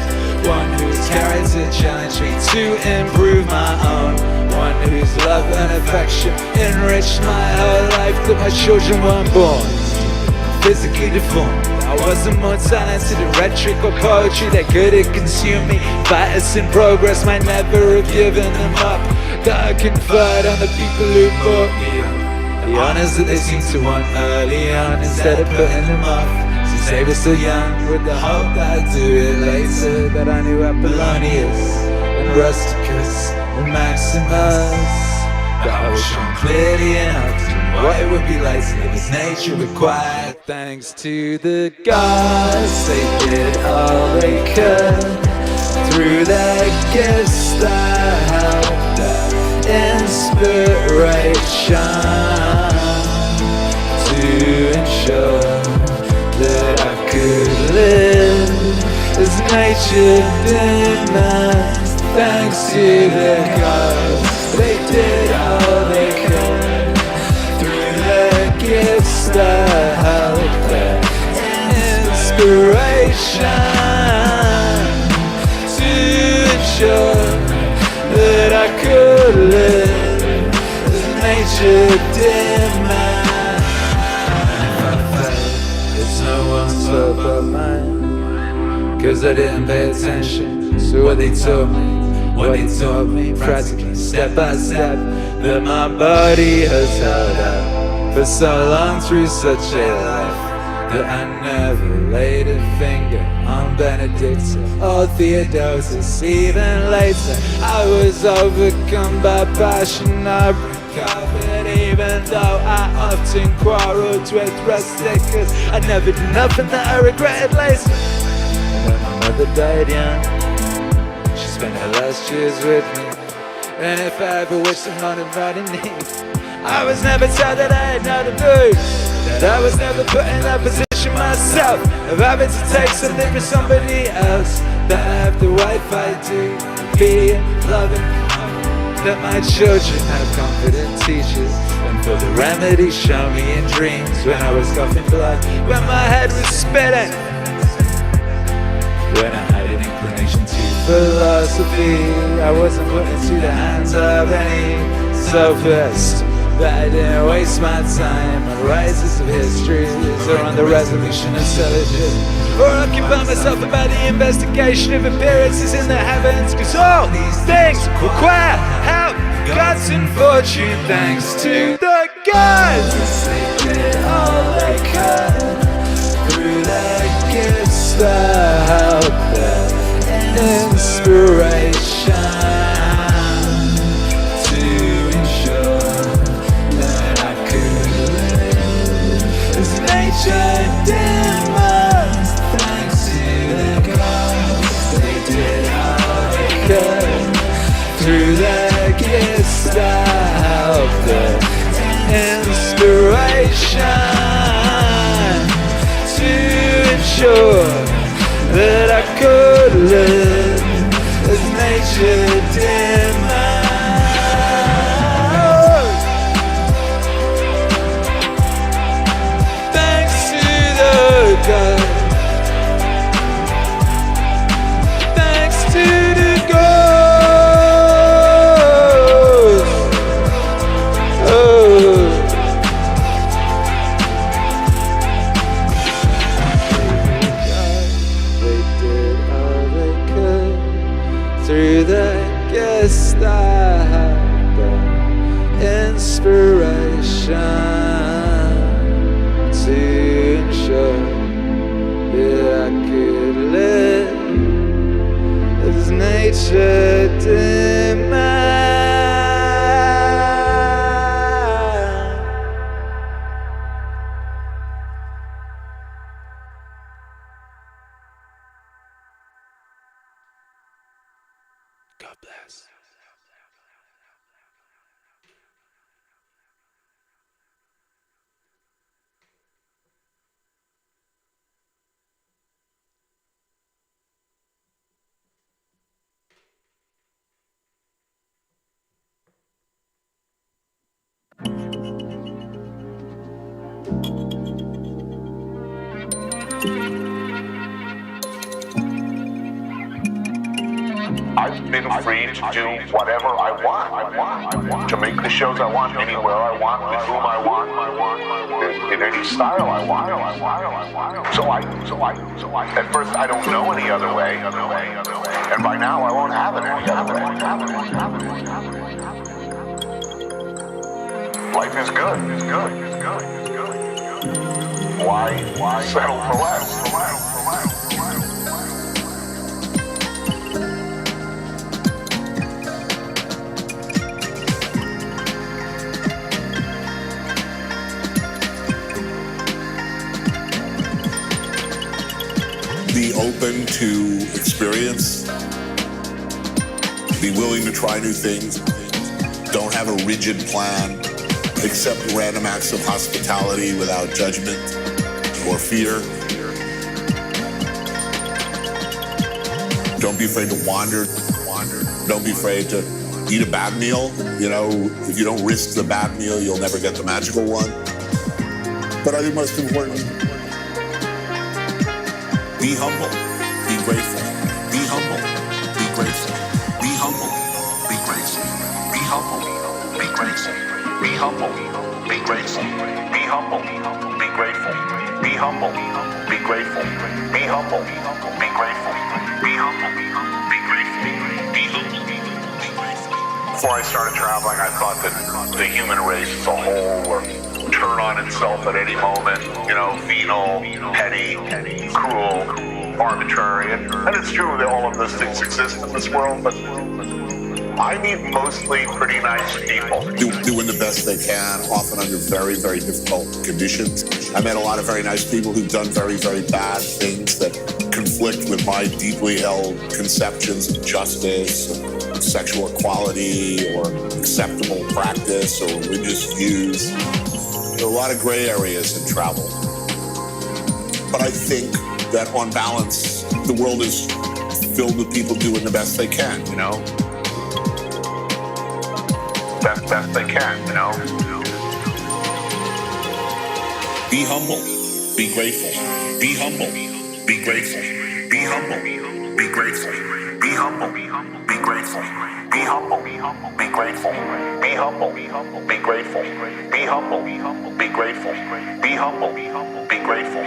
one whose character challenged me to improve my own, one whose love and affection enriched my whole life, that my children weren't born physically deformed. I wasn't more talented in rhetoric or poetry that could have consumed me. Fighters in progress might never have given them up, that I conferred on the people who brought me up, the honors that they seem to want early on instead of putting them off since they were still young, with the hope that I'd do it later. That I knew Apollonius and Rusticus and Maximus, that I was shown clearly enough what it would be like to live as nature required. Thanks to the gods, they did all they could through their gifts that helped them inspiration to ensure that I could live as nature demands. Thanks to the gods, they did all they could through their gifts that help their inspiration to ensure that I could live as nature demands. It's no one's fault but mine, 'cause I didn't pay attention to what they told me, practically step by step, that my body has held up for so long through such a life, that I never laid a finger on Benedict or Theodosius. Even later, I was overcome by passion. I recovered, even though I often quarreled with rustic, 'cause I never did nothing that I regretted later. And then my mother died young. She spent her last years with me, and if I ever wished someone invited me, I was never told that I had nothing to do, that I was never put in that position myself of having to take something from somebody else, that I have the Wi-Fi to be loving, that my children have confident teachers, and for the remedy show me in dreams when I was coughing blood, when my head was spinning, when I had an inclination to philosophy. I wasn't put into the hands of any sophist, that I didn't waste my time on rises of histories or on the resolution of syllogism, or occupy myself about the investigation of appearances in the heavens, 'cause all these things require help, gods and fortune. Thanks to the gods, they did all they could through their gifts that help their inspiration to ensure that I could live as nature demands. Thanks to the gods, they did all they could through their gifts that help their inspiration to ensure that I could live as nature demands. Thanks to the gods, thanks to the gods. Oh. Through the gifts that have the inspiration to ensure that I could live as nature demands. God bless. I've been free to do whatever I want, to make the shows I want, anywhere I want, with whom I want, in any style I want. So I, at first I don't know any other way, and by now I won't have it any other way. Life is good. Why settle for less? Be open to experience. Be willing to try new things. Don't have a rigid plan. Accept random acts of hospitality without judgment or fear. Don't be afraid to wander. Don't be afraid to eat a bad meal. You know, if you don't risk the bad meal, you'll never get the magical one. But I think most important, be humble, be grateful, be humble, be grateful, be humble, be grateful, be humble, be grateful, be humble, be grateful, be humble, be grateful, be humble, be grateful, be humble, be grateful, be humble, be grateful, be humble, be grateful. Before I started traveling, I thought that the human race as a whole would turn on itself at any moment, you know, venal, petty, cruel, arbitrary, and it's true that all of those things exist in this world, but I meet mostly pretty nice people. Doing the best they can, often under very, very difficult conditions. I met a lot of very nice people who've done very, very bad things that conflict with my deeply held conceptions of justice, sexual equality, or acceptable practice, or religious views. There are a lot of gray areas in travel. But I think that on balance, the world is filled with people doing the best they can, you know? Best they can, you know? Be humble, be grateful, be humble, be grateful, be humble, be grateful, be humble, be grateful, be humble, be grateful, be humble, be grateful, be humble, be grateful, be humble, be grateful.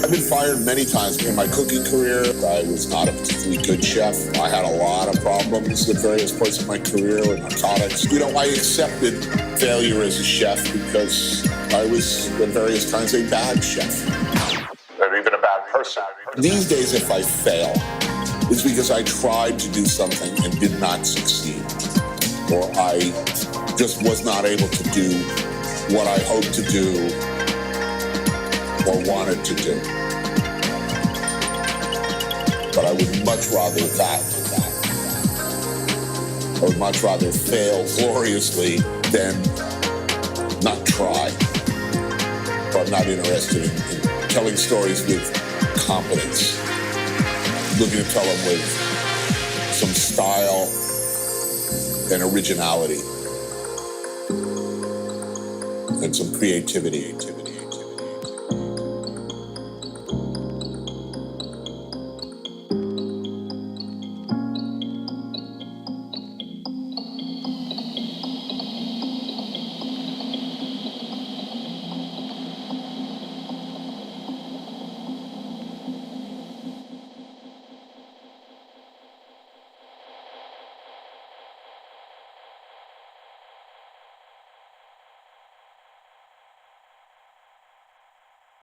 I've been fired many times in my cooking career. I was not a particularly good chef. I had a lot of problems at various points in my career with narcotics. You know, I accepted failure as a chef because I was at various times a bad chef. Or even a bad person. These days, if I fail, it's because I tried to do something and did not succeed. Or I just was not able to do what I hoped to do or wanted to do. But I would much rather that. I would much rather fail gloriously than not try. But I'm not interested in telling stories with competence. I'm looking to tell them with some style and originality and some creativity.